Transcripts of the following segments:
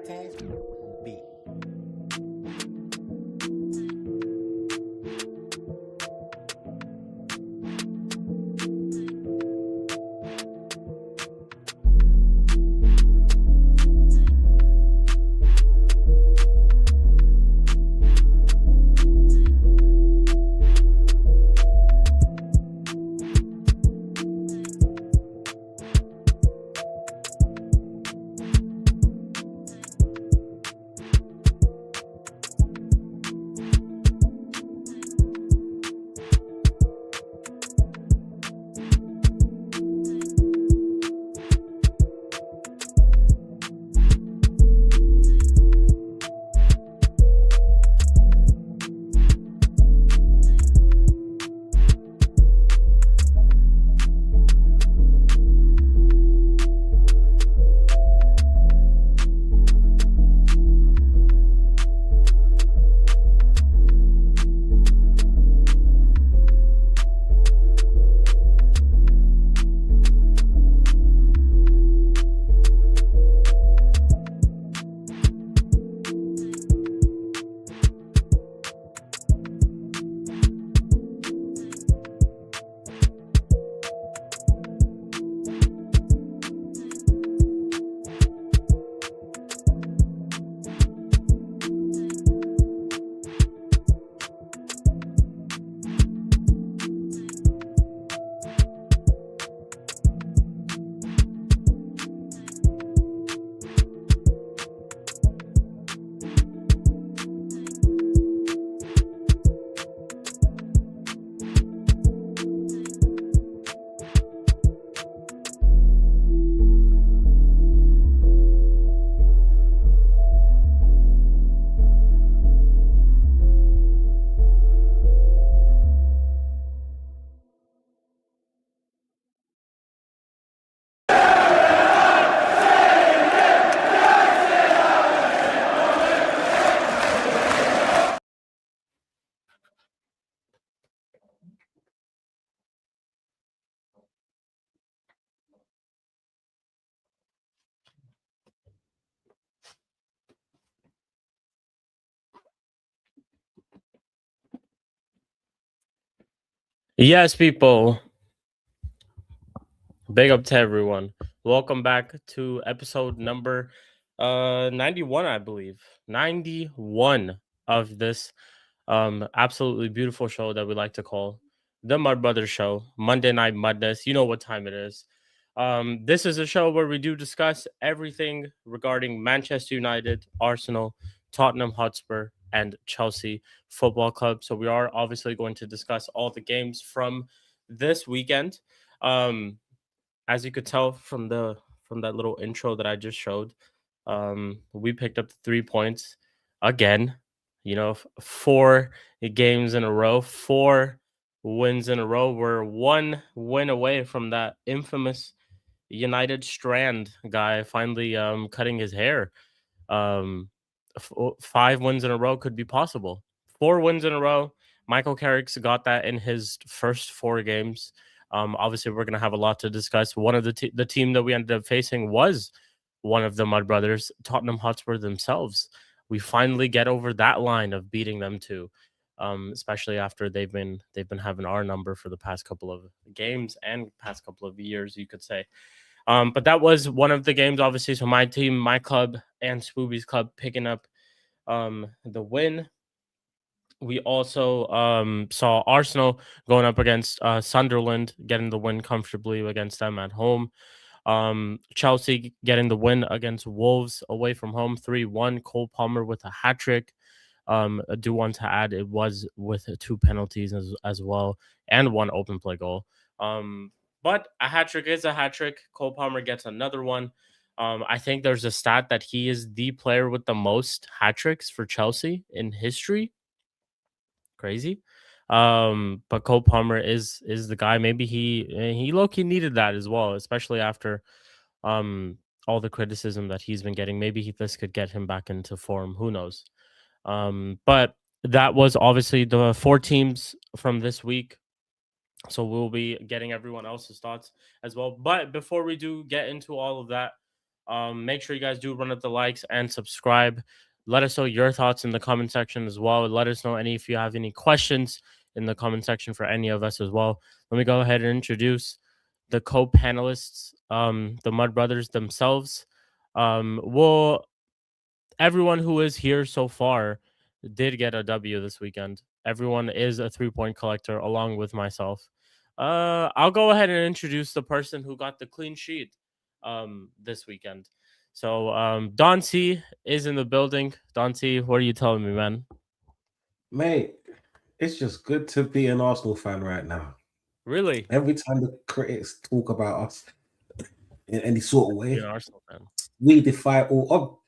Spooby. Yes, people. Big up to everyone. Welcome back to episode number 91, I believe. 91 of this absolutely beautiful show that we like to call the Mud Brothers Show, Monday Night Mudness. You know what time it is. This is a show where we do discuss everything regarding Manchester United, Arsenal, Tottenham Hotspur, and Chelsea Football Club. So we are obviously going to discuss all the games from this weekend. As you could tell from that little intro that I just showed, we picked up the 3 points again. You know, 4 games in a row, 4 wins in a row. We're 1 win away from that infamous United Strand guy finally cutting his hair. 5 wins in a row could be possible. 4 wins in a row. Michael Carrick's got that in his first 4 games. Obviously, we're going to have a lot to discuss. One of the team that we ended up facing was one of the Mud Brothers, Tottenham Hotspur themselves. We finally get over that line of beating them too, especially after they've been having our number for the past couple of games and past couple of years, you could say. But that was one of the games, obviously. So my team, my club, and Spooby's club picking up the win. We also saw Arsenal going up against Sunderland, getting the win comfortably against them at home. Chelsea getting the win against Wolves away from home, 3-1. Cole Palmer with a hat trick. I do want to add it was with 2 penalties as well and 1 open play goal. But a hat trick is a hat trick. Cole Palmer gets another one. I think there's a stat that he is the player with the most hat tricks for Chelsea in history. Crazy. But Cole Palmer is the guy. Maybe he low-key needed that as well, especially after all the criticism that he's been getting. Maybe this could get him back into form. Who knows? But that was obviously the 4 teams from this week. So we'll be getting everyone else's thoughts as well. But before we do get into all of that, Make sure you guys do run up the likes and subscribe. Let us know your thoughts in the comment section as well. Let us know if you have any questions in the comment section for any of us as well. Let me go ahead and introduce the co-panelists, the Mud Brothers themselves. Well, everyone who is here so far did get a W this weekend. Everyone is a 3-point collector along with myself. I'll go ahead and introduce the person who got the clean sheet this weekend. So Don C is in the building. Don C, what are you telling me, man? Mate, it's just good to be an Arsenal fan right now. Really? Every time the critics talk about us in any sort of way, You're an Arsenal fan. we defy all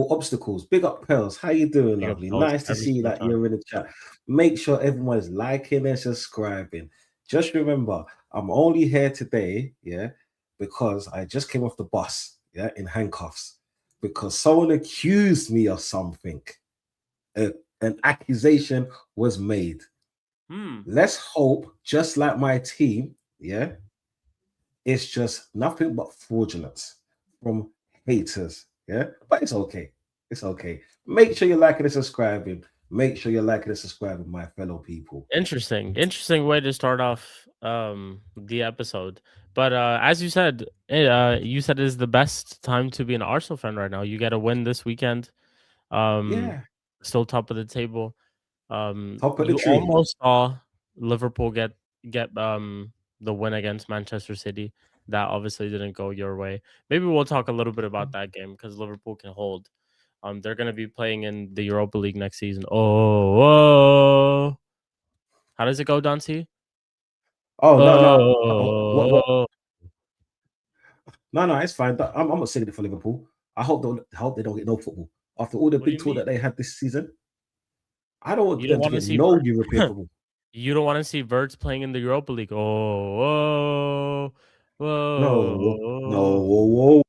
obstacles. Big up, Pearls. How you doing, Big up lovely? Pels Nice to every see single that time. you're in the chat. Make sure everyone is liking and subscribing. Just remember, I'm only here today, because I just came off the bus, in handcuffs, because someone accused me of something. An accusation was made. Let's hope, just like my team, it's just nothing but fraudulence from haters. But it's okay. It's okay. Make sure you're liking and subscribing. Make sure you're liking and subscribing, my fellow people. Interesting way to start off the episode. But as you said, it is the best time to be an Arsenal fan right now. You get a win this weekend. Still top of the table. Top of the You tree. almost saw Liverpool get the win against Manchester City. That obviously didn't go your way. Maybe we'll talk a little bit about that game because Liverpool can hold. They're going to be playing in the Europa League next season. Oh. How does it go, Dancy? Oh no. What? Oh. No, it's fine. I'm not saying it for Liverpool. I hope they don't get no football after all the What do big you tour that mean? they had this season. I don't want You don't them to want to get see no European football. You don't want to see Verts playing in the Europa League. Oh, No, whoa. no,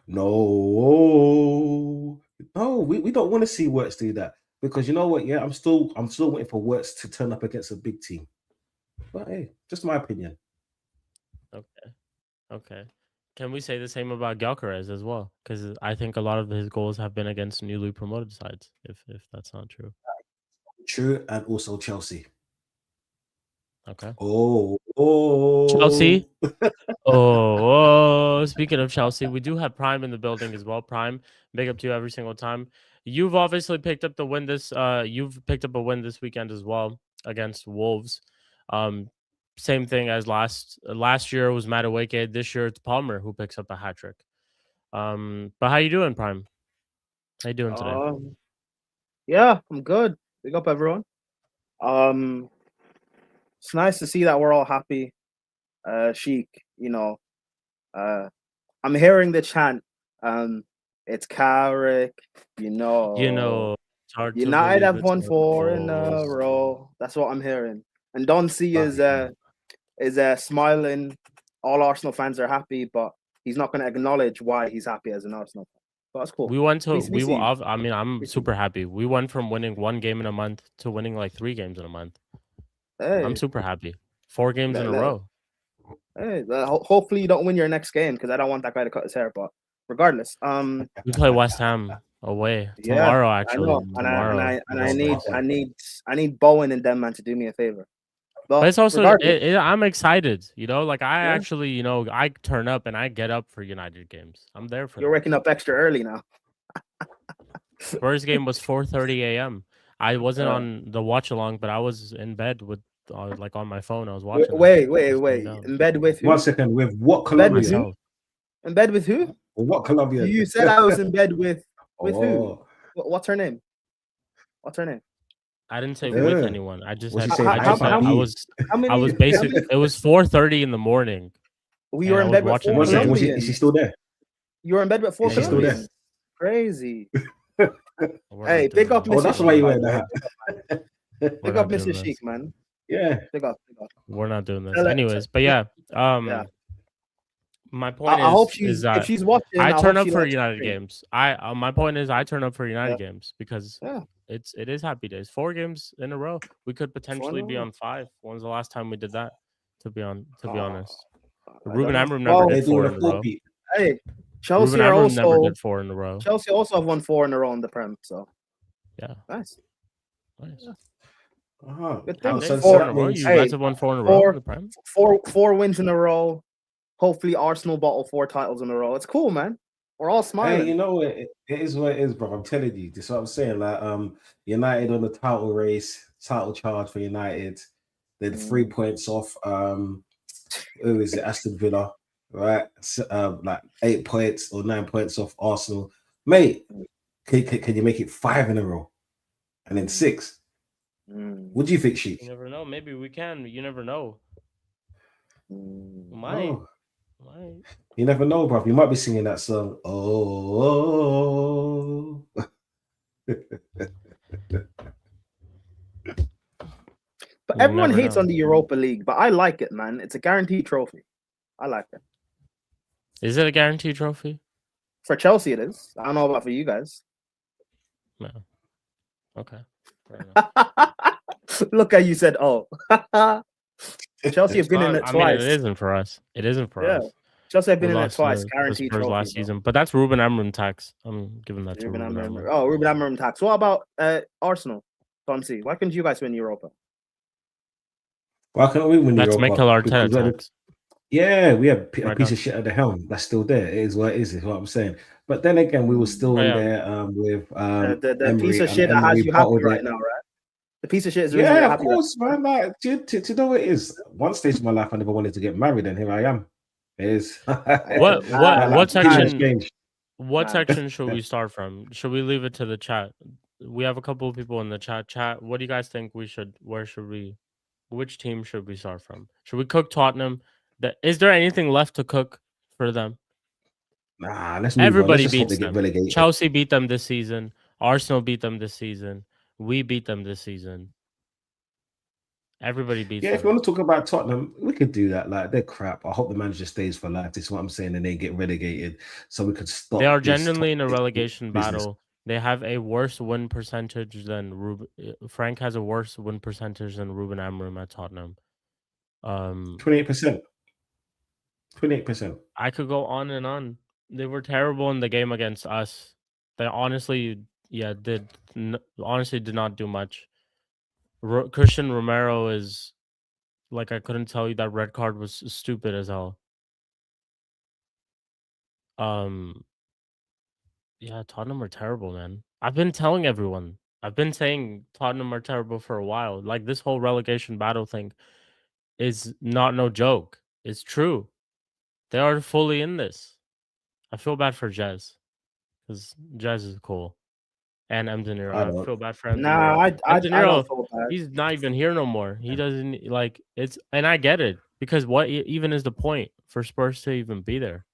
no. No, we don't want to see Wirtz do that because you know what? Yeah, I'm still waiting for Wirtz to turn up against a big team. But hey, just my opinion. Okay. Can we say the same about Gyökeres as well? Because I think a lot of his goals have been against newly promoted sides. If that's not true. True, and also Chelsea. Okay. Oh. Chelsea. Oh, speaking of Chelsea, we do have Prime in the building as well. Prime, big up to you every single time. You've obviously picked up the win this you've picked up a win this weekend as well against Wolves. Um Same thing as last year was Madueke. This year it's Palmer who picks up a hat trick. But how you doing, Prime? How you doing today? Yeah, I'm good. Big up everyone. It's nice to see that we're all happy. Shik, I'm hearing the chant. It's Carrick, It's hard to United believe have it's won 4 in a Liverpool. row. That's what I'm hearing. And Don C But, is smiling. All Arsenal fans are happy, but he's not going to acknowledge why he's happy as an Arsenal fan. But that's cool. We went to We see you. I mean, I'm super happy. We went from winning 1 game in a month to winning like 3 games in a month. I'm Hey, super happy. 4 games in a row. hopefully you don't win your next game because I don't want that guy to cut his hair. But regardless, We play West Ham away yeah, tomorrow. I Actually, know, tomorrow. I need Bowen and them man to do me a favor. But it's also regardless, I'm excited. Like I yeah, actually, I turn up and I get up for United games. I'm there for you're that. waking up extra early now. First game was 4:30 a.m. I wasn't on the watch along, but I was in bed with like on my phone. I was watching. Wait. In bed with who? 1 second. With what In bed with Colombia? who? In bed with who? What Colombia? You said I was in bed with who? Oh. What's her name? What's her name? I didn't say with anyone. I just said I was basically it was 4:30 in the morning. We were in bed with 4 Colombians. Is she still there? You were in bed with 4 Colombians. Still there? Crazy. Hey, pick up Mr. That's Shik, why you wear that. Pick up Mr. Shik, man. Yeah. Pick up. We're not doing this. Anyways, but yeah. My point I hope if she's watching, I turn up for United games. My point is I turn up for United games because it is happy days. 4 games in a row. We could potentially be on 5. When's the last time we did that? To be honest, Ruben Amram never did 4 in a row. Hey, Chelsea Ruben are Amorim never also did 4 in a row. Chelsea also have won 4 in a row in the Prem. So Yeah, nice. nice. Good Have thing. they? So 4 in Four. a row. means You Hey, guys have won 4 in a row in four, the Prem. four wins in a row. Hopefully, Arsenal bottle 4 titles in a row. It's cool, man. We're all smiling. hey, you know what? It is what it is, bro. I'm telling you. This is what I'm saying. Like, United on the title race, title charge for United. They're 3 points off. Who is it? Aston Villa, right? Like 8 points or 9 points off Arsenal. Mate, can you make it 5 in a row, and then 6? What do you think, Shik? You never know. Maybe we can. You never know. Might. Oh. You never know, bro. You might be singing that song. Oh. But everyone hates on the Europa League, but I like it, man. It's a guaranteed trophy. I like it. Is it a guaranteed trophy? For Chelsea, it is. I don't know about for you guys. No. Okay. Look how you said, "Oh." Chelsea have been in it twice. It isn't for us. It isn't for us. Chelsea have been in it twice. Guaranteed Spurs trophy last season, but that's Ruben Amorim tax. I'm giving that to Ruben Amorim. Oh, Ruben Amorim tax. What about Arsenal? Tomsi, why couldn't you guys win Europa? Why can't we win That's Europa? Mikel Arteta tax. Yeah, we have a piece of shit at the helm. That's still there. It is what it is what I'm saying. But then again, we were still in there with the Emery, piece of shit that has you happy right now, right? The piece of shit is the reason you're happy. Of course, man. Like, to know what it is. One stage of my life, I never wanted to get married, and here I am. It is. What section? What section should we start from? Should we leave it to the chat? We have a couple of people in the chat. Chat. What do you guys think we should? Where should we? Which team should we start from? Should we cook Tottenham? Is there anything left to cook for them? Nah, let's move Everybody on. Let's just hope they get relegated. Chelsea beat them this season. Arsenal beat them this season. We beat them this season. Everybody beats them. If you want to talk about Tottenham, we could do that. Like, they're crap. I hope the manager stays for life. This is what I'm saying, and they get relegated, so we could stop. They are genuinely in a relegation battle. They have a worse win percentage than Ruben. Frank has a worse win percentage than Ruben Amorim at Tottenham. 28%. 28%. I could go on and on. They were terrible in the game against us. They honestly, did not do much. Christian Romero is like, I couldn't tell you that red card was stupid as hell. Yeah, Tottenham are terrible, man. I've been telling everyone. I've been saying Tottenham are terrible for a while. Like, this whole relegation battle thing is not no joke. It's true. They are fully in this. I feel bad for Jez, because Jez is cool. And Mdinero. I feel bad for Mdinero. Nah, I don't feel bad. He's not even here no more. He doesn't like it's, and I get it, because what even is the point for Spurs to even be there?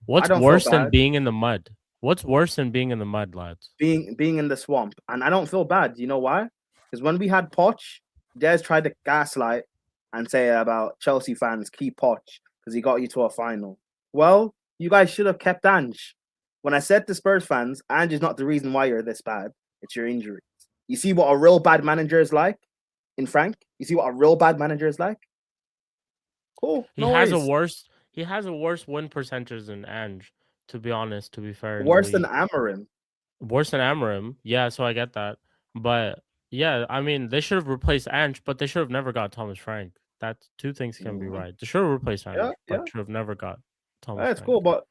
What's worse than being in the mud? What's worse than being in the mud, lads? Being in the swamp. And I don't feel bad. You know why? Because when we had Poch, Des tried to gaslight and say about Chelsea fans, keep Poch because he got you to a final. Well, you guys should have kept Ange. When I said to Spurs fans, Ange is not the reason why you're this bad. It's your injuries. You see what a real bad manager is like in Frank? You see what a real bad manager is like? Cool. He has a worse win percentage than Ange, to be honest, to be fair. Worse than Amorim. Worse than Amorim. Yeah, so I get that. But yeah, I mean, they should have replaced Ange, but they should have never got Thomas Frank. That's two things can be right. They should have replaced Ange, but should have never got Thomas Frank. That's cool, but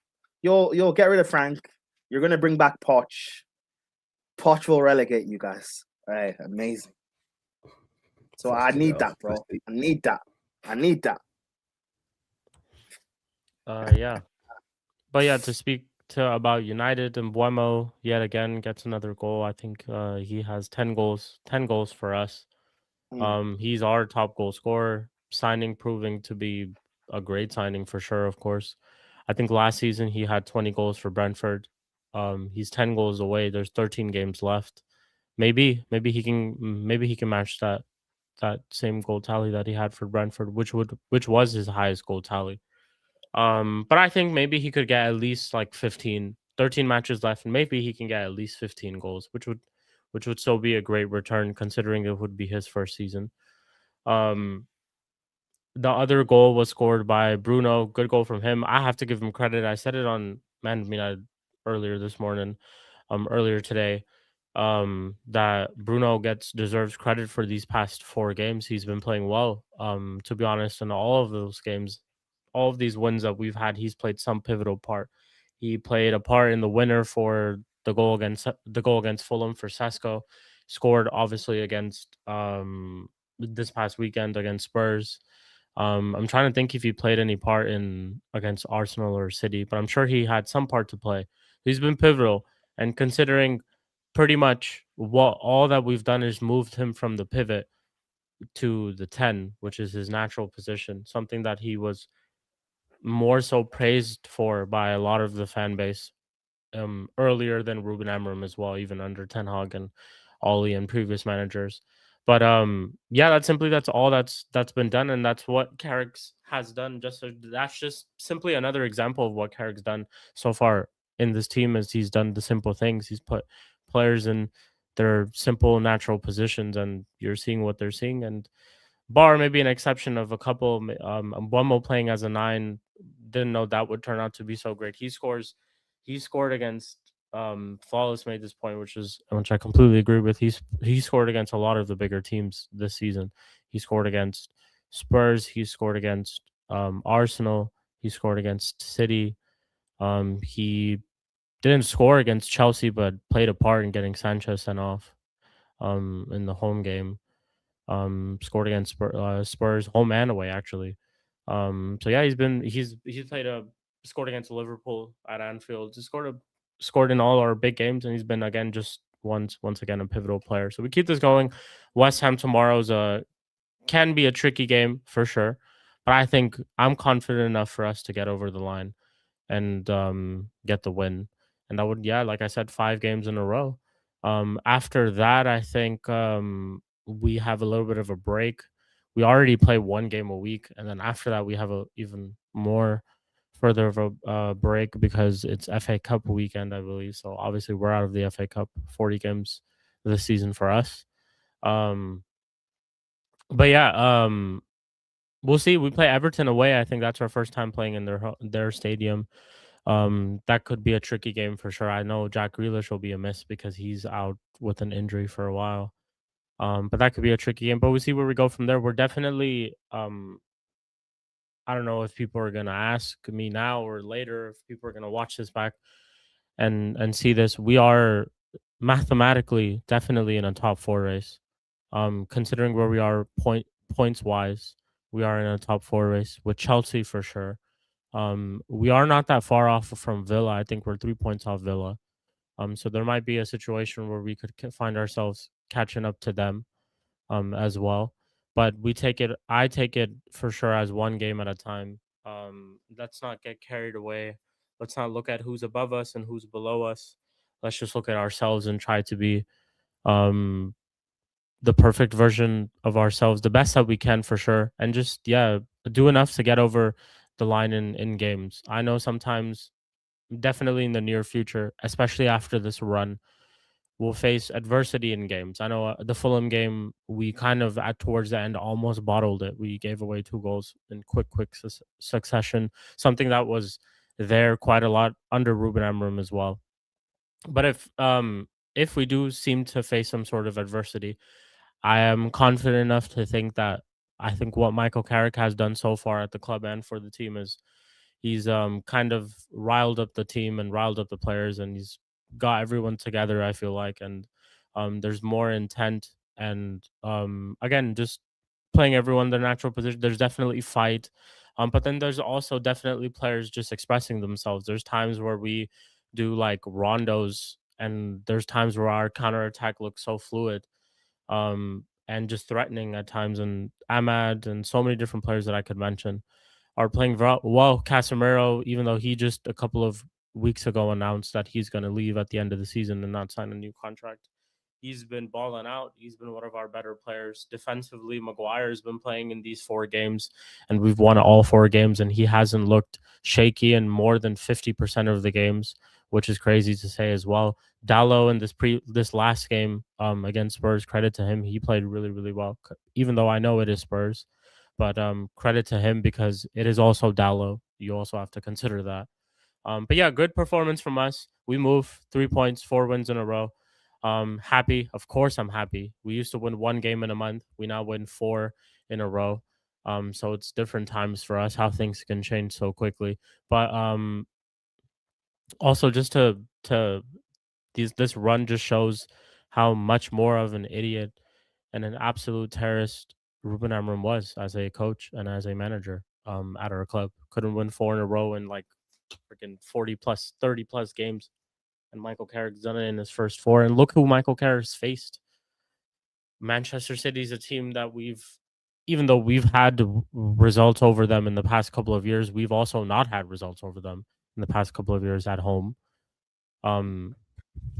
you'll get rid of Frank. You're gonna bring back Poch. Poch will relegate you guys. Right, amazing. So I need that, bro. I need that. Yeah. But yeah, to speak about United, and Buemo yet again gets another goal. I think he has 10 goals for us. He's our top goal scorer. Signing proving to be a great signing for sure, of course. I think last season he had 20 goals for Brentford. He's 10 goals away. There's 13 games left. Maybe he can match that same goal tally that he had for Brentford, which was his highest goal tally. But I think maybe he could get at least like 13 matches left, and maybe he can get at least 15 goals, which would still be a great return considering it would be his first season. The other goal was scored by Bruno. Good goal from him. I have to give him credit. I said it on Man United earlier this morning, earlier today, that Bruno deserves credit for these past 4 games. He's been playing well. To be honest, in all of those games, all of these wins that we've had, he's played some pivotal part. He played a part in the winner for the goal against Fulham for Sesko. Scored obviously against this past weekend against Spurs. I'm trying to think if he played any part in against Arsenal or City, but I'm sure he had some part to play. He's been pivotal, and considering pretty much what all that we've done is moved him from the pivot to the 10, which is his natural position, something that he was more so praised for by a lot of the fan base earlier than Ruben Amorim as well, even under Ten Hag and Ollie and previous managers. But yeah, that's all that's been done, and that's what Carrick's has done. That's just simply another example of what Carrick's done so far in this team. Is he's done the simple things. He's put players in their simple, natural positions, and you're seeing what they're seeing. And bar maybe an exception of a couple, Mbeumo playing as a 9, didn't know that would turn out to be so great. He scored against Flawless made this point, which I completely agree with. He scored against a lot of the bigger teams this season. He scored against Spurs, he scored against Arsenal, he scored against City. He didn't score against Chelsea, but played a part in getting Sanchez sent off in the home game. Scored against Spurs, home and away actually. So yeah, he's scored against Liverpool at Anfield. He scored in all our big games, and he's been again just once again a pivotal player. So we keep this going. West Ham tomorrow's can be a tricky game for sure, but I think I'm confident enough for us to get over the line and get the win. And that would, yeah, like I said, 5 games in a row. After that, I think we have a little bit of a break. We already play 1 game a week, and then after that, we have a even more further of a break because it's FA Cup weekend, I believe. So obviously, we're out of the FA Cup. 40 games this season for us. But yeah, we'll see. We play Everton away. I think that's our first time playing in their stadium. That could be a tricky game for sure. I know Jack Grealish will be a miss because he's out with an injury for a while. But that could be a tricky game. But we'll see where we go from there. We're definitely I don't know if people are gonna ask me now or later, if people are gonna watch this back and see this. We are mathematically definitely in a top 4 race. Considering where we are points wise, we are in a top 4 race with Chelsea for sure. We are not that far off from Villa. I think we're 3 points off Villa. So there might be a situation where we could find ourselves catching up to them, as well. But I take it for sure as 1 game at a time. Let's not get carried away. Let's not look at who's above us and who's below us. Let's just look at ourselves and try to be um the perfect version of ourselves, the best that we can for sure, and just do enough to get over the line in games. I know sometimes, definitely in the near future, especially after this run, we'll face adversity in games. I know the Fulham game, we kind of at towards the end almost bottled it. We gave away 2 goals in quick succession, something that was there quite a lot under Ruben Amorim as well. But if we do seem to face some sort of adversity, I am confident enough to think that I think what Michael Carrick has done so far at the club and for the team is he's kind of riled up the team and riled up the players, and he's got everyone together, I feel like. And there's more intent, and again, just playing everyone their natural position. There's definitely fight, but then there's also definitely players just expressing themselves. There's times where we do like rondos, and there's times where our counterattack looks so fluid and just threatening at times. And Ahmad and so many different players that I could mention are playing well. Casemiro, even though he just a couple of weeks ago announced that he's going to leave at the end of the season and not sign a new contract, he's been balling out. He's been one of our better players. Defensively, Maguire's been playing in these 4 games, and we've won all 4 games, and he hasn't looked shaky in more than 50% of the games, which is crazy to say as well. Dallo in this last game against Spurs, credit to him, he played really, really well, even though I know it is Spurs. But credit to him because it is also Dallo. You also have to consider that. But yeah, good performance from us. We move 3 points, 4 wins in a row. Happy. Of course, I'm happy. We used to win 1 game in a month. We now win 4 in a row. So it's different times for us, how things can change so quickly. But also just this run just shows how much more of an idiot and an absolute terrorist Ruben Amorim was as a coach and as a manager at our club. Couldn't win 4 in a row in like freaking 40 plus 30 plus games, and Michael Carrick's done it in his first 4. And look who Michael Carrick's faced. Manchester City's a team that even though we've had results over them in the past couple of years, we've also not had results over them in the past couple of years at home.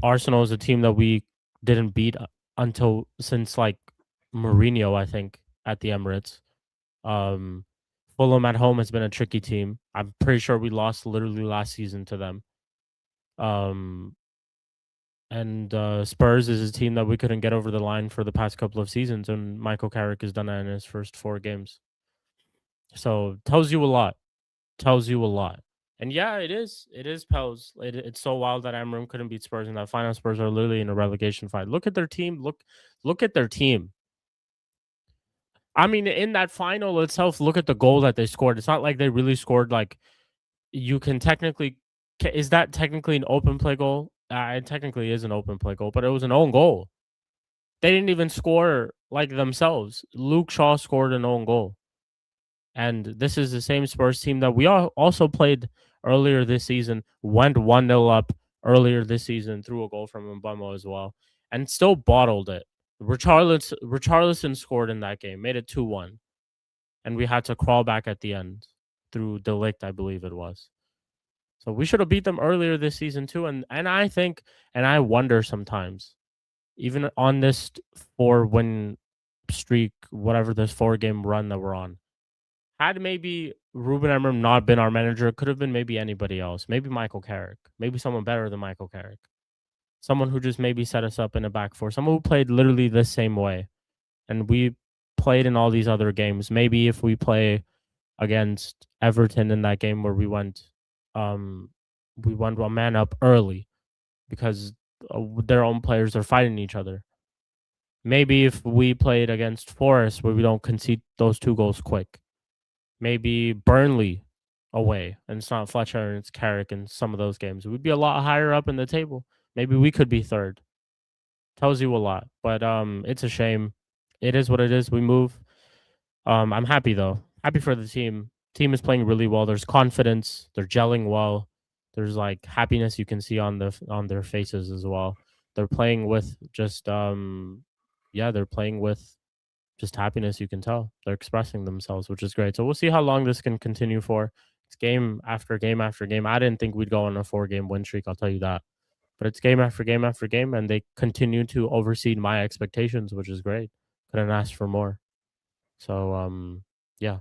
Arsenal is a team that we didn't beat since like Mourinho, I think, at the Emirates. Fulham at home has been a tricky team. I'm pretty sure we lost literally last season to them. And Spurs is a team that we couldn't get over the line for the past couple of seasons, and Michael Carrick has done that in his first 4 games. So tells you a lot. And yeah, it is Pels. It's so wild that Amorim couldn't beat Spurs in that final. Spurs are literally in a relegation fight. Look at their team. Look at their team. I mean, in that final itself, look at the goal that they scored. It's not like they really scored like you can technically. Is that technically an open play goal? It technically is an open play goal, but it was an own goal. They didn't even score like themselves. Luke Shaw scored an own goal. And this is the same Spurs team that we also played earlier this season, went 1-0 up earlier this season through a goal from Mbeumo as well, and still bottled it. Richarlison scored in that game, made it 2-1. And we had to crawl back at the end through De Ligt, I believe it was. So we should have beat them earlier this season too. And I think, and I wonder sometimes, even on this 4-win streak, whatever this 4-game run that we're on, had maybe Ruben Amorim not been our manager, it could have been maybe anybody else. Maybe Michael Carrick. Maybe someone better than Michael Carrick. Someone who just maybe set us up in a back 4. Someone who played literally the same way. And we played in all these other games. Maybe if we play against Everton in that game where we went a man up early because their own players are fighting each other. Maybe if we played against Forest where we don't concede those 2 goals quick. Maybe Burnley away, and it's not Fletcher and it's Carrick in some of those games. We'd be a lot higher up in the table. Maybe we could be 3rd. Tells you a lot, but it's a shame. It is what it is. We move. I'm happy though. Happy for the team. Team is playing really well. There's confidence. They're gelling well. There's like happiness you can see on their faces as well. They're playing with just they're playing with just happiness, you can tell. They're expressing themselves, which is great. So we'll see how long this can continue for. It's game after game after game. I didn't think we'd go on a 4-game win streak, I'll tell you that. But it's game after game after game, and they continue to oversee my expectations, which is great. Couldn't ask for more. So, yeah.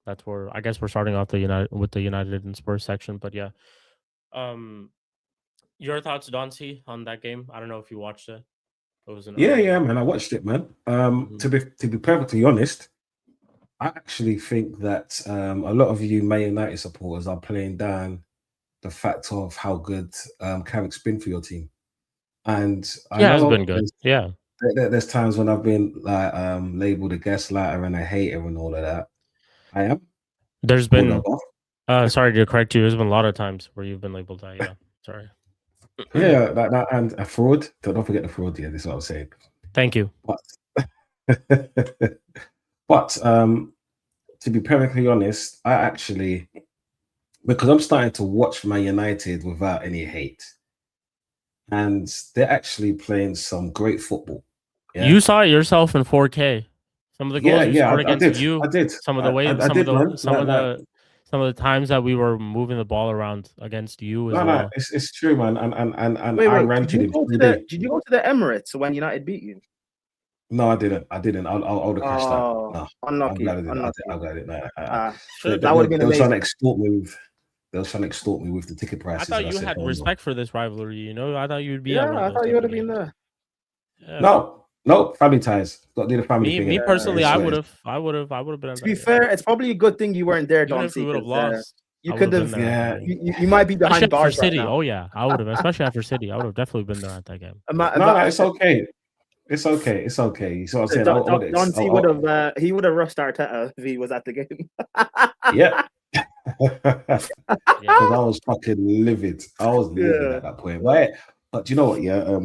That's where I guess we're starting off the United and Spurs section. But yeah. Your thoughts, Dauncey, on that game? I don't know if you watched it. Yeah, man. I watched it, man. To be perfectly honest, I actually think that a lot of you Man United supporters are playing down the fact of how good Carrick's been for your team. And I know it's been good. Yeah. There's times when I've been like labeled a gaslighter and a hater and all of that. I am. There's been sorry to correct you. There's been a lot of times where you've been labeled that. Yeah. Sorry. Yeah, that and a fraud. Don't forget the fraud. Yeah, this is what I'm saying. Thank you. But to be perfectly honest, I actually, because I'm starting to watch Man United without any hate, and they're actually playing some great football. Yeah? You saw it yourself in 4K. Some of the goals you scored against you. I did. Some of the ways. Some of the times that we were moving the ball around against you as well. No, it's true, man. And wait, I ranted him. Did you go to the Emirates when United beat you? No, I didn't. I would have crashed that. No, unlucky. I'm glad I didn't. That would have been They were amazing. trying to extort me with the ticket prices. I thought you had respect for this rivalry. You know, I thought you'd be. Yeah, I thought you would have been there. Yeah. No, No, family ties. Got to do the family thing. Me innit? personally, It's I what it would is. have, I would have, I would have been at To that be game. fair, it's probably a good thing you weren't there, Even if we Donsey, would have because lost, you I would could have been have. there. At that Yeah. game. You might be Especially behind after bars right City. now. Oh yeah, I would have. Especially after City, I would have definitely been there at that game. No, it's okay. It's okay. It's okay. You see what I'm saying? I want it. Donsey would have. He would have rushed Arteta if he was at the game. Yeah. Yeah. Because I was fucking livid. I was livid Yeah. at that point. But you know what? Yeah.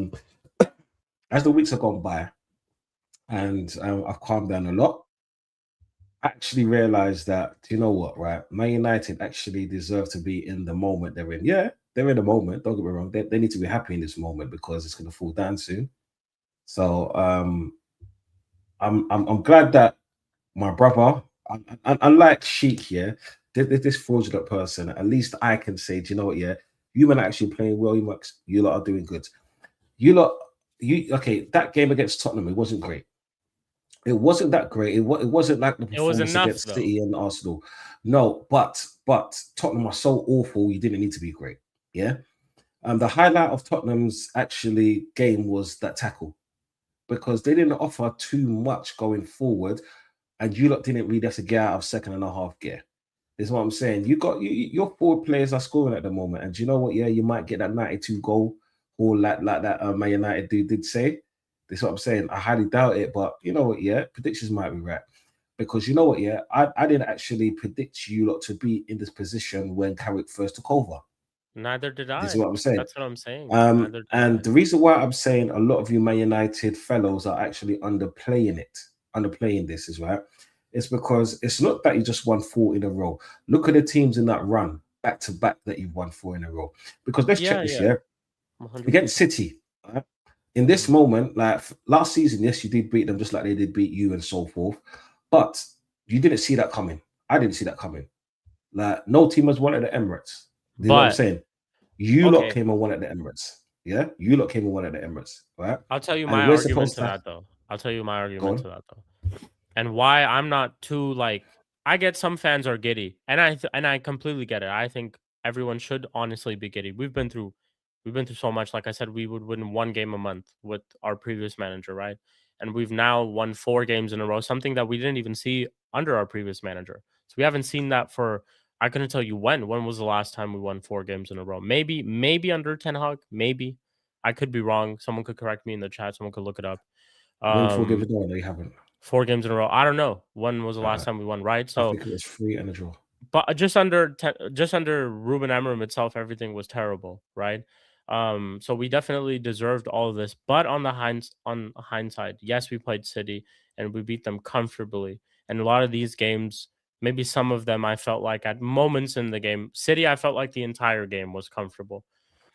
As the weeks have gone by, and I've calmed down a lot, I actually realized that, you know what, right? Man United actually deserve to be in the moment they're in. Yeah, they're in the moment. Don't get me wrong. They need to be happy in this moment because it's going to fall down soon. So I'm glad that my brother, unlike Sheik, yeah, this fraudulent person, at least I can say, do you know what, yeah, you men are actually playing well. You lot are doing good. You lot, okay, that game against Tottenham, it wasn't great. It wasn't that great. It wasn't like the It was performance enough against though. City and Arsenal. No, but Tottenham are so awful. You didn't need to be great. Yeah. The highlight of Tottenham's actually game was that tackle because they didn't offer too much going forward, and you lot didn't really have to get out of second and a half gear. Is what I'm saying. Your forward players are scoring at the moment, and do you know what? Yeah, you might get that 92 goal or like that Man United dude did say. This is what I'm saying. I highly doubt it, but you know what? Yeah, predictions might be right because you know what? Yeah, I didn't actually predict you lot to be in this position when Carrick first took over. Neither did I. This is what I'm saying. That's what I'm saying. Neither did And I. the reason why I'm saying a lot of you Man United fellows are actually underplaying this is right. It's because it's not that you just won 4 in a row. Look at the teams in that run back to back that you've won 4 in a row. Because let's check this, yeah. 100%. Against City, right? In this moment, like last season, yes, you did beat them just like they did beat you and so forth, but you didn't see that coming. I didn't see that coming. Like no team has won at the Emirates. You know what I'm saying? You lot came and won at the Emirates. Yeah, you lot came and won at the Emirates, right? I'll tell you And my we're argument supposed to to that though. I'll tell you my Go argument on. to that though, and why I'm not too like. I get some fans are giddy, and I completely get it. I think everyone should honestly be giddy. We've been through so much. Like I said, we would win 1 game a month with our previous manager, right? And we've now won 4 games in a row, something that we didn't even see under our previous manager. So we haven't seen that for. I couldn't tell you when. When was the last time we won 4 games in a row? Maybe under Ten Hag. Maybe I could be wrong. Someone could correct me in the chat. Someone could look it up. Win 4 games in a row. No, you haven't. 4 games in a row. I don't know when was the last time we won, right? So I think it was 3 and a draw. But just under Ruben Amorim itself, everything was terrible, right? So we definitely deserved all of this. But on hindsight, yes, we played City and we beat them comfortably. And a lot of these games, maybe some of them, I felt like at moments in the game, City, I felt like the entire game was comfortable.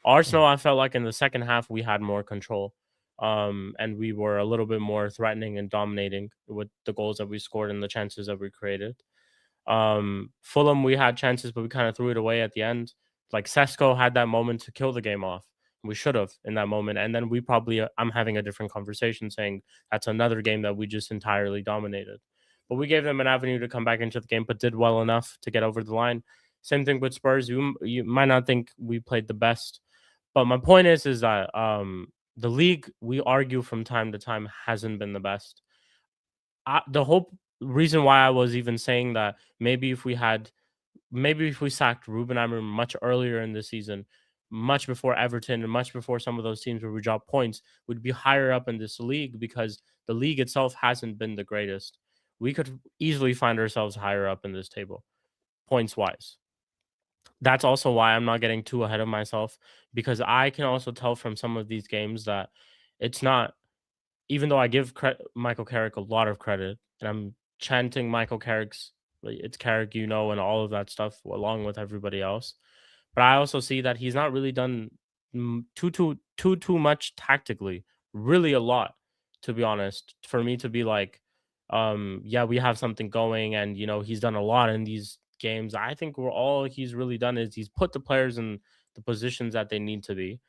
Arsenal, I felt like in the second half we had more control. And we were a little bit more threatening and dominating with the goals that we scored and the chances that we created. Fulham, we had chances, but we kind of threw it away at the end. Like Sesko had that moment to kill the game off. We should have in that moment. And then we probably, I'm having a different conversation saying that's another game that we just entirely dominated. But we gave them an avenue to come back into the game, but did well enough to get over the line. Same thing with Spurs. You might not think we played the best, but my point is that the league, we argue from time to time, hasn't been the best. The whole reason why I was even saying that maybe if we sacked Ruben Amorim much earlier in the season, much before Everton and much before some of those teams where we drop points, would be higher up in this league because the league itself hasn't been the greatest. We could easily find ourselves higher up in this table, points wise. That's also why I'm not getting too ahead of myself, because I can also tell from some of these games that it's not, even though I give Michael Carrick a lot of credit, and I'm chanting Michael Carrick's, it's Carrick, and all of that stuff along with everybody else. But I also see that he's not really done too much tactically, really a lot, to be honest, for me to be like, yeah, we have something going, and he's done a lot in these games. I think all he's really done is he's put the players in the positions that they need to be.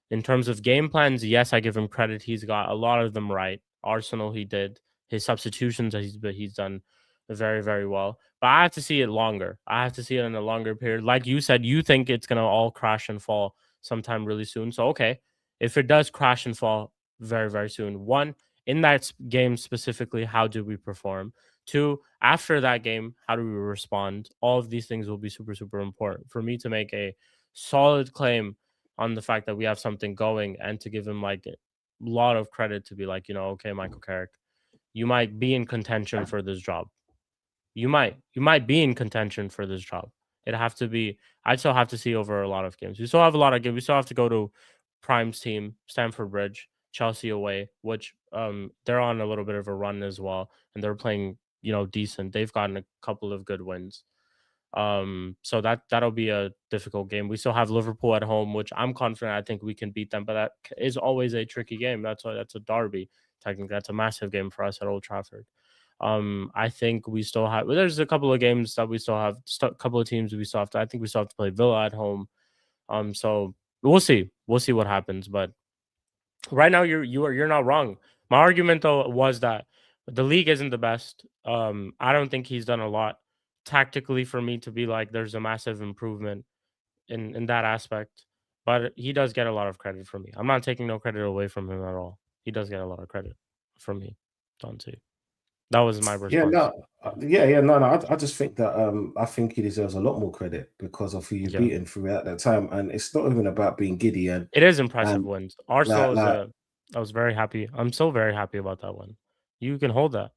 In terms of game plans, yes, I give him credit. He's got a lot of them right. Arsenal, he did. His substitutions, he's done very, very well. But I have to see it longer. I have to see it in a longer period. Like you said, you think it's going to all crash and fall sometime really soon. So, okay, if it does crash and fall very, very soon, one, in that game specifically, how do we perform? 2, after that game, how do we respond? All of these things will be super, super important for me to make a solid claim on the fact that we have something going, and to give him like a lot of credit to be like, okay, Michael Carrick, you might be in contention for this job. You might be in contention for this job. I still have to see over a lot of games. We still have a lot of games. We still have to go to Prime's team, Stamford Bridge, Chelsea away, which they're on a little bit of a run as well, and they're playing decent. They've gotten a couple of good wins. So that'll be a difficult game. We still have Liverpool at home, which I'm confident I think we can beat them, but that is always a tricky game. That's a derby. Technically, that's a massive game for us at Old Trafford. I think we still have. There's a couple of games that we still have. A couple of teams we still have to. I think we still have to play Villa at home. So we'll see. We'll see what happens. But right now, you're not wrong. My argument though was that the league isn't the best. I don't think he's done a lot tactically for me to be like there's a massive improvement in that aspect. But he does get a lot of credit from me. I'm not taking no credit away from him at all. He does get a lot of credit from me. Dante. That was my response. Yeah, no, no. I just think that I think he deserves a lot more credit because of who you've beaten throughout that time, and it's not even about being giddy. And it is impressive wins. Arsenal I was very happy. I'm so very happy about that one. You can hold that.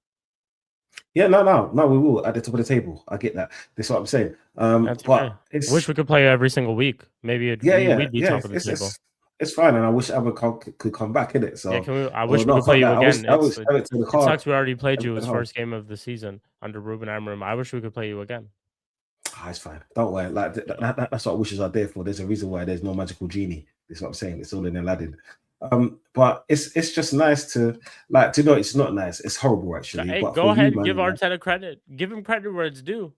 Yeah, no, we will at the top of the table. I get that. That's what I'm saying. That's but okay. I wish we could play every single week. Maybe we'd be top of the table. It's fine, and I wish Abba could come back in it. So I wish we could play you again. It sucks we already played you his first game of the season under Ruben Amorim. I wish we could play you again. It's fine. Don't worry. Like that's what wishes are there for. There's a reason why there's no magical genie. That's what I'm saying. It's all in Aladdin. But it's just nice to it's not nice. It's horrible actually. Hey, but go ahead, give Arteta credit. Give him credit where it's due.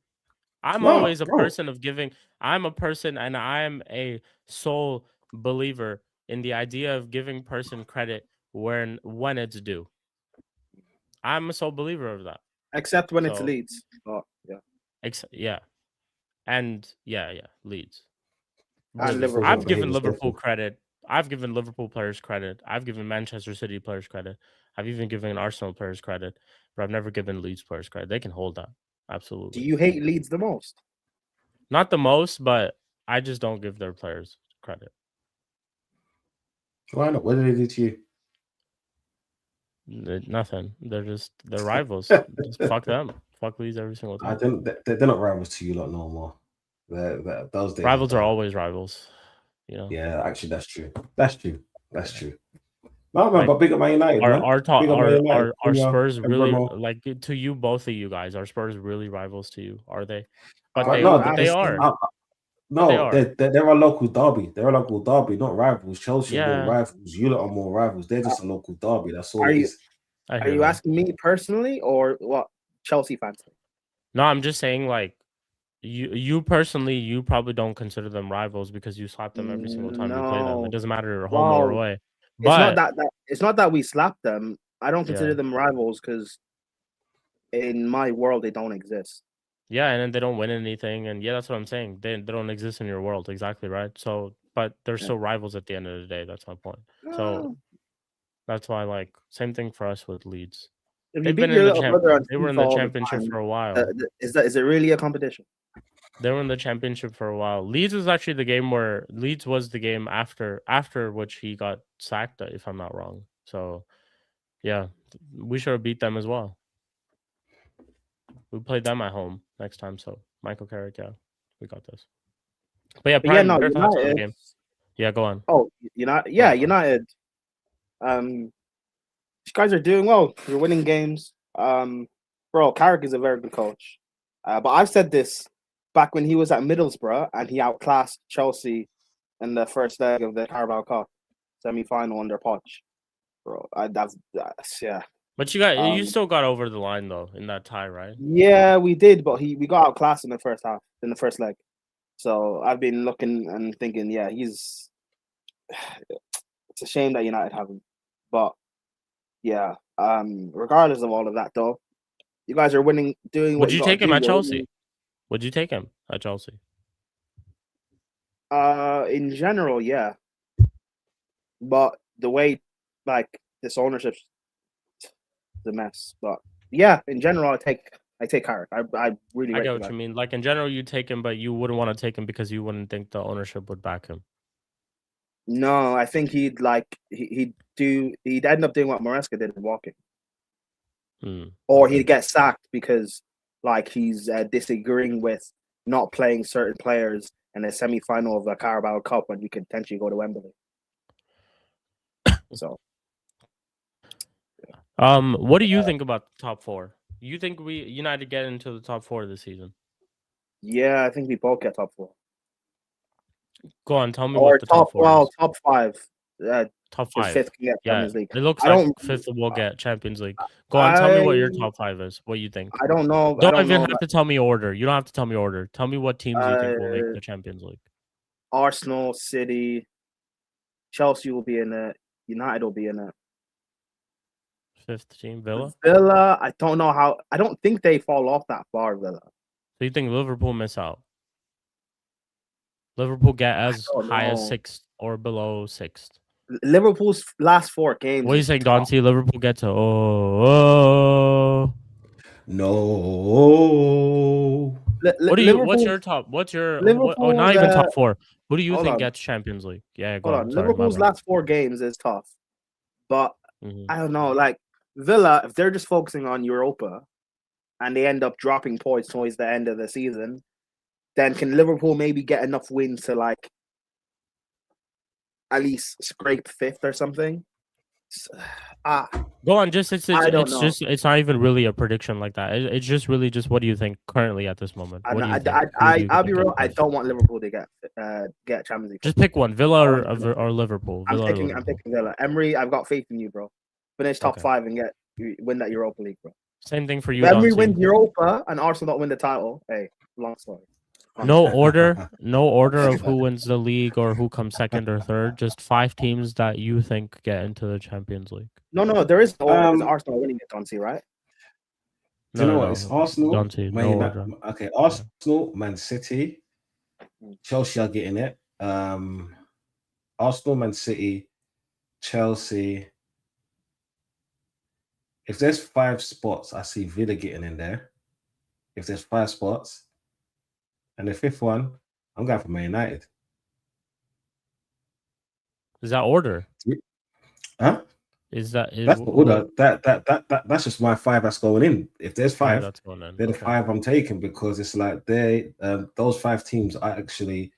I'm always a person of giving. I'm a person, and I'm a sole believer in the idea of giving person credit when it's due. I'm a sole believer of that. Except when it's Leeds. Oh, yeah. And Leeds. And Liverpool. I've given Liverpool credit. I've given Liverpool players credit. I've given Manchester City players credit. I've even given Arsenal players credit, but I've never given Leeds players credit. They can hold that. Absolutely. Do you hate Leeds the most? Not the most, but I just don't give their players credit. Why not? What did they do to you? Nothing. They're rivals. Just fuck them. Fuck Leeds every single time. They're not rivals to you lot no more. Those days rivals are always rivals. Yeah, actually, that's true. No, man, but big up Man United, man. Are Spurs really like to you? Both of you guys, are Spurs really rivals to you? Are they? But they are. No, they're a local derby. They're a local derby, not rivals. Chelsea are more rivals. You lot are more rivals. They're just a local derby. That's all it is. Are you asking me personally or what Chelsea fans think? No, I'm just saying like you personally, you probably don't consider them rivals because you slap them every single time you play them. It doesn't matter home or away. But it's not that we slap them. I don't consider them rivals because in my world they don't exist. Yeah, and then they don't win anything, and that's what I'm saying. They don't exist in your world, exactly right. So, but they're still rivals at the end of the day. That's my point. So that's why, like, same thing for us with Leeds. They've been in they were in the championship for a while. Is it really a competition? They were in the championship for a while. Leeds was actually the game where Leeds was the game after which he got sacked, if I'm not wrong. So, yeah, we should have beat them as well. We played them at home next time. So, Michael Carrick, we got this. But yeah, Prime, your thoughts on the game? Yeah, go on. Oh, United. You guys are doing well. You're winning games. Bro, Carrick is a very good coach. But I've said this back when he was at Middlesbrough and he outclassed Chelsea in the first leg of the Carabao Cup semi-final under Poch. Bro, that's. But you still got over the line though in that tie, right? Yeah, we did, but we got outclassed in the first half, in the first leg. So I've been looking and thinking, it's a shame that United haven't. But regardless of all of that though, you guys are winning, doing what you take him at Chelsea. Would you take him at Chelsea? In general, yeah. But the way like this ownership's a mess. But yeah, in general, I take Carrick. I really I rate get the what guy. you mean. Like in general, you take him, but you wouldn't want to take him because you wouldn't think the ownership would back him. No, I think he'd end up doing what Maresca did in walking, or he'd get sacked because like he's disagreeing with not playing certain players in a semi-final of the Carabao Cup when you could potentially go to Wembley. So, what do you think about the top four? You think we United get into the top four this season? yeah, I think we both get top four. Go on, tell me Or what the top four is. top five. Top If five. fifth can get Yeah, Champions League. it looks I like don't- fifth will get Champions League. Go on, tell me what your top five is. What you think? I don't know. Don't even have to tell me order. You don't have to tell me order. Tell me what teams you think will make Uh, the Champions League. Arsenal, City, Chelsea will be in it. United will be in it. Fifth team, Villa. Villa, I don't know how. I don't think they fall off that far. Villa. So you think Liverpool miss out? Liverpool get as high as know. sixth or below sixth. Liverpool's last 4 games. What do you is think, tough. Don? See Liverpool get to No. What do you? What's your top? What's your? not even top four. Who do you think gets Champions League? Yeah, go on. Sorry, Liverpool's last 4 games is tough, but I don't know. Like Villa, if they're just focusing on Europa, and they end up dropping points towards the end of the season, then can Liverpool maybe get enough wins to like at least scrape fifth or something? Go on, it's not even really a prediction like that. It's just really just what do you think currently at this moment? What do you think? I'll be real. I don't want Liverpool to get Champions League. Just pick one, Villa or Liverpool. I'm picking Villa. Emery, I've got faith in you, bro. Finish top 5 and win that Europa League, bro. Same thing for you. If Emery wins Europa and Arsenal don't win the title, hey, long story. No order of who wins the league or who comes second or third. Just 5 teams that you think get into the Champions League. No, there is no order. It's Arsenal winning it, Donsi, right? Do you know what? It's Arsenal. Okay, Arsenal, Man City, Chelsea are getting it. Arsenal, Man City, Chelsea. If there's 5 spots, I see Villa getting in there. If there's 5 spots. And the 5th one, I'm going for Man United. Is that order? Huh? That's the order? That's just my 5 that's going in. If there's 5, that's going in. They're the 5 I'm taking because it's like those 5 teams are actually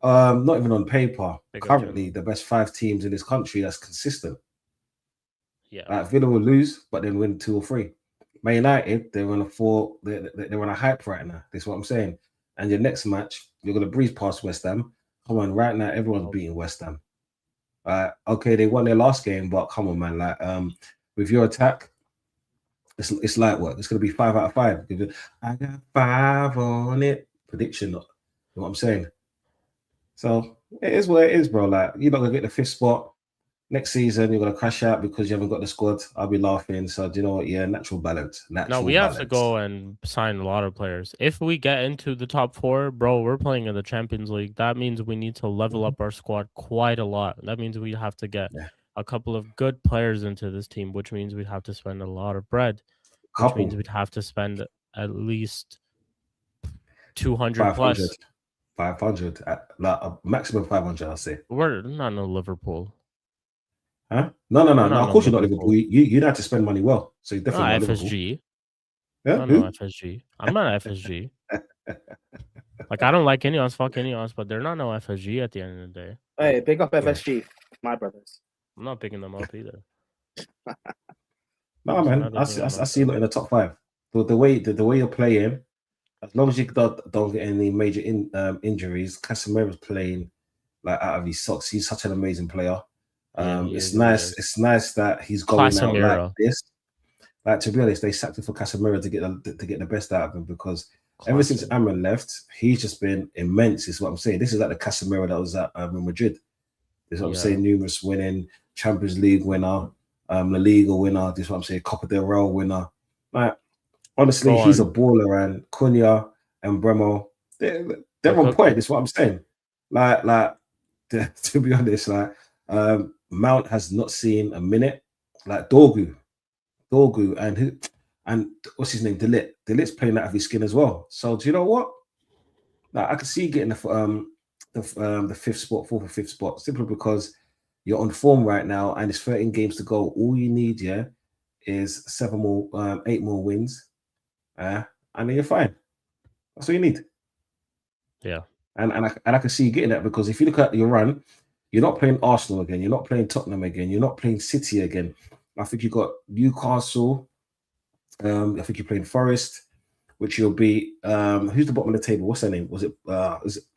not even on paper currently the best 5 teams in this country that's consistent. Yeah, like Villa will lose, but then win 2 or 3. Man United, they're on a 4. They're on a hype right now. That's what I'm saying. And your next match, you're gonna breeze past West Ham. Come on, right now everyone's beating West Ham. Okay, they won their last game, but come on, man. Like, with your attack, it's like what? It's gonna be 5 out of 5. I got 5 on it. Prediction, you know what I'm saying? So it is what it is, bro. Like, you're not gonna get the 5th spot. Next season, you're going to crash out because you haven't got the squad. I'll be laughing. So, do you know what? Yeah, natural balance. No, we have to go and sign a lot of players. If we get into the top 4, bro, we're playing in the Champions League. That means we need to level up our squad quite a lot. That means we have to get a couple of good players into this team, which means we'd have to spend a lot of bread. Which means we'd have to spend at least 200 plus. 500. Like a maximum 500, I'll say. We're not no Liverpool. Huh? No. Of course, you're not Liverpool. You have to spend money well. So you're definitely not FSG. Yeah? No, FSG. I'm not FSG. Like, I don't like Ineos. Fuck Ineos, but they're not no FSG at the end of the day. Hey, pick up FSG, my brothers. I'm not picking them up either. No, man. I see you in the top 5. The way you're playing, as long as you don't get any major injuries, Casemiro's playing like out of his socks. He's such an amazing player. It's nice. It's nice that he's going out like this. Like, to be honest, they sacked him for Casemiro to get the best out of him because ever since Amran left, he's just been immense. Is what I'm saying. This is like the Casemiro that was at Real Madrid. This is what I'm saying. Numerous winning, Champions League winner, La Liga winner. This is what I'm saying. Copa del Rey winner. Like, honestly, he's a baller. And Cunha and Bremo, they're on point. This is what I'm saying. Like to be honest, like. Mount has not seen a minute. Like Dorgu Dorgu, and what's his name? Delit. Delit's playing out of his skin as well. So do you know what? Like, I could see you getting the fifth spot, fourth or fifth spot, simply because you're on form right now, and it's 13 games to go. All you need, is 8 more wins, and then you're fine. That's all you need. Yeah. And I can see you getting that, because if you look at your run, you're not playing Arsenal again, you're not playing Tottenham again, you're not playing City again. I think you got Newcastle. I think you're playing Forest, which you'll beat. Who's the bottom of the table? What's their name? Is it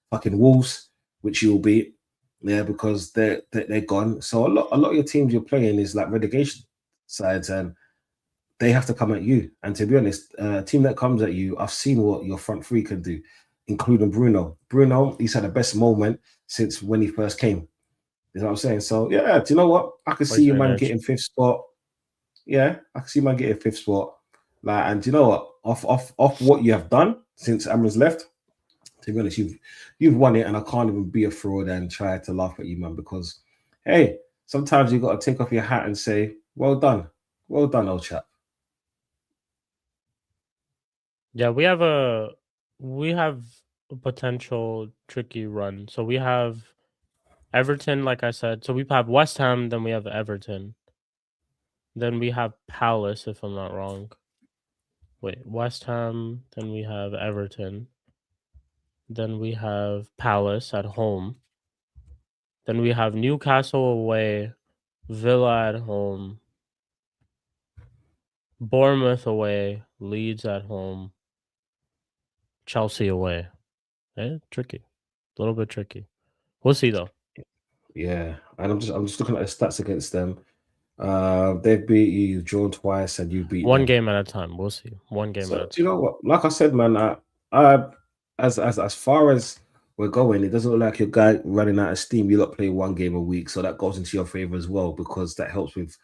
fucking Wolves, which you'll beat? Yeah, because they're gone. So a lot of your teams you're playing is like relegation sides, and they have to come at you. And to be honest, a team that comes at you, I've seen what your front three can do, including Bruno. Bruno, he's had the best moment since when he first came. You know what I'm saying? So yeah, do you know what? I can see you man getting fifth spot. Yeah, I can see man getting fifth spot. Like, and do you know what? Off what you have done since Amra's left, to be honest, you've won it, and I can't even be a fraud and try to laugh at you, man, because hey, sometimes you got to take off your hat and say, well done, old chap. Yeah, we have a potential tricky run. So we have Everton, like I said. So we have West Ham, then we have Everton. Then we have Palace, if I'm not wrong. Wait, West Ham, then we have Everton. Then we have Palace at home. Then we have Newcastle away, Villa at home, Bournemouth away, Leeds at home, Chelsea away. Tricky. A little bit tricky. We'll see though. Yeah, and I'm just looking at the stats against them. They've beat you, you've drawn twice, and you've beat one them. game at a time. We'll see. One game at a time. Do you know what? Like I said, man, as far as we're going, it doesn't look like your guy running out of steam. You lot play one game a week, so that goes into your favor as well, because that helps with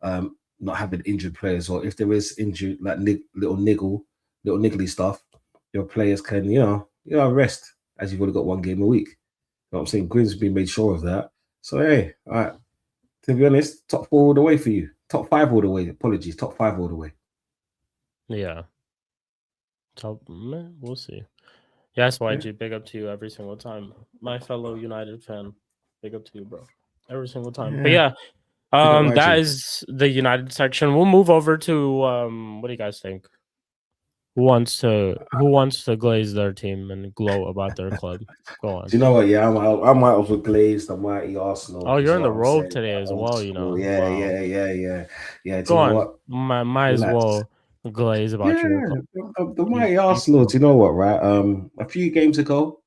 not having injured players, or if there is injured, like little niggly stuff, your players can rest, as you've only got one game a week. You know what I'm saying? Grim's been made sure of that. So hey, all right. To be honest, top 4 all the way for you. Top 5 all the way. Apologies, top 5 all the way. Yeah. We'll see. Yes, YG, big up to you every single time. My fellow United fan, big up to you, bro. Every single time. But yeah, that is the United section. We'll move over to what do you guys think? Who wants to glaze their team and glow about their club? Go on. Do you know what? Yeah, I'm out of a glazed. I'm mighty Arsenal. Oh, you're in the robe today as well, you know. Yeah, wow. Yeah. Go on. What? Might as well glaze about your club. The mighty Arsenal. Do you know what? Right. A few games ago,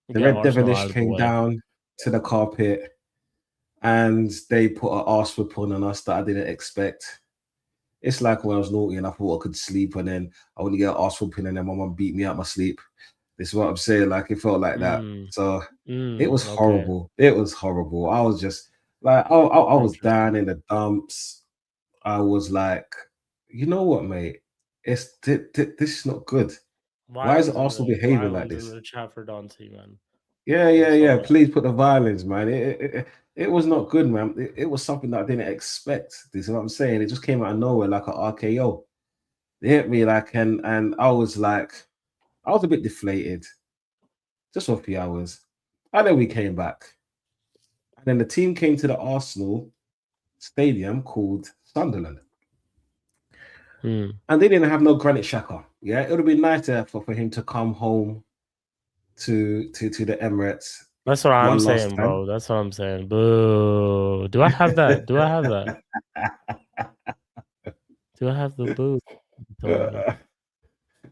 the Red Devilish came down to the carpet, and they put an arse whipping on us that I didn't expect. It's like when I was naughty and I thought I could sleep, and then I wouldn't get an arse whooping, and then my mum beat me out my sleep. This is what I'm saying. Like, it felt like that. So it was horrible. It was horrible. I was just like, I was down in the dumps. I was like, you know what, mate? This is not good. Why is Arsenal behaving like this? Man. Yeah. Please put the violence, man. It was not good, man. It was something that I didn't expect. This is what I'm saying. It just came out of nowhere like an RKO. It hit me like, and I was a bit deflated. Just for a few hours. And then we came back. And then the team came to the Arsenal stadium called Sunderland. And they didn't have no Granit Xhaka. Yeah, it would have been nicer for him to come home to the Emirates. That's what I'm saying, bro. That's what I'm saying. Boo. Do I have that? Do I have the boo?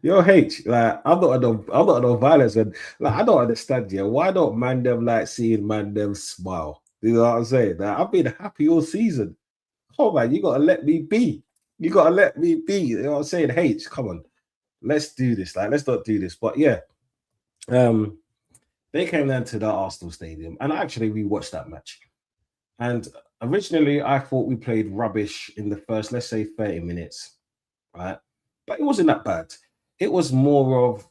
Yo, H, like, I'm not no violence, and like, I don't understand. Yeah, why don't man them like seeing man them smile? You know what I'm saying? Like, I've been happy all season. Oh man, you gotta let me be. You know what I'm saying? H, come on, let's do this. Like, let's not do this. But yeah, they came down to the Arsenal stadium, and actually we watched that match. And originally, I thought we played rubbish in the first, let's say, 30 minutes, right? But it wasn't that bad. It was more of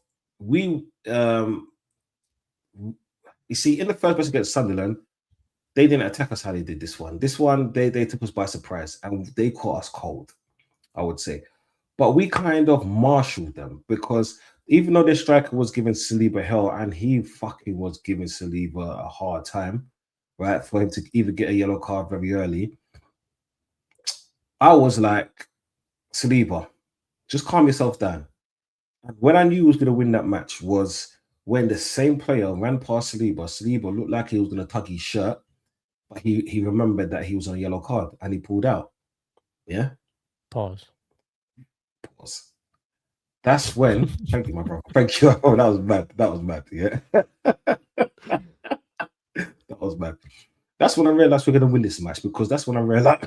you see, in the first match against Sunderland, they didn't attack us how they did this one. This one, they took us by surprise and they caught us cold, I would say. But we kind of marshaled them because even though their striker was giving Saliba hell and he fucking was giving Saliba a hard time, right, for him to even get a yellow card very early, I was like, Saliba, just calm yourself down. And when I knew he was going to win that match was when the same player ran past Saliba. Saliba looked like he was going to tug his shirt, but he remembered that he was on a yellow card and he pulled out. Yeah? Pause. That's when, thank you, my brother. Thank you. Oh, that was mad. That was mad. Yeah. That was mad. That's when I realized we're going to win this match because that's when I realized,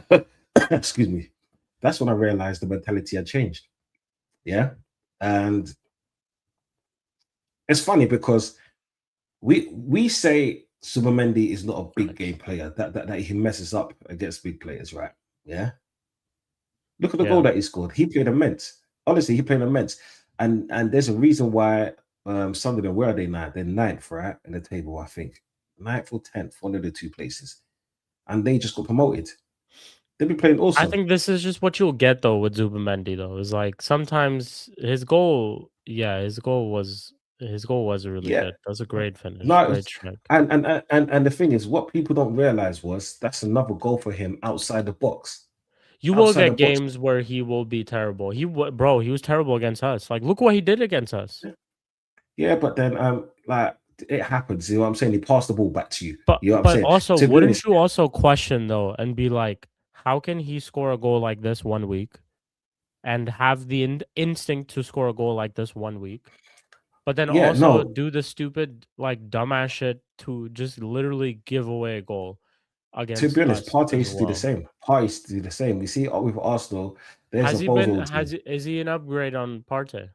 excuse me, that's when I realized the mentality had changed. Yeah. And it's funny because we say Subamendi is not a big game player, that he messes up against big players, right? Yeah. Look at the goal that he scored. He played immense. Honestly, he played immense. And there's a reason why Sunderland, where are they now? They're 9th, right? In the table, I think. 9th or 10th, one of the two places. And they just got promoted. They'll be playing also. I think this is just what you'll get though with Zubamendi though. Is like sometimes his goal was really good. That's a great finish. No, great strike. And the thing is, what people don't realize was that's another goal for him outside the box. You will get games where he will be terrible. He was terrible against us. Like, look what he did against us. Yeah, but then like it happens. You know what I'm saying? He passed the ball back to you. But you know what I'm saying? Also, wouldn't you also question though and be like, how can he score a goal like this one week, and have the instinct to score a goal like this one week, but then do the stupid like dumbass shit to just literally give away a goal? To be honest, Partey used to do the same. Partey used to do the same. You see, with Arsenal, there's is he an upgrade on Partey?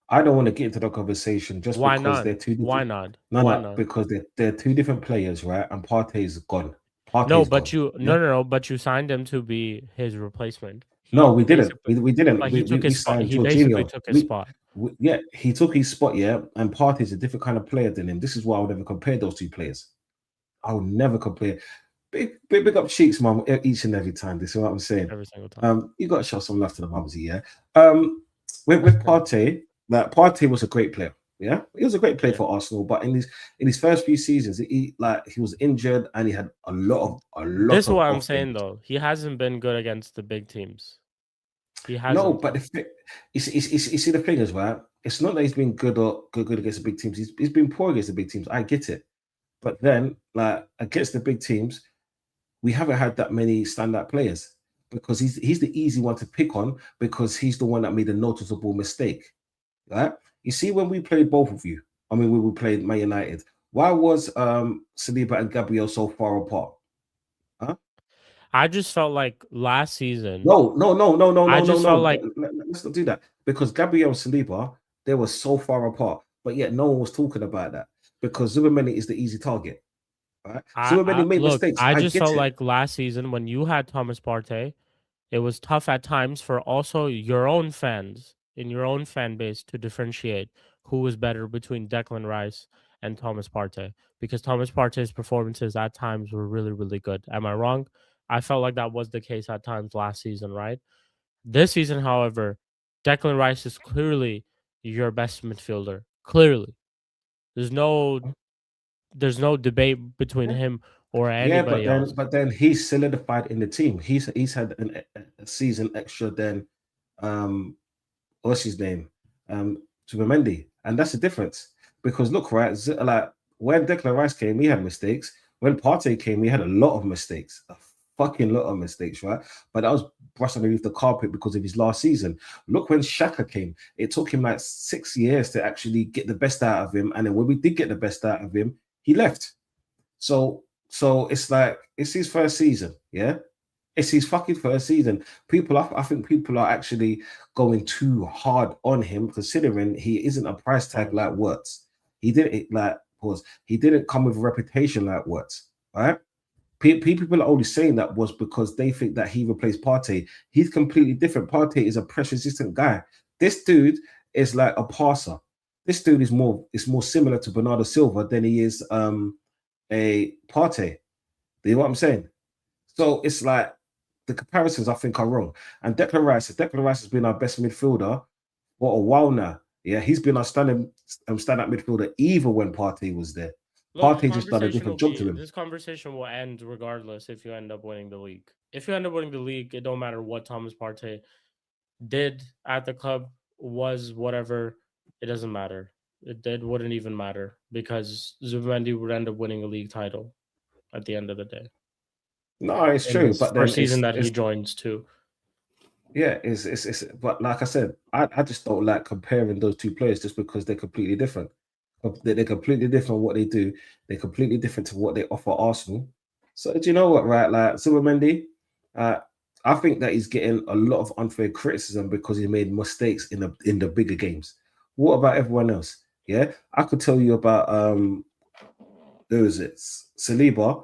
I don't want to get into the conversation just because they're two different. Why not? No, because they're two different players, right? And Partey's gone. But you signed him to be his replacement. We didn't. We didn't. Like he took his spot. He basically took his spot. Yeah, he took his spot. Yeah, and Partey's a different kind of player than him. This is why I would never compare those two players. I would never compare. Big up Shik's mum each and every time. This is what I'm saying. Every single time. You got to show some love to the mumsy, yeah. With Partey, like Partey was a great player. Yeah, he was a great player for Arsenal, but in his first few seasons, he was injured and he had a lot of. This is what I'm saying though. He hasn't been good against the big teams. He hasn't. No, but you see the thing is, right? It's not that he's been good against the big teams. He's been poor against the big teams. I get it, but then like against the big teams, we haven't had that many standout players because he's the easy one to pick on because he's the one that made a noticeable mistake, right? You see, when we played both of you, I mean, when we played Man United, why was Saliba and Gabriel so far apart? Huh? I just felt like last season. No. Felt like let's not do that because Gabriel and Saliba, they were so far apart, but yet no one was talking about that because Zubamendi is the easy target. Right? Zubamendi made mistakes. I just felt like last season when you had Thomas Partey, it was tough at times for also your own fans in your own fan base to differentiate who was better between Declan Rice and Thomas Partey, because Thomas Partey's performances at times were really, really good. Am I wrong? I felt like that was the case at times last season, right? This season, however, Declan Rice is clearly your best midfielder. Clearly. There's no debate between him or anybody else. But then he's solidified in the team. He's had a season extra than what's his name? Zubamendi. And that's the difference. Because look, right, like when Declan Rice came, he had mistakes. When Partey came, he had a lot of mistakes. A fucking lot of mistakes, right? But that was brushed underneath the carpet because of his last season. Look, when Shaka came, it took him like 6 years to actually get the best out of him. And then when we did get the best out of him, he left. So it's like it's his first season, yeah. It's his fucking first season. I think people are actually going too hard on him, considering he isn't a price tag like Wirtz. He didn't He didn't come with a reputation like Wirtz, right? People are only saying that was because they think that he replaced Partey. He's completely different. Partey is a press-resistant guy. This dude is like a passer. This dude is more similar to Bernardo Silva than he is a Partey. Do you know what I'm saying? So it's like the comparisons I think are wrong. And Declan Rice has been our best midfielder for a while now. Yeah, he's been our stand-up midfielder even when Partey was there. Look, Partey just done a different job to him. this conversation will end regardless if you end up winning the league. If you end up winning the league, it don't matter what Thomas Partey did at the club, was whatever, it doesn't matter. It wouldn't even matter because Zubimendi would end up winning a league title at the end of the day. No, it's In true. his But then first season that he joins too. yeah, it's but like I said, I just don't like comparing those two players just because they're completely different. They're completely different what they do. They're completely different to what they offer Arsenal. So do you know what, right? Like Zubimendi, I think that he's getting a lot of unfair criticism because he made mistakes in the bigger games. What about everyone else? Yeah, I could tell you about who is it? Saliba.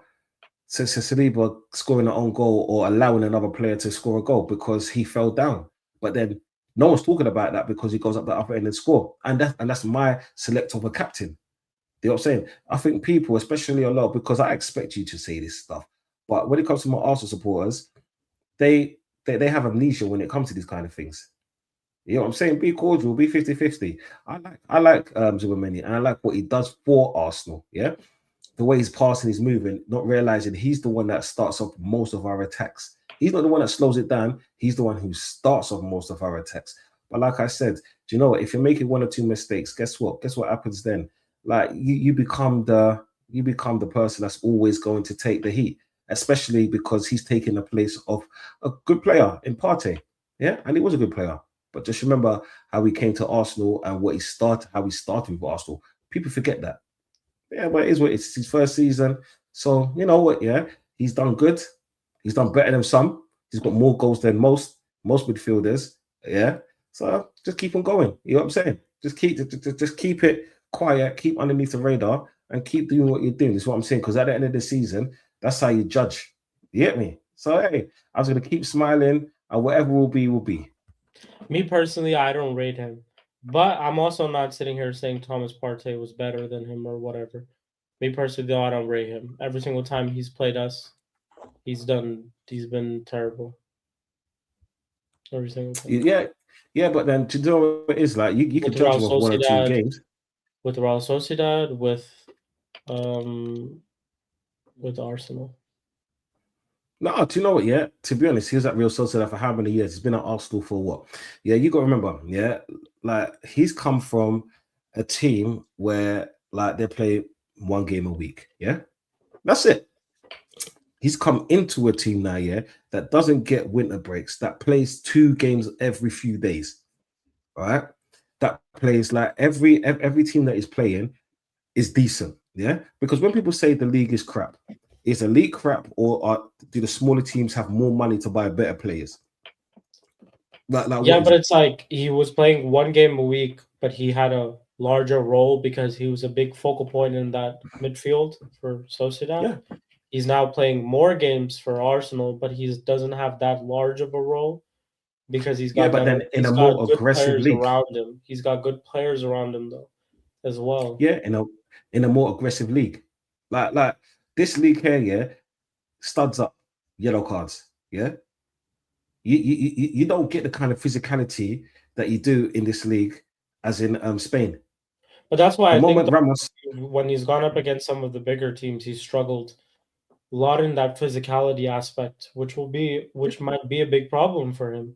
So Saliba scoring an own goal or allowing another player to score a goal because he fell down. But then no one's talking about that because he goes up the upper end and score. And that's my select of a captain. You know what I'm saying? I think people, especially a lot, because I expect you to say this stuff. But when it comes to my Arsenal supporters, they have amnesia when it comes to these kind of things. You know what I'm saying? Be cordial, be 50-50. I like Zubimendi and I like what he does for Arsenal. Yeah. The way he's passing, he's moving, not realizing he's the one that starts off most of our attacks. He's not the one that slows it down. He's the one who starts off most of our attacks. But like I said, do you know what? If you're making one or two mistakes, guess what? Guess what happens then? Like you become the person that's always going to take the heat, especially because he's taking the place of a good player in Partey. Yeah, and he was a good player. But just remember how he came to Arsenal and how he started with Arsenal. People forget that. Yeah, but it is what it's his first season. So you know what? Yeah, he's done good. He's done better than some. He's got more goals than most midfielders. Yeah. So just keep on going. You know what I'm saying? Just keep it quiet, keep underneath the radar, and keep doing what you're doing. That's what I'm saying. Because at the end of the season, that's how you judge. You get me? So hey, I was gonna keep smiling, and whatever will be, will be. Me personally, I don't rate him. But I'm also not sitting here saying Thomas Partey was better than him or whatever. Me personally, though, I don't rate him. Every single time he's played us, he's been terrible. Every single time. Yeah, but then to do what it is like, you can judge him off one or two games. With Real Sociedad, with Arsenal. No, do you know what? Yeah, to be honest, he was at Real Sociedad for how many years? He's been at Arsenal for what? Yeah, you got to remember. Yeah, like he's come from a team where like they play one game a week. Yeah, that's it. He's come into a team now, yeah, that doesn't get winter breaks, that plays 2 games every few days. All right, that plays like every team that he's playing is decent. Yeah, because when people say the league is crap, is the league crap, or do the smaller teams have more money to buy better players? Yeah, but it's like he was playing 1 game a week, but he had a larger role because he was a big focal point in that midfield for Sociedad. Yeah. He's now playing more games for Arsenal, but he doesn't have that large of a role because he's got in a more aggressive league around him. He's got good players around him though, as well. Yeah, in a more aggressive league, like this league here, yeah, studs up, yellow cards, yeah. You don't get the kind of physicality that you do in this league as in Spain. But that's why I think Ramos, when he's gone up against some of the bigger teams, he's struggled a lot in that physicality aspect, which might be a big problem for him.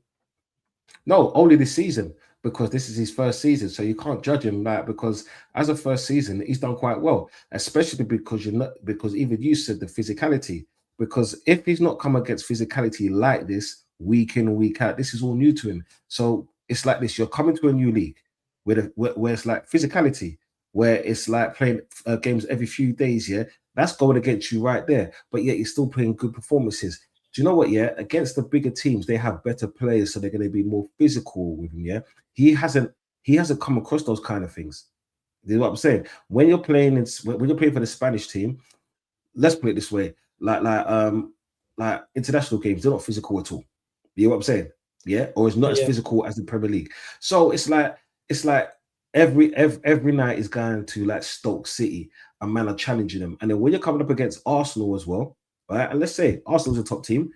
No, only this season, because this is his first season, so you can't judge him that, because as a first season, he's done quite well, especially because because even you said the physicality. Because if he's not come against physicality like this week in, week out, this is all new to him. So it's like this: you're coming to a new league where it's like physicality, where it's like playing games every few days. Yeah, that's going against you right there. But yet you're still playing good performances. Do you know what? Yeah, against the bigger teams, they have better players, so they're going to be more physical with him. Yeah, he hasn't come across those kind of things. You know what I'm saying? When you're playing for the Spanish team, let's put it this way: like international games, they're not physical at all. You know what I'm saying? Yeah, or it's not as physical as the Premier League. So it's like every night is going to like Stoke City, and man are challenging them. And then when you're coming up against Arsenal as well, right? And let's say Arsenal's a top team.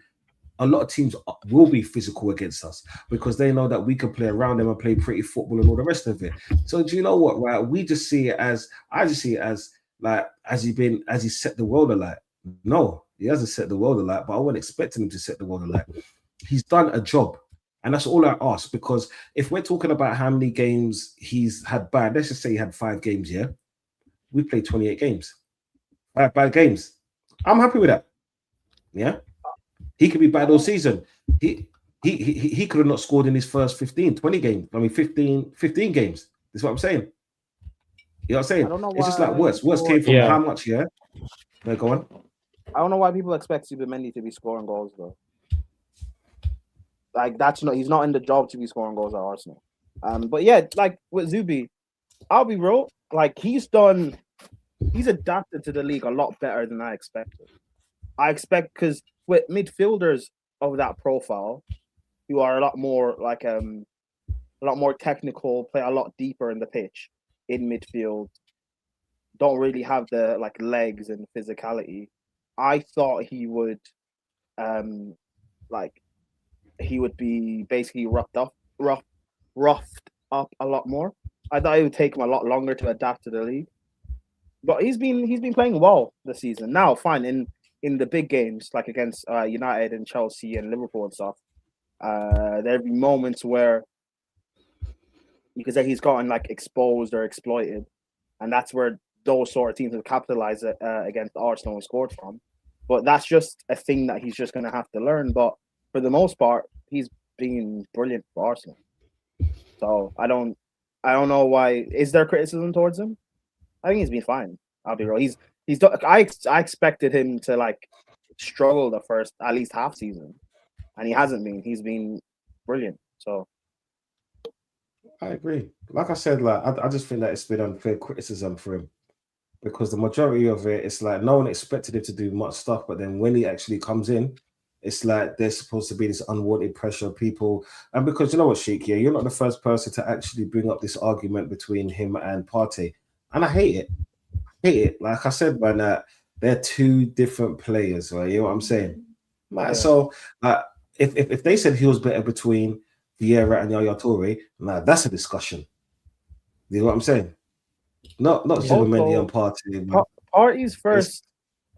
A lot of teams will be physical against us because they know that we can play around them and play pretty football and all the rest of it. So do you know what, right? I just see it as like, has he set the world alight? No, he hasn't set the world alight, but I wasn't expecting him to set the world alight. He's done a job. And that's all I ask, because if we're talking about how many games he's had bad, let's just say he had 5 games, yeah? We played 28 games. 5 bad games. I'm happy with that. Yeah? He could be bad all season. He could have not scored in his first 20 games. I mean, 15 games. That's what I'm saying. You know what I'm saying? It's just like worse. Worse came from how much, yeah? No, go on. I don't know why people expect Mendy to be scoring goals, though. Like, he's not in the job to be scoring goals at Arsenal. But yeah, like with Zubi, I'll be real. Like, he's adapted to the league a lot better than I expected. Because with midfielders of that profile, who are a lot more technical, play a lot deeper in the pitch in midfield, don't really have the like legs and physicality. I thought he would be basically roughed up a lot more. I thought it would take him a lot longer to adapt to the league. But he's been playing well this season. Now, fine, in the big games, like against United and Chelsea and Liverpool and stuff, there'd be moments where you could say he's gotten like exposed or exploited, and that's where those sort of teams have capitalized against Arsenal and scored from. But that's just a thing that he's just going to have to learn. But for the most part, he's been brilliant for Arsenal. So I don't know why. Is there criticism towards him? I think he's been fine. I'll be real. I expected him to like struggle the first at least half season, and he hasn't been. He's been brilliant. So I agree. Like I said, like I just think that it's been unfair criticism for him, because the majority of it's like no one expected him to do much stuff, but then when he actually comes in, it's like there's supposed to be this unwanted pressure of people. And because you know what, Shik, you're not the first person to actually bring up this argument between him and Partey, and I hate it. Like I said, man, they're 2 different players, right? You know what I'm saying? Like, so if they said he was better between Vieira and Yaya Toure, that's a discussion. You know what I'm saying? Not Zubimendi and Partey. Partey's first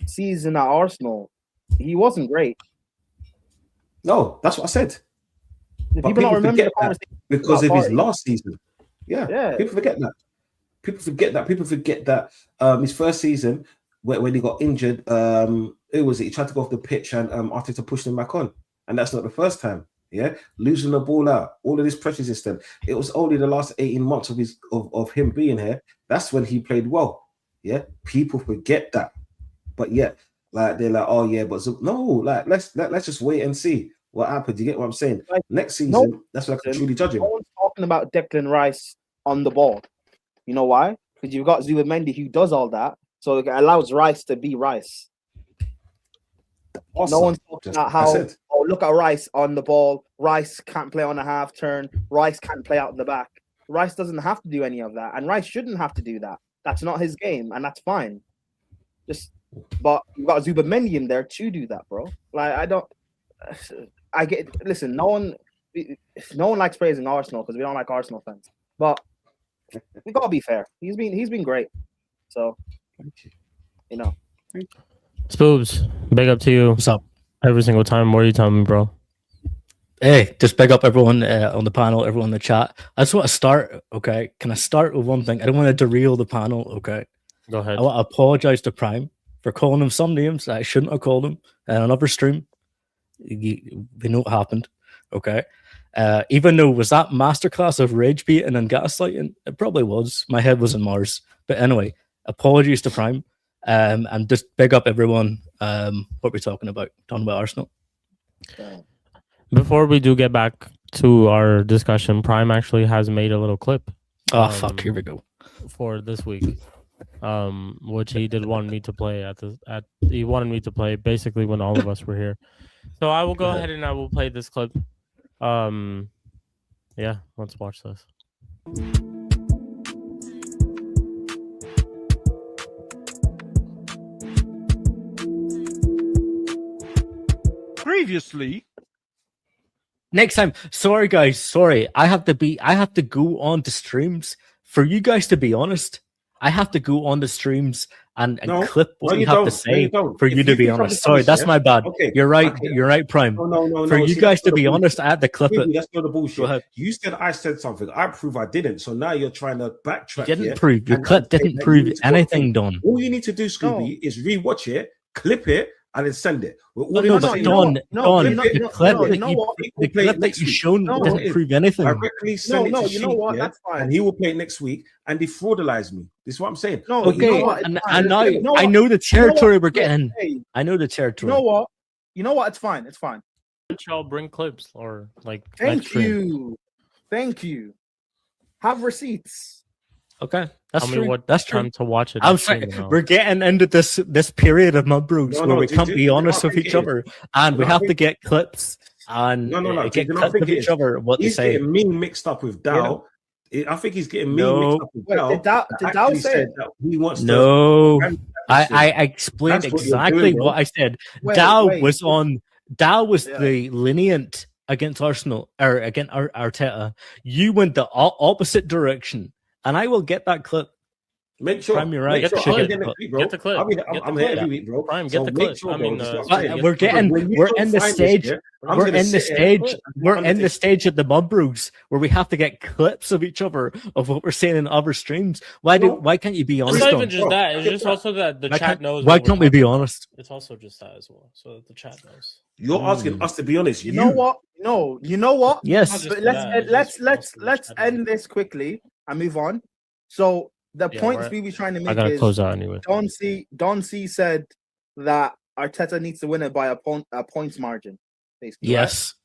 season at Arsenal, he wasn't great. No, that's what I said. People don't remember the conversation because of his last season. Yeah, people forget that. People forget that his first season, when he got injured, who was it? He tried to go off the pitch and Arteta pushed him back on. And that's not the first time. Yeah, losing the ball out, all of this pressure system. It was only the last 18 months of him being here. That's when he played well. Yeah, people forget that. But yeah, like they're like, oh yeah, but no, like let's just wait and see what happens. You get what I'm saying? Like, next season, that's when I can truly judge him. No one's talking about Declan Rice on the ball. You know why? Because you've got Zubimendi who does all that, so it allows Rice to be Rice. Awesome. No one's talking about how, look at Rice on the ball. Rice can't play on a half turn. Rice can't play out the back. Rice doesn't have to do any of that, and Rice shouldn't have to do that. That's not his game, and that's fine. But you've got Zubimendi in there to do that, bro. Like listen, no one likes praising Arsenal because we don't like Arsenal fans, but we gotta be fair. He's been great. So, you know. Spoobs, big up to you. What's up? Every single time. What are you telling me, bro? Hey, just big up everyone on the panel, everyone in the chat. I just want to start, okay? Can I start with one thing? I don't want to derail the panel, okay? Go ahead. I want to apologize to Prime for calling him some names that I shouldn't have called him in another stream. We know what happened, okay? Even though was that masterclass of rage baiting and gaslighting? It probably was. My head was in Mars. But anyway, apologies to Prime. And just big up everyone. What we're talking about Arsenal. Before we do get back to our discussion, Prime actually has made a little clip. Oh fuck! Here we go. For this week, which he did want me to play he wanted me to play basically when all of us were here. So I will go ahead and I will play this clip. Yeah, let's watch this. Previously, Next time, sorry guys, sorry. I have to go on to streams for you guys to be honest. I have to go on the streams and No, clip what no, you you have to don't. No, say you don't. for If you to you be think I'm honest. Sorry, dishonest, that's yeah? my bad. Okay, You're right. okay. You're right, Prime. No. For you See, guys that's to not the be honest, bullshit. I had to clip Maybe it. that's not the bullshit. Go ahead. You said I said something. I prove I didn't. So now you're trying to You backtrack. didn't here prove. Your and clip say didn't that you prove need to do one anything, thing. Don. All you need to do, Scooby, is rewatch it, clip it, and then send it. We're all No, in no, the but same Don, boat. Don, you know- the you know- clip you that know you, what? He the will play clip it that next you week. shown No, didn't it prove anything. Directly send it to you know Shik, what? yeah? That's fine. And he will play it next week, and defraudalize me. This is what I'm saying. No, But you know Okay, what? It's and fine. now You know I what? know the territory we're Wait, getting. hey, I know the you territory. know what? You know what? It's fine. It's fine. Y'all bring clips or like Thank next stream. you. Thank you. Have receipts. Okay, that's Tell me true. what That's true. time to watch it. I'm next saying stream, and I'll- we're getting into this period of my bros No, where no, we do- can't do- be do you know honest what I with think each it is? other, and You we know what I have to think- get clips and No. Do get you know what I clips think of it each is? other. What they He's say. getting me mixed up with Dow. I think he's getting me No. mixed up with Wait, Dow. did Dow Actually say said it? that he wants to. No, brand I championship. explained That's what you're exactly doing, bro. what I said. Wait, Dow wait. was on. Dow was Yeah. the lenient against Arsenal or against Arteta. You went the opposite direction, and I will get that clip. Make sure. Prime, you're right. Make sure. Get the I'll be clip. there next week, bro. Get the clip. I'm Get the here clip. every week, bro. Prime, So get the make clip. sure, I bro. mean, This is what I'm Scooby, saying. get We're the clip. getting. When you We're don't in the find this, stage. yeah, I'm We're gonna in the sit here stage. and We're I'm in gonna the say- stage of the Mud Bros where we have to get clips of each other of what we're saying in other streams. Why can't you be It's honest? not Don? even just Bro, that. It's get just that. also that the Why chat can't- knows. why what we're can't we be talking about. honest? It's also just that as well, so that the chat knows. You're asking us to be honest. You know what? No, you know what? Yes. Not just But for let's that, it's let's just let's also the let's chat end this quickly and move on. So the Yeah, points we're- we be trying to I make gotta is close out anyway. Don C said that Arteta needs to win it by a points margin. Basically, right? Yes.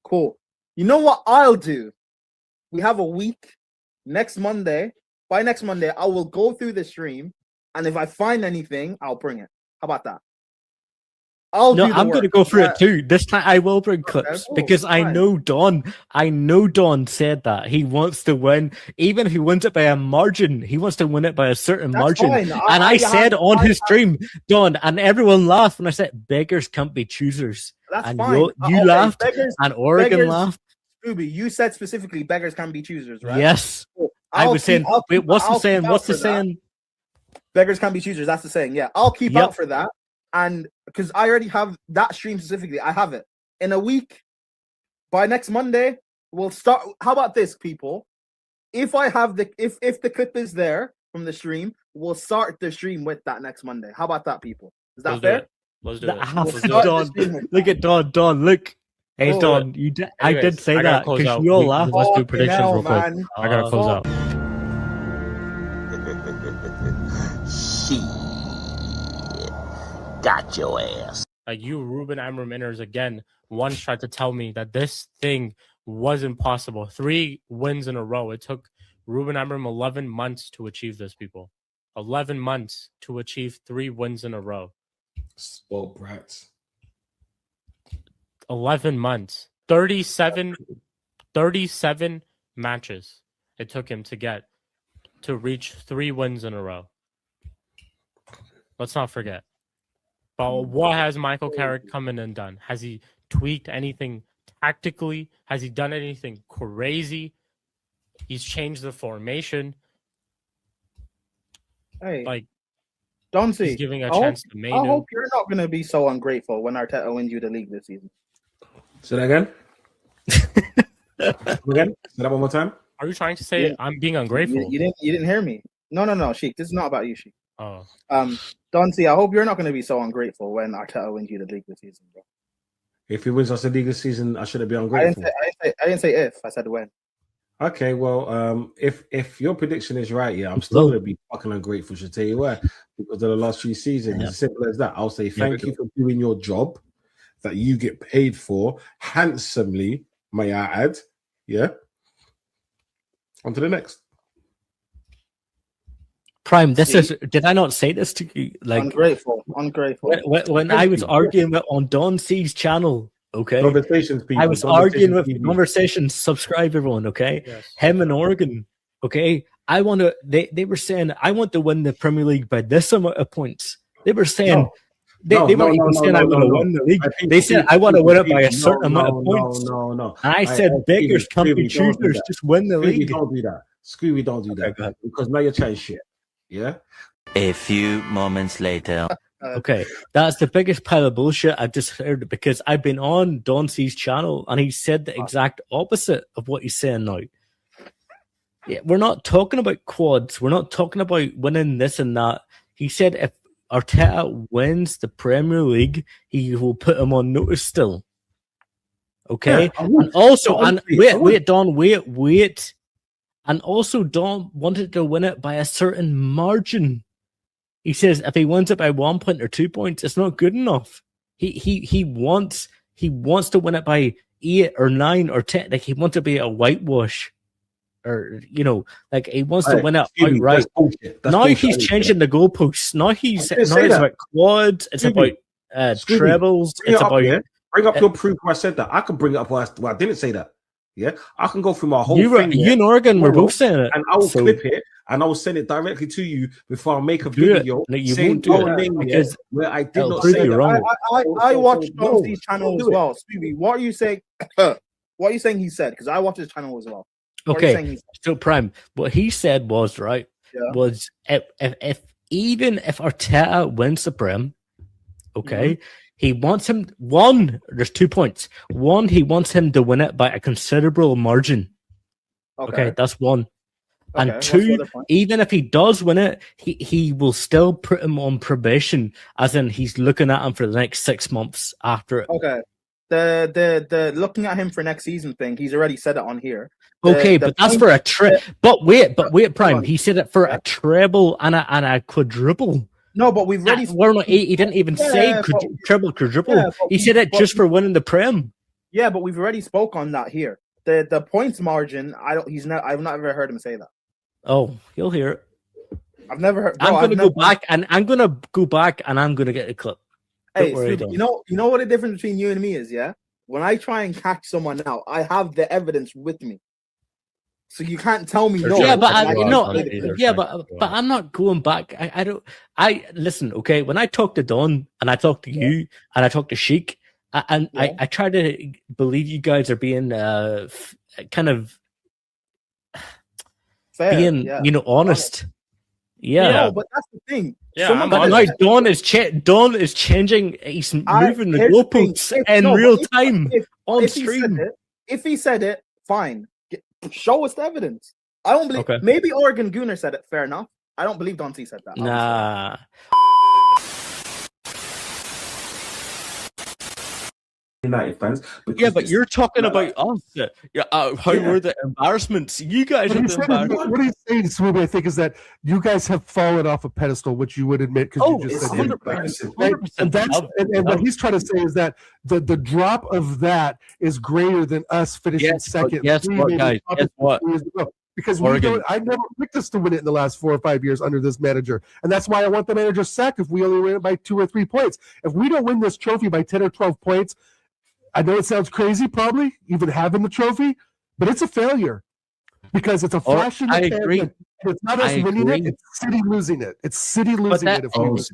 Cool. You know what I'll do? We have a week. Next Monday. By next Monday, I will go through the stream, and if I find anything, I'll bring it. How about that? No, do the I'm going to work. go through it too. This time I will bring clips cool, because I fine. know Don said that he wants to win. Even if he wins it by a margin, he wants to win it by a certain That's margin. fine. And I said on his stream, Don, and everyone laughed when I said beggars can't be choosers. That's And fine. you laughed Beggars, and Oregon beggars- laughed. Scooby, you said specifically beggars can be choosers, right? Yes. Cool. I was saying, wait, what's the I'll saying? keep What's out the for that. saying? Beggars can be choosers. That's the saying. Yeah, I'll keep Yep. out for that. And because I already have that stream specifically, I have it in a week. By next Monday, we'll start. How about this, people? If I have if the clip is there from the stream, we'll start the stream with that next Monday. How about that, people? Is that Let's do fair? it. Let's do That it. half Let's do start it. the Don, stream with look that. at Don, look. Hey, Let's do Don, you did, I did Anyways, say I gotta that close because out. you all We- laughed. Let's do Fucking predictions hell, real quick. man. I gotta close out. Shit. Got your ass. Like you, Ruben Amram Inners again once tried to tell me that this thing wasn't possible. 3 wins in a row. It took Ruben Amram 11 months to achieve this, people. 11 months to achieve 3 wins in a row. Spoiled brats. 11 months. 37 matches it took him to reach 3 wins in a row. Let's not forget. But what has Michael Carrick come in and done? Has he tweaked anything tactically? Has he done anything crazy? He's changed the formation. Hey, Like Don he's C. giving a I hope- chance to I Mainu. hope you're not going to be so ungrateful when Arteta wins you the league this season. Say that again. Again? Say that one more time. Are you trying to say Yeah. I'm being ungrateful? You didn't hear me. No, Sheik. This is not about you, Sheik. Oh, Don C. I hope you're not going to be so ungrateful when Arteta wins you the league this season, bro. If he wins us the league this season, I shouldn't be I ungrateful. didn't say if. I said when. Okay, well, if your prediction is right, yeah, I'm still gonna be fucking ungrateful. Should tell you why, because of the last few seasons. Yeah. As simple as that. I'll say thank you for doing your job that you get paid for handsomely, may I add. Yeah. On to the next. Prime, this See? is. Did I not say this to you? Like Ungrateful. when I was arguing with, on Don C's channel, okay? Conversations, people. I was arguing with Conversations. Subscribe, everyone, okay? yes. Him and Oregon, okay? I want to. They were saying I want to win the Premier League by this amount of points. They were saying They weren't even saying I want to win the league. They said I want to win it by a certain amount of points. No. And I said beggars can't be choosers. Just win the league. Don't do that. Scooby, don't do that. Because now you're chatting shit. Yeah? A few moments later. Okay, that's the biggest pile of bullshit I've just heard because I've been on Don C's channel and he said the exact opposite of what he's saying now. Yeah, we're not talking about quads. We're not talking about winning this and that. He said if Arteta wins the Premier League, he will put him on notice still. Okay, Yeah, and also, and wait, Don, wait. And also, Don wanted to win it by a certain margin. He says if he wins it by 1 point or 2 points, it's not good enough. He wants to win it by 8 or 9 or 10. Like he wants to be a whitewash, or like he wants to win it outright. Now he's changing the goalposts. Now it's about quads. It's about trebles. It's about bring up your proof where I said that. I can bring it up where I didn't say that. Yeah, I can go through my whole thing. You and Oregon were both saying it, and I will clip it and I will send it directly to you before I make a video saying because where I did not say you wrong. I watched Don's channel as well. Spooby, what are you saying? What are you saying he said? Because I watched his channel as well. Okay, so Prime, what he said was was if Arteta wins the Prem, okay. He wants him there's 2 points. One, he wants him to win it by a considerable margin. Okay, that's one. Okay, and two, even if he does win it, he will still put him on probation, as in he's looking at him for the next 6 months after it. Okay. The looking at him for next season thing, he's already said it on here. But that's for a But wait, Prime. He said it for a treble and a quadruple. No, but we've already. He didn't even say treble, quadruple. Yeah, he said it just for winning the Prem. Yeah, but we've already spoke on that here. The points margin. I've not ever heard him say that. Oh, you'll hear it. I've never heard. I'm going to go back and I'm going to get a clip. Hey, you know what the difference between you and me is, yeah? When I try and catch someone out, I have the evidence with me. So you can't tell me no. Yeah, but but I'm not going back. I listen, okay? When I talk to Don and I talk to you and I talk to Shik, I try to believe you guys are being kind of fair, being honest. Yeah, no, but that's the thing. Yeah, but now Don is changing. He's moving the goalposts in real time on stream. If he said it, fine. Show us the evidence. I don't believe. Okay. Maybe Oregon Gooner said it. Fair enough. I don't believe Don C said that. Nah. United fans. Yeah, but you're talking about us. How were the embarrassments? You guys are the embarrassments. What he's saying, Spooby, I think, is that you guys have fallen off a pedestal, which you would admit because you just said 100%. Right? And what he's trying to say is that the drop of that is greater than us finishing second. Guess what, guys? Guess what? Because I never picked us to win it in the last 4 or 5 years under this manager. And that's why I want the manager sacked if we only win it by 2 or 3 points. If we don't win this trophy by 10 or 12 points, I know it sounds crazy, probably, even having the trophy, but it's a failure because it's a flash in the pan. Agree. And it's not us winning it, it's City losing it. It's City losing it.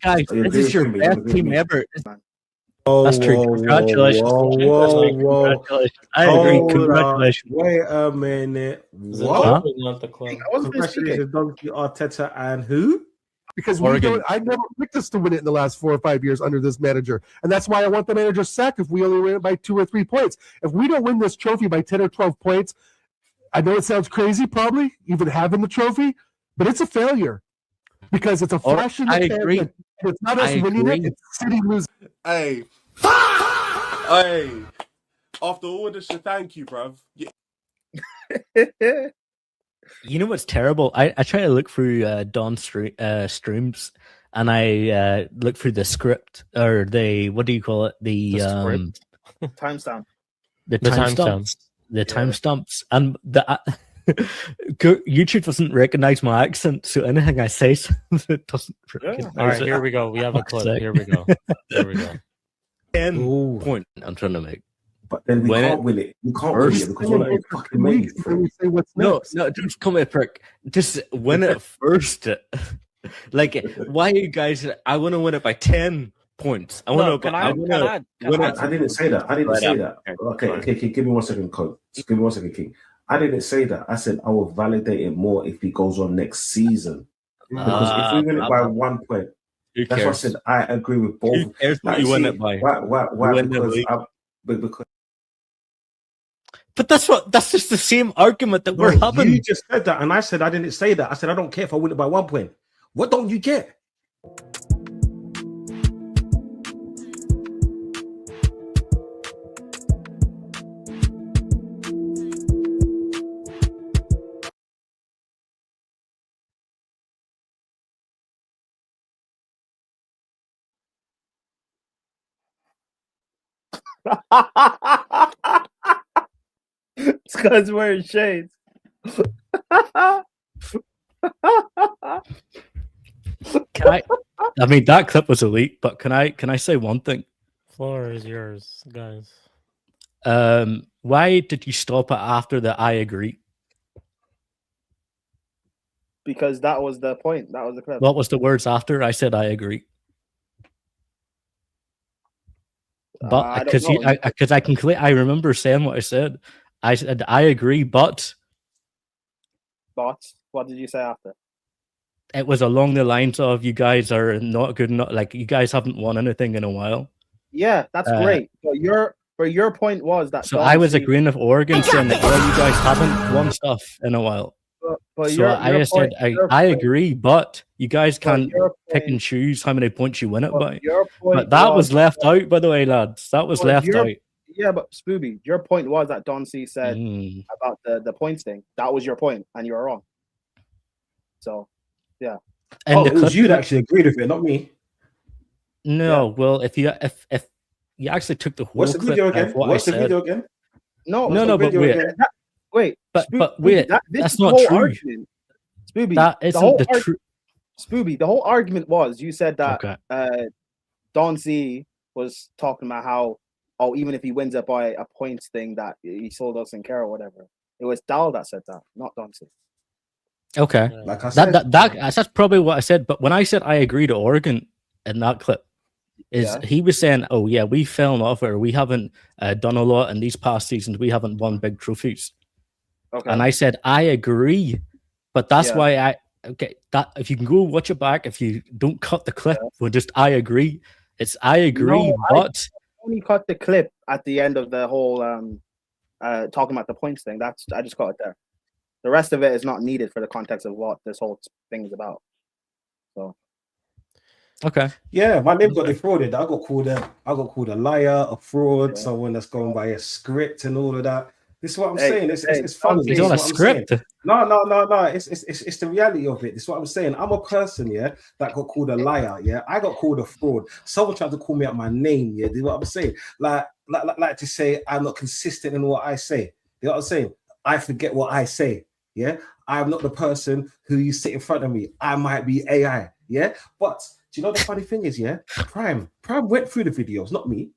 Guys, this is your best team ever. That's true. Congratulations. Congratulations. I agree. Congratulations. Wait a minute. What? Congratulations, Donkey, Arteta, and who? Because I never picked us to win it in the last 4 or 5 years under this manager. And that's why I want the manager sacked if we only win it by 2 or 3 points. If we don't win this trophy by 10 or 12 points, I know it sounds crazy, probably, even having the trophy, but it's a failure. Because it's a flash in the pan. Agree. And it's not us winning it, it's City losing. Hey. After all this shit, thank you, bruv. Yeah. You know what's terrible? I try to look through Don's streams, and I look through the script or the what do you call it? The timestamp. The timestamps. The timestamps, and the YouTube doesn't recognize my accent, so anything I say it doesn't recognize. All right, here we go. We have a clip. Here we go. 10 point I'm trying to make. But then we can't win it. We can't win it because we're not fucking mates. No, just come here, prick. Just win it first. Like, why you guys? I want to win it by 10 points. I want to. Can I didn't say that. I didn't Right say up. that. Okay, Okay, give me 1 second, Code. Just give me 1 second, King. I didn't say that. I said I will validate it more if he goes on next season. Because if we win it by 1 point, Who that's why I cares? said I agree with both. Who cares what you win it by? Why? Because But that's just the same argument that we're having. You just said that, and I said I didn't say that. I said I don't care if I win it by 1 point. What don't you get? This guy's wearing shades. Can I mean, that clip was elite, but can I say one thing? Floor is yours, guys. Why did you stop it after the I agree? Because that was the point. That was the clip. What was the words after I said I agree? But because I remember saying what I said. I said I agree, but What did you say after? it was along the lines of you guys are not good enough. Like you guys haven't won anything in a while. Yeah, that's great. But your point was that. So I was agreeing with Oregon saying that you guys haven't won stuff in a while. But so I said I agree, but you guys can't pick and choose how many points you win it by. But that was left out, by the way, lads. That was left out. Yeah, but Spooby, your point was that Don C said about the points thing. That was your point, and you were wrong. So, yeah. And it was you that actually agreed with it, not me. No, well, if you actually took the whole What's the video again? What's the video again? No, but wait. Wait, but wait, that's not true. Argument, Spooby, that isn't the truth. Spooby, the whole argument was you said that Don C was talking about how even if he wins it by a points thing that he still doesn't care or whatever. It was Dal that said that, not Don C. Okay, like I said, that's probably what I said. But when I said I agree to Oregon in that clip, he was saying, "Oh yeah, we fell off, or we haven't done a lot in these past seasons. We haven't won big trophies." Okay. And I said, I agree, but that's why that if you can go watch it back, if you don't cut the clip, we're just I agree. It's I agree, but I only cut the clip at the end of the whole talking about the points thing. I just cut it there. The rest of it is not needed for the context of what this whole thing is about. So okay. Yeah, my name got defrauded. I got called a liar, a fraud, someone that's going by a script and all of that. This is what I'm saying. It's fun. He's on a script. No. It's the reality of it. This is what I'm saying. I'm a person, that got called a liar. Yeah, I got called a fraud. Someone tried to call me out my name. Yeah, do you know what I'm saying? Like to say I'm not consistent in what I say. You know what I'm saying? I forget what I say. Yeah, I'm not the person who you sit in front of me. I might be AI. Yeah, but do you know the funny thing is? Yeah, Prime went through the videos, not me.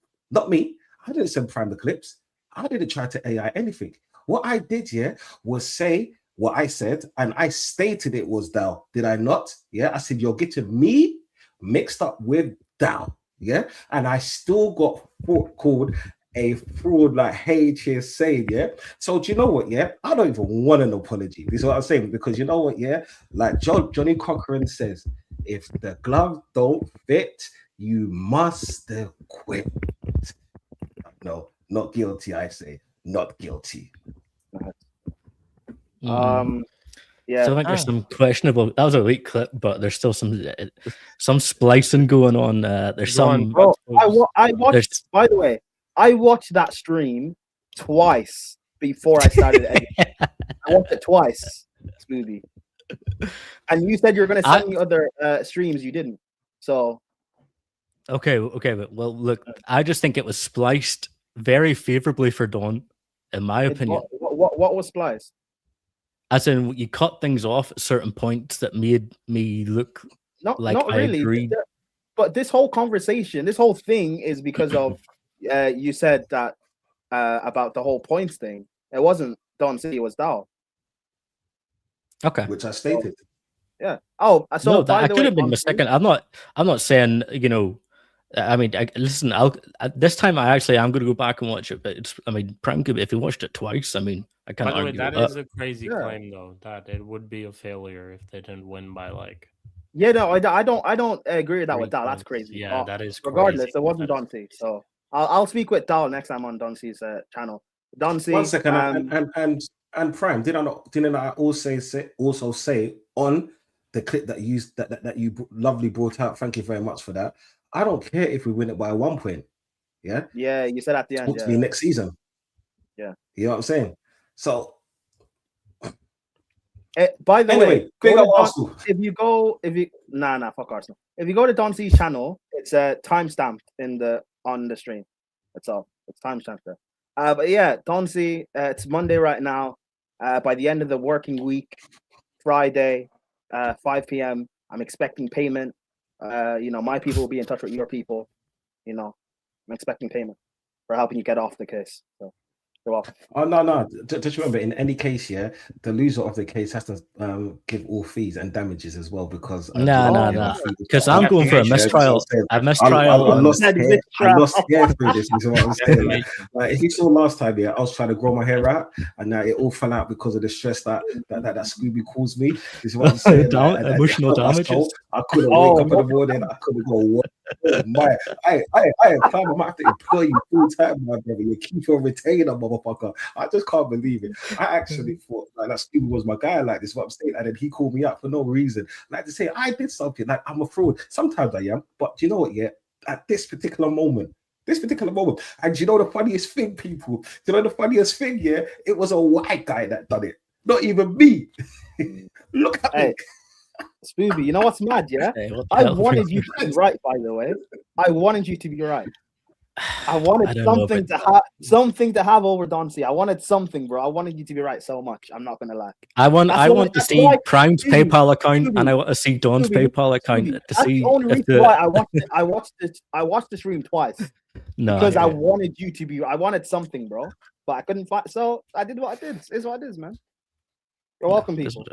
I didn't send Prime the clips. I didn't try to AI anything. What I did, was say what I said, and I stated it was Dal. Did I not? Yeah, I said you're getting me mixed up with Dal. Yeah, and I still got called a fraud, like H is saying. Yeah, so do you know what? Yeah, I don't even want an apology. This is what I'm saying, because you know what? Yeah, like Johnny Cochran says, if the glove don't fit, you must quit. No. Not guilty, I say. Not guilty. Yeah. So I think there's some questionable. That was a weak clip, but there's still some splicing going on. There's some. Bro, I watched. By the way, I watched that stream twice before I started editing. I watched it twice, Spooby. And you said you were going to send me other streams. You didn't. So. Okay, but well, look, I just think it was spliced very favorably for Don, in my opinion. What was spliced? As in, you cut things off at certain points that made me look not I really. agreed. But this whole conversation, this whole thing is because of you said that about the whole points thing. It wasn't Don C, it was Dal. Okay. Which I stated. Yeah. Oh, so no, I could have been mistaken. I'm not saying, I mean, listen. This time I actually am going to go back and watch it. But it's, I mean, Prime could, if he watched it twice, I mean, I can't By the way, argue that with is a crazy Yeah. claim, though. That it would be a failure if they didn't win by like. Yeah, no, I don't agree with that 3 with Dal. That's points. crazy. Yeah, that is regardless, crazy. it wasn't That is- Dante. So I'll speak with Dal next time on Dancy's channel. Dancy, 1 second, and Prime, didn't I also say on the clip that you lovely brought out? Thank you very much for that. I don't care if we win it by 1 point. Yeah, yeah, you said at the end. talk to me next season. Yeah, you know what I'm saying. So, by the anyway, way, big up Arsenal. Fuck Arsenal. If you go to Dancy's channel, it's timestamped on the stream. That's all. It's timestamped there. But yeah, Dancy, it's Monday right now. By the end of the working week, Friday, 5 p.m. I'm expecting payment. My people will be in touch with your people. I'm expecting payment for helping you get off the case. So you're welcome. Oh no! Just remember, in any case, yeah, the loser of the case has to give all fees and damages as well, because no. Because I'm going for a mistrial. A mistrial. I lost hair through this. Is what I'm saying. If you saw last time, yeah, I was trying to grow my hair out, and now it all fell out because of the stress that Scooby caused me. This is what I'm saying. Emotional damages. I couldn't wake up in the morning. I couldn't go work. I might have to employ you full time, my brother. You keep your retainer, motherfucker. I just can't believe it. I actually thought that Steve was my guy. Like, this is what I'm saying, and then he called me up for no reason. Like, to say I did something. Like, I'm a fraud. Sometimes I am, but you know what? Yeah, at this particular moment, and you know the funniest thing, people. You know the funniest thing? Yeah, it was a white guy that done it, not even me. Look at me. Spooby, you know what's mad, yeah? Hey, I wanted you to be right, by the way. I wanted you to be right. I wanted something to have over Dancy. I wanted something, bro. I wanted you to be right so much. I'm not gonna lie. I want to see Prime's PayPal account, and I want to see Don's PayPal account to see. That's the only reason why I watched it. I watched the stream twice. No, because I wanted you to be. I wanted something, bro, but I couldn't find. So I did what I did. It's what it is, man. You're welcome, people.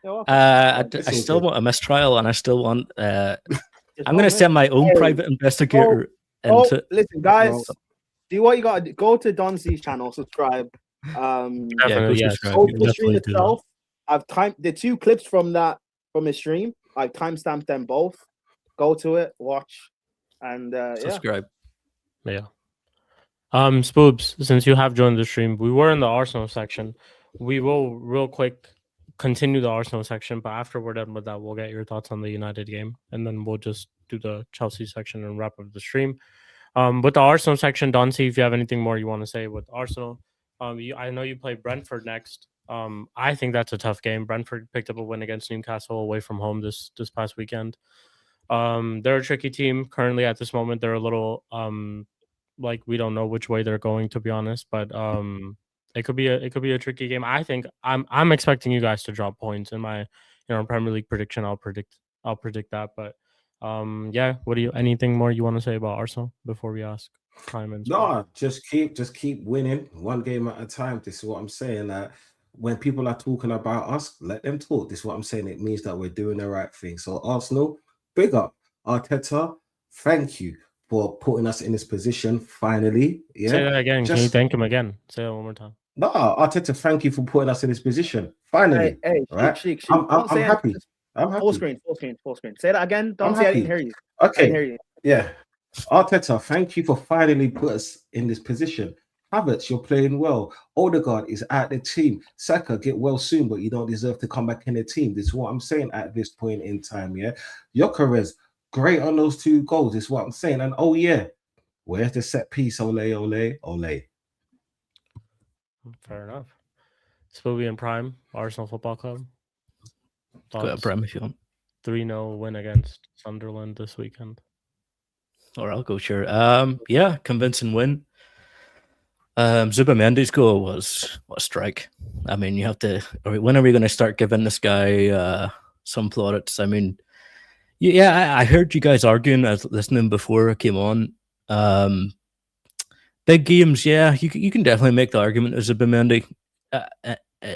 I still want a mistrial, and I still want. I'm going to send my own private investigator. Listen, guys, do what you got to do. Go to Dancy's channel, subscribe. Go to the stream itself. I've timed the 2 clips from his stream. I've timestamped them both. Go to it, watch, and subscribe. Yeah. Spoobs, since you have joined the stream, we were in the Arsenal section. We will real quick continue the Arsenal section, but after we're done with that, we'll get your thoughts on the United game, and then we'll just do the Chelsea section and wrap up the stream. With the Arsenal section, Don, see if you have anything more you want to say with Arsenal. I know you play Brentford next. I think that's a tough game. Brentford picked up a win against Newcastle away from home this past weekend. They're a tricky team currently at this moment. They're a little like we don't know which way they're going, to be honest, but it could be a tricky game. I think I'm expecting you guys to drop points in my Premier League prediction. I'll predict that. But anything more you want to say about Arsenal before we ask Prime and No, just keep winning one game at a time. This is what I'm saying. When people are talking about us, let them talk. This is what I'm saying. It means that we're doing the right thing. So Arsenal, big up. Arteta, thank you for putting us in this position finally. Yeah. Say that again. Can you thank him again? Say that one more time. No, Arteta, thank you for putting us in this position. Finally. Hey, right? Shik. I'm happy. I'm happy. Full screen. Say that again. Don't say I didn't hear you. Okay. I didn't hear you. Yeah. Arteta, thank you for finally put us in this position. Havertz, you're playing well. Odegaard is out the team. Saka, get well soon, but you don't deserve to come back in the team. This is what I'm saying at this point in time, yeah? Gyökeres, great on those 2 goals. This is what I'm saying. And oh, yeah, where's the set piece? Ole, ole, ole. Fair enough. Spooby and Prime, Arsenal Football Club. Go ahead, Prime, if you want. 3-0 win against Sunderland this weekend. Or I'll go, sure. Yeah, convincing win. Zubamendi's goal was a strike. I mean, you have to. When are we going to start giving this guy some plaudits? I mean, yeah, I heard you guys arguing. I was listening before I came on. Big games, yeah, you can definitely make the argument as Zubamendi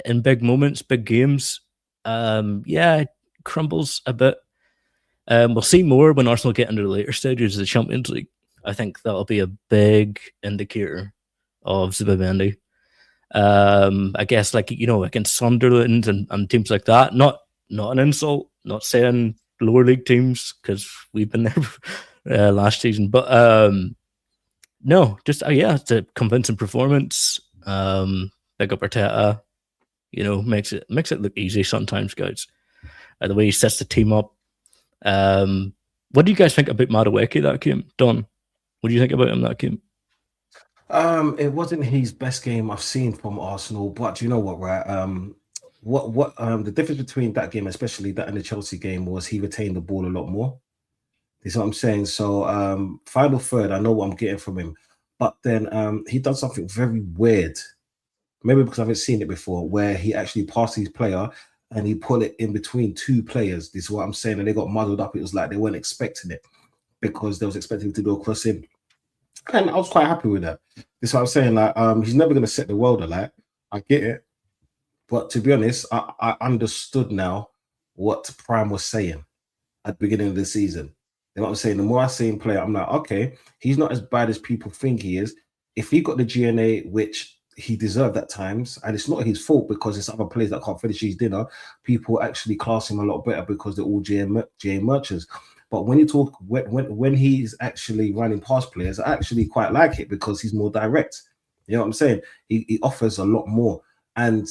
in big moments, big games. Yeah, it crumbles a bit We'll see more when Arsenal get into the later stages of the Champions League. I think that'll be a big indicator of Zubimendi. I guess, like, you know, against Sunderland and teams like that. Not an insult, not saying lower league teams, because we've been there last season. But no, just yeah, it's a convincing performance. Big up Arteta. You know, makes it look easy sometimes, guys. The way he sets the team up. What do you guys think about Madueke that game? Don, what do you think about him that game? It wasn't his best game I've seen from Arsenal, but you know what, right? What the difference between that game, especially that and the Chelsea game, was he retained the ball a lot more. Is what I'm saying. So final third, I know what I'm getting from him, but then he done something very weird. Maybe because I haven't seen it before, where he actually passed his player and he put it in between two players. This is what I'm saying, and they got muddled up. It was like they weren't expecting it because they was expecting to do a cross in. And I was quite happy with that. This is what I'm saying. Like, he's never going to set the world alight. I get it. But to be honest, I understood now what Prime was saying at the beginning of the season. You know what I'm saying? The more I see him play, I'm like, okay, he's not as bad as people think he is. If he got the GNA, which he deserved at times, and it's not his fault because it's other players that can't finish his dinner, people actually class him a lot better because they're all GA merchants. But when you talk, when he's actually running past players, I actually quite like it because he's more direct. You know what I'm saying? He offers a lot more. And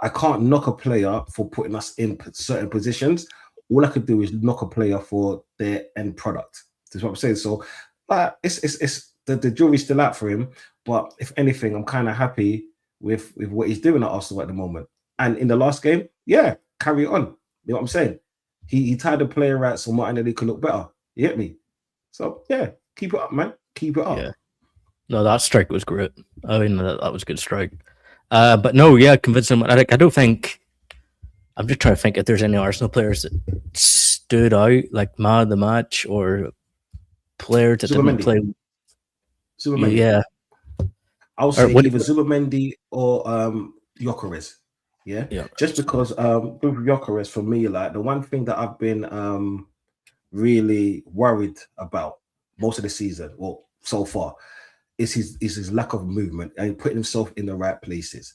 I can't knock a player for putting us in certain positions. All I could do is knock a player for their end product. That's what I'm saying. So it's the jury's still out for him. But if anything, I'm kind of happy with what he's doing at Arsenal at the moment. And in the last game, yeah, carry on. You know what I'm saying? He tied the player out so Martinelli could look better. You get me? So yeah, keep it up, man. Keep it up. Yeah. No, that strike was great. I mean, that was a good strike. But no, yeah, convincing. I don't think. I'm just trying to think if there's any Arsenal players that stood out, like man of the match or players that didn't play. Zubimendi. Yeah. I would say either Zubimendi or Gyökeres. Yeah, just because with Gyökeres, for me, like the one thing that I've been really worried about most of the season, well, so far, is his lack of movement and putting himself in the right places,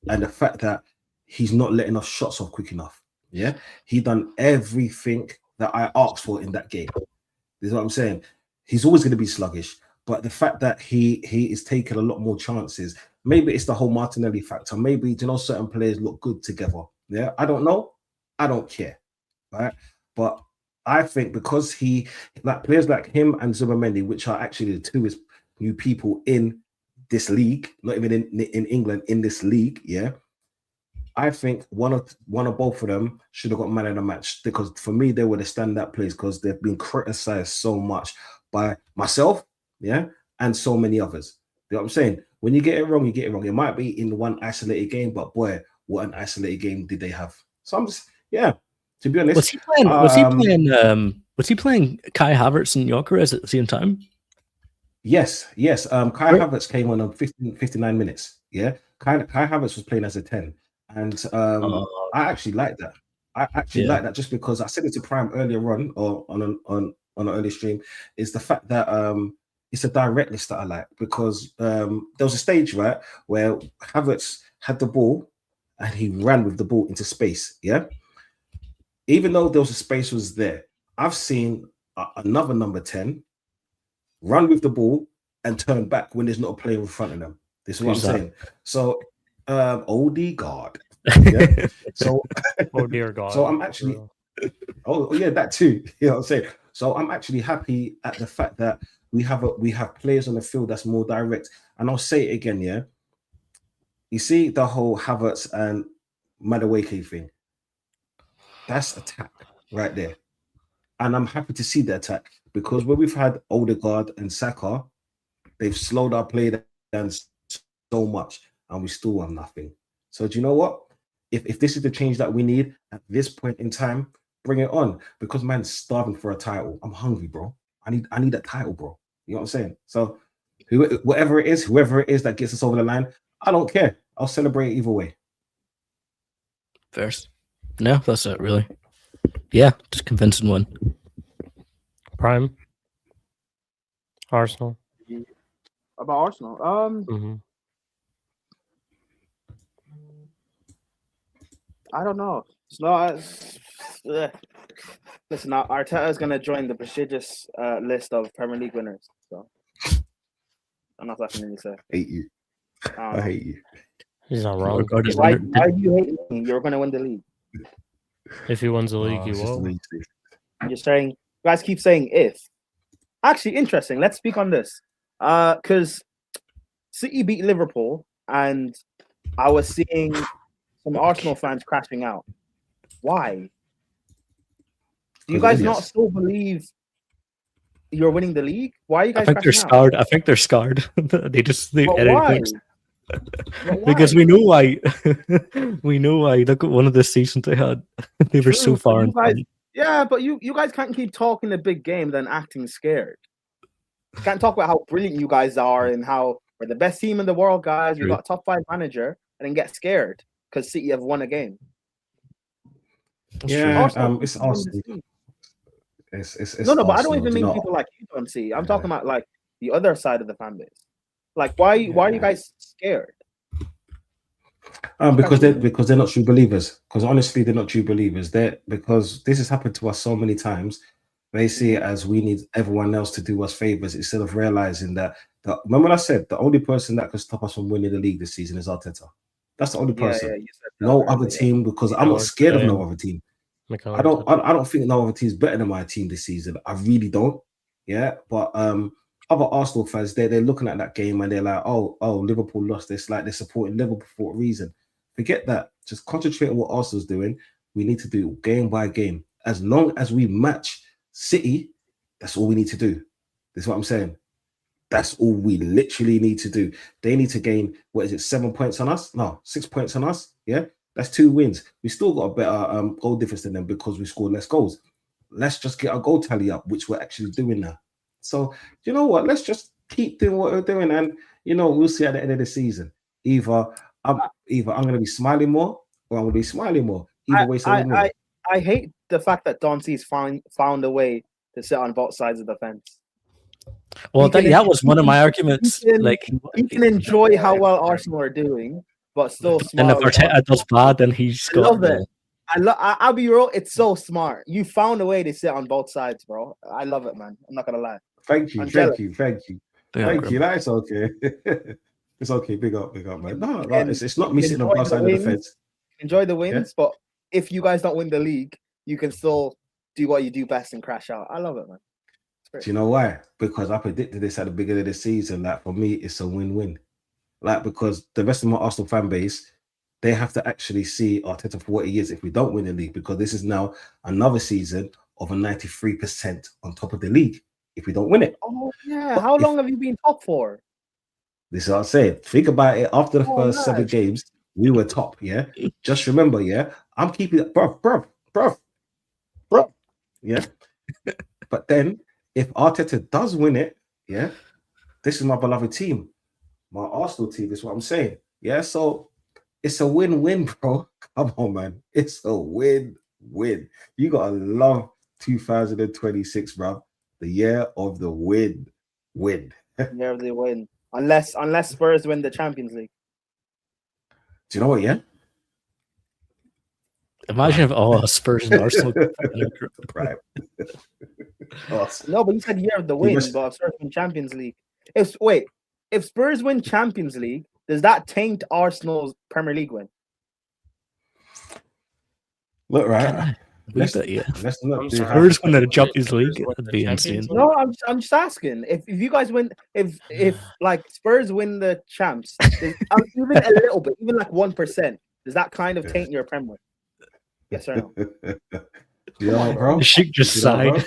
and the fact that he's not letting off shots off quick enough. Yeah, he done everything that I asked for in that game. This is what I'm saying. He's always going to be sluggish, but the fact that he is taking a lot more chances. Maybe it's the whole Martinelli factor. Maybe, you know, certain players look good together. Yeah, I don't know. I don't care. Right. But I think because he, like players like him and Zubimendi, which are actually the two new people in this league, not even in England, in this league. Yeah. I think one of both of them should have got man of the match, because for me, they were the standout players because they've been criticized so much by myself. Yeah. And so many others. You know what I'm saying? When you get it wrong, you get it wrong. It might be in one isolated game, but boy, what an isolated game did they have? So I'm just, yeah. To be honest, was he playing Kai Havertz and Gyökeres at the same time? Yes. Kai Havertz came on 59 minutes. Yeah, Kai Havertz was playing as a 10, and I actually like that. I actually like that just because I said it to Prime earlier on an early stream. Is the fact that it's a directness that I like, because there was a stage, right, where Havertz had the ball and he ran with the ball into space. Yeah. Even though there was a space was there, I've seen another number 10 run with the ball and turn back when there's not a player in front of them. This is what I'm saying. So, Odegaard. Yeah. So, oh dear God. So I'm actually, oh yeah, that too. You know what I'm saying. So I'm actually happy at the fact that we have players on the field that's more direct. And I'll say it again, yeah. You see the whole Havertz and Madueke thing. That's attack right there. And I'm happy to see the attack, because when we've had Odegaard and Saka, they've slowed our play down so much and we still have nothing. So do you know what? If this is the change that we need at this point in time, bring it on, because man's starving for a title. I'm hungry, bro. I need that title, bro. You know what I'm saying? So whoever it is that gets us over the line, I don't care. I'll celebrate either way. First. No, that's it, really. Yeah, just convincing one. Prime. Arsenal. About Arsenal. Mhm. I don't know. It's not. Listen, Arteta is going to join the prestigious list of Premier League winners. So I'm not talking to say. Hate you. I hate you. He's not wrong. Regard his Why winner- do you hate me? You're going to win the league. If he wins the league, Oh, he it's just the will. way you do. You're saying, you guys keep saying if. Actually, interesting. Let's speak on this. Because City beat Liverpool, and I was seeing some Arsenal fans crashing out. Why? Do you guys not still believe you're winning the league? Why are you guys I think they're crashing out? scarred. I think they're scarred. they But edit why? things. But Because why? we know why. We know why. Look at one of the seasons they had. They were so True, far but in you guys, front. yeah, but you guys can't keep talking a big game then acting scared. Can't talk about how brilliant you guys are and how we're the best team in the world, guys. We True. got top 5 manager, and then get scared because City have won a game. Yeah, Arsenal it's won Arsenal. this league. It's No, but I don't Arsenal, even do you mean know? people like you don't see. I'm talking about like the other side of the fan base. Like, why are you guys scared? Because they're not true believers. Because honestly, they're not true believers. Because this has happened to us so many times. They see it as we need everyone else to do us favors instead of realizing that. Remember, what I said the only person that can stop us from winning the league this season is Arteta. That's the only person. Yeah, you said that No earlier, other team, because I'm not scared of no other team. I don't think no other team's better than my team this season. I really don't. Yeah, but other Arsenal fans, they're looking at that game and they're like, oh, Liverpool lost. It's like they're supporting Liverpool for a reason. Forget that. Just concentrate on what Arsenal's doing. We need to do game by game. As long as we match City, that's all we need to do. That's what I'm saying. That's all we literally need to do. They need to gain, 7 points on us? No, 6 points on us. Yeah, that's 2 wins. We still got a better goal difference than them because we scored less goals. Let's just get our goal tally up, which we're actually doing now. So, you know what? Let's just keep doing what we're doing, and we'll see at the end of the season. Either I'm going to be smiling more, or I'm going to be smiling more. Either way, I hate the fact that Donci's found a way to sit on both sides of the fence. Well, that was one of my arguments. He can enjoy how well Arsenal are doing, but still smile. And if Arteta does bad, then he's got. I love it. I'll be real. It's so smart. You found a way to sit on both sides, bro. I love it, man. I'm not gonna lie. Thank you. That's okay. It's okay. Big up, man. No, it's not me sitting on both sides of the fence. Enjoy the wins, but if you guys don't win the league, you can still do what you do best and crash out. I love it, man. Do you know why? Because I predicted this at the beginning of the season. Like, for me, it's a win-win. Like, because the rest of my Arsenal fan base, they have to actually see Arteta for what he is if we don't win the league, because this is now another season of a 93% on top of the league if we don't win it. Oh, yeah. How long have you been top for? This is what I'm saying. Think about it. After the first 7 games, we were top, yeah? Just remember, yeah? I'm keeping it, bro. Yeah? But then, if Arteta does win it, yeah, this is my beloved team. My Arsenal team is what I'm saying. Yeah, so it's a win-win, bro. Come on, man. It's a win-win. You gotta love 2026, bro. The year of the win. Year of the win. Unless Spurs win the Champions League. Do you know what, yeah? Imagine if Spurs and Arsenal. Right. No, but you said year of the win, but if Spurs win Champions League. If Spurs win Champions League, does that taint Arsenal's Premier League win? Look, right. Let's not do Spurs win the Champions League. That'd be insane. No, I'm just asking. If you guys win, if like Spurs win the champs, even a little bit, even like 1%, does that kind of taint your Premier? Yes or no? You know what, bro? Shik just sighed.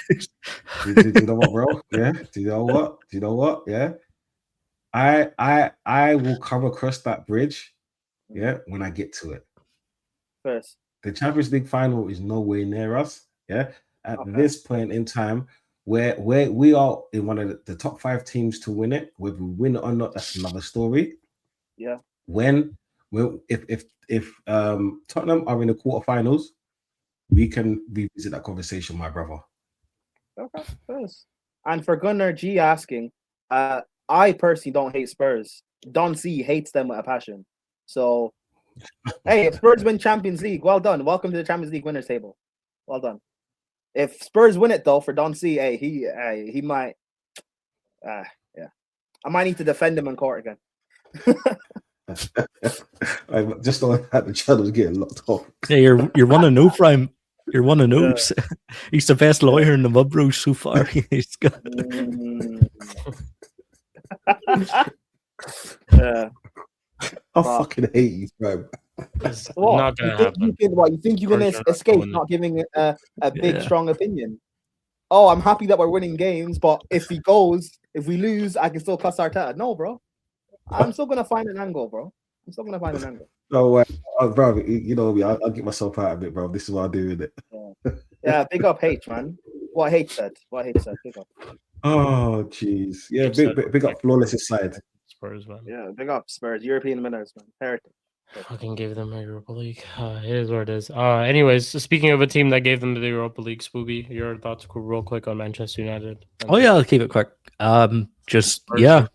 Do you know what, bro? Yeah. Do you know what? Yeah. I will come across that bridge, yeah, when I get to it. First. The Champions League final is nowhere near us. Yeah. At this point in time, where we are in one of the top 5 teams to win it, whether we win it or not, that's another story. Yeah. If Tottenham are in the quarterfinals, we can revisit that conversation, my brother. Okay, Spurs. And for Gunnar G asking, I personally don't hate Spurs. Don C hates them with a passion. So, hey, if Spurs win Champions League, well done. Welcome to the Champions League winners table. Well done. If Spurs win it though, for Don C, hey, he might, yeah, I might need to defend him in court again. I just don't have the channels getting locked off. Yeah, you're 1-0, Prime. You're 1-0. He's the best lawyer in the Mud Bros so far. He's got. I fucking hate you, bro. It's What? not gonna happen. You think you're gonna Spurs are not escape going not giving a big Yeah. strong opinion? Oh, I'm happy that we're winning games, but if we lose, I can still cuss Arteta. No, bro. I'm still gonna find an angle, bro. I'm still gonna find an angle. No way, bro. You know me. I'll get myself out of it, bro. This is what I do with it. Yeah, big up H, man. What H said. Big up. Oh, jeez. Yeah, big up Flawless' side. Spurs, man. Yeah, big up Spurs. European winners, man. Heretic. Fucking gave them a Europa League. It is what it is. Anyways, speaking of a team that gave them the Europa League, Spooby, your thoughts real quick on Manchester United? Oh yeah, I'll keep it quick. Just Spurs yeah,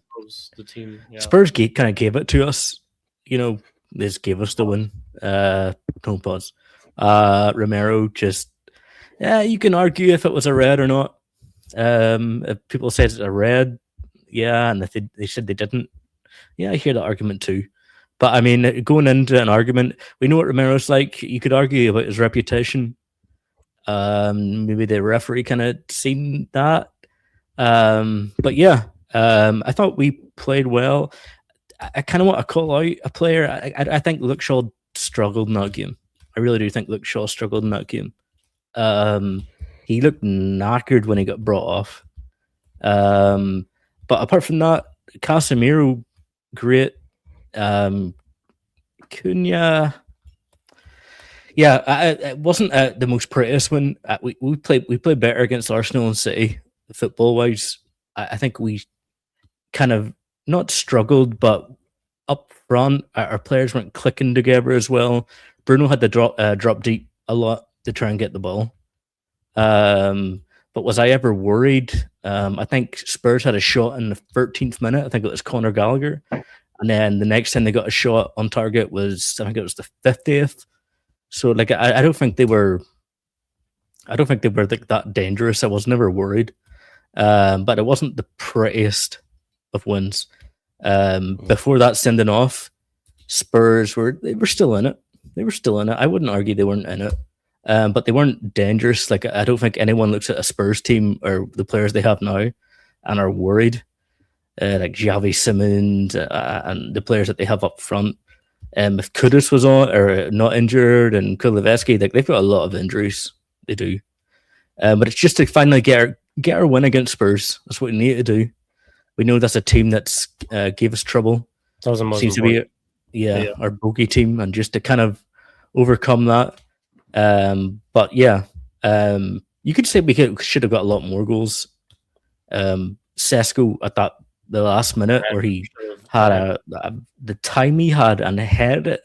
the team. Yeah. Spurs kind of gave it to us. You know, they just gave us the win. Don't pause. Romero just, yeah, you can argue if it was a red or not. If people said it's a red, yeah, and if they said they didn't, yeah, I hear the argument too. But I mean, going into an argument, we know what Romero's like. You could argue about his reputation. Maybe the referee kind of seen that. But yeah, I thought we played well. I kind of want to call out a player. I think Luke Shaw struggled in that game. I really do think Luke Shaw struggled in that game. He looked knackered when he got brought off. But apart from that, Casemiro, great. Cunha, yeah, it wasn't the most prettiest one. We played better against Arsenal and City football wise. I think we kind of not struggled, but up front our players weren't clicking together as well. Bruno had to drop deep a lot to try and get the ball. But was I ever worried? I think Spurs had a shot in the 13th minute. I think it was Conor Gallagher. And then the next time they got a shot on target was, I think it was the 50th. So like I don't think they were like that dangerous. I was never worried. But it wasn't the prettiest of wins. Before that sending off, Spurs were still in it. They were still in it. I wouldn't argue they weren't in it. But they weren't dangerous. Like I don't think anyone looks at a Spurs team or the players they have now and are worried. Like Xavi Simons and the players that they have up front. If Kudus was on or not injured and Kulusevski, like they've got a lot of injuries. They do. But it's just to finally get our win against Spurs. That's what we need to do. We know that's a team that's gave us trouble. That was the most Seems to be our bogey team, and just to kind of overcome that. But yeah, you could say we should have got a lot more goals. Sesko at the last minute where he had the time he had and head it.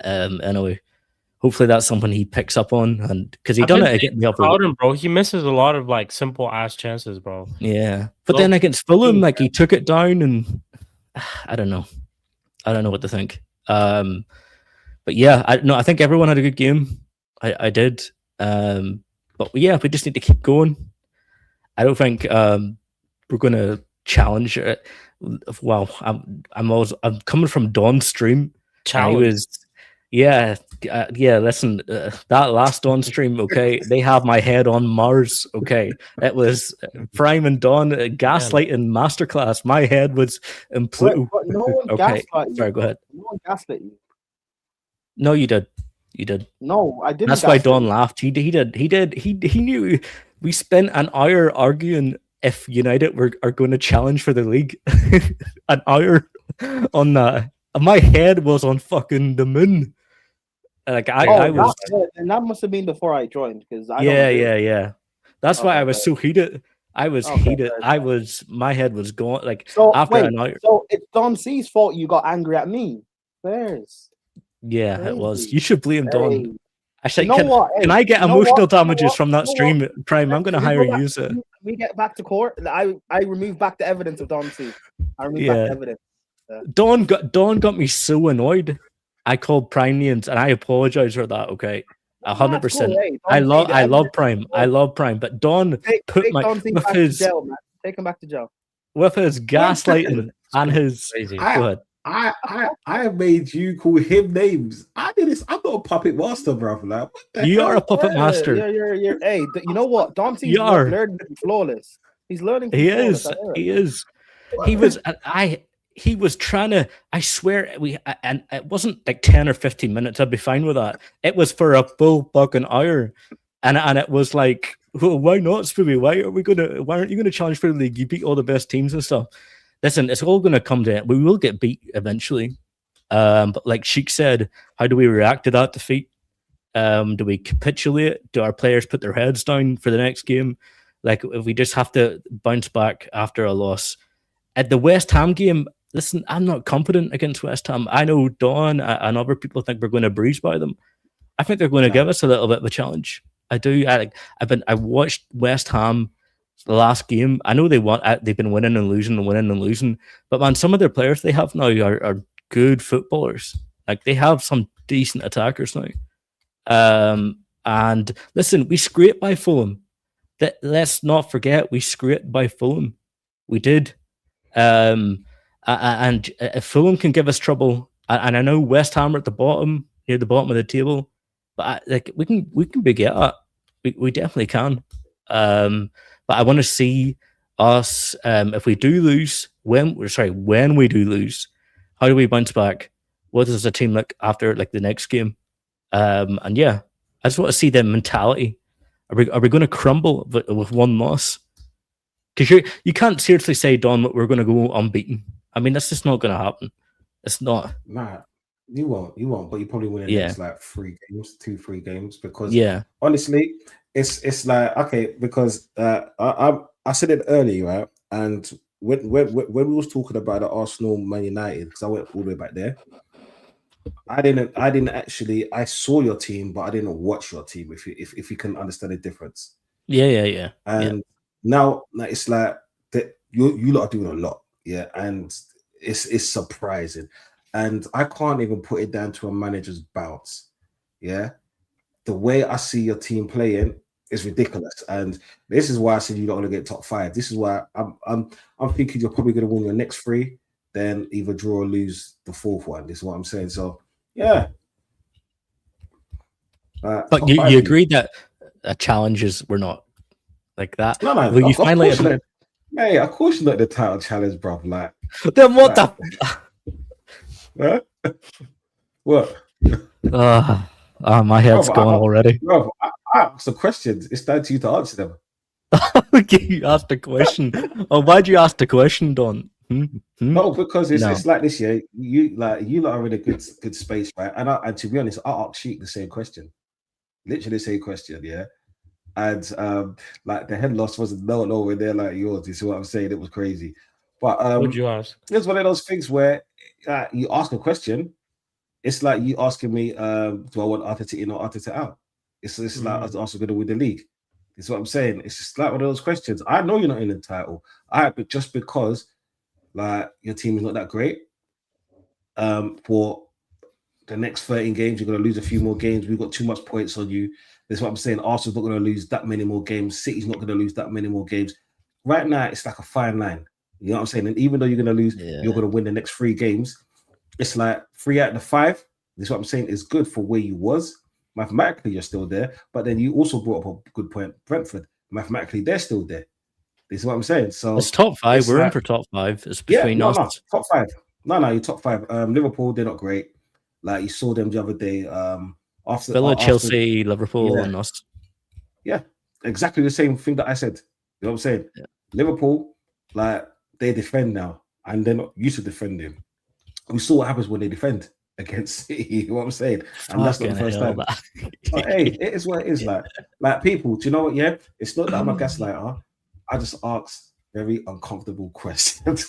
Anyway, hopefully that's something he picks up on, and because he done it against the other. Bro, he misses a lot of like simple ass chances, bro. Yeah, but then against Fulham, like he took it down, and I don't know what to think. But yeah, I think everyone had a good game. I did. But yeah, we just need to keep going. I don't think we're going to challenge it. Well, I'm coming from Don's stream. Challenge. Listen, that last Dawn stream, okay, they have my head on Mars, okay. It was Prime and Dawn gaslighting masterclass. My head was in Pluto. No one okay, gaslit you. sorry, go ahead. No one gaslit you. No, you did. You did. No, I didn't. That's why Dawn laughed. He did. He knew. We spent an hour arguing if United are going to challenge for the league. An hour on that. My head was on fucking the moon. Like I was. And that must have been before I joined, because Yeah. That's why I was so heated. I was heated. My head was going like so. After an hour. So it's Don C's fault you got angry at me. There's. Yeah, it was. You should blame Don. Actually, You know what? can I get You know emotional what? You know damages what? from that You know stream, Prime? I'm going to Can we hire go back- you. Sir. can we get back to court? I remove back the evidence of Don C. I remove back Yeah. the evidence. Dawn got me so annoyed. I called Prime names, and I apologize for that. Okay, 100%. I love Prime. I love Prime, but Dawn put take my Don C with back his to jail, man. Take him back to jail. with his gaslighting and his. Crazy. Go ahead. I made you call him names. I did this. I'm not a puppet master, bro. Like, what the You hell? are a puppet master. You're, hey, you know what? Don C's You are. learning to be flawless. He's learning to He be flawless. is. I hear it. He is. He was. He was trying to. I swear, and it wasn't like 10 or 15 minutes. I'd be fine with that. It was for a full fucking hour, and it was like, well, why not, Spooby? Why aren't you gonna challenge for the league? You beat all the best teams and stuff. Listen, it's all gonna come to it. We will get beat eventually. But like Shik said, how do we react to that defeat? Do we capitulate? Do our players put their heads down for the next game? Like, if we just have to bounce back after a loss at the West Ham game. Listen, I'm not confident against West Ham. I know Dawn and other people think we're going to breeze by them. I think they're going to give us a little bit of a challenge. I do. I watched West Ham the last game. I know they've been winning and losing, but man, some of their players they have now are good footballers. Like, they have some decent attackers now. And listen, we scraped by Fulham. Let's not forget, we scraped by Fulham. We did. And if Fulham can give us trouble, and I know West Ham are at the bottom, near the bottom of the table, but we can be get at. We definitely can. But I want to see us if we do lose. When we do lose, how do we bounce back? What does the team look after like the next game? And yeah, I just want to see the mentality. Are we going to crumble with one loss? Because you can't seriously say, Don, that we're going to go unbeaten. I mean, that's just not going to happen. It's not. Nah, you won't. But you probably win the next like 2-3 games. Because honestly, it's like, okay, because I said it earlier, right? And when we was talking about the Arsenal Man United, because I went all the way back there. I didn't actually. I saw your team, but I didn't watch your team. If you can understand the difference. Yeah. And now it's like that you lot are doing a lot, and it's surprising, and I can't even put it down to a manager's bounce. The way I see your team playing is ridiculous, and this is why I said you don't want to get top 5. This is why I'm thinking you're probably going to win your next 3, then either draw or lose the 4th one. This is what I'm saying. So but you agreed that challenges were not like that. No. Will you finally? Hey, of course not the title challenge, bro. Like, then what the? Huh? What? My head's gone already. Bro, I asked the questions. It's down to you to answer them. Okay, you asked a question. Why'd you ask the question, Don? No, because it's like this. Yeah, you lot are in a good space, right? And to be honest, I asked Shik the same question, literally the same question. Yeah. And like the head loss wasn't nowhere near like yours. You see what I'm saying? It was crazy. But what'd you ask? It's one of those things where you ask a question. It's like you asking me, do I want Arteta in or Arteta out? It's like I was also going to win the league. That's what I'm saying. It's just like one of those questions. I know you're not in the title. But just because like your team is not that great, for the next 13 games, you're going to lose a few more games. We've got too much points on you. That's what I'm saying. Arsenal's not going to lose that many more games. City's not going to lose that many more games. Right now, it's like a fine line. You know what I'm saying? And even though you're going to lose, you're going to win the next 3 games. It's like 3 out of the 5. That's what I'm saying is good for where you was. Mathematically, you're still there. But then you also brought up a good point. Brentford, mathematically, they're still there. This is what I'm saying. So it's top 5. We're in for top 5. It's between us. No, top 5. No, you're top 5. Liverpool, they're not great. Like you saw them the other day. After Villa, Chelsea, Liverpool, and us. Yeah, exactly the same thing that I said. You know what I'm saying? Yeah. Liverpool, like they defend now, and they're not used to defending. We saw what happens when they defend against City. You know what I'm saying? And that's not the first time. But, hey, it is what it is. Like people, do you know what? Yeah, it's not that I'm a gaslighter. I just ask very uncomfortable questions.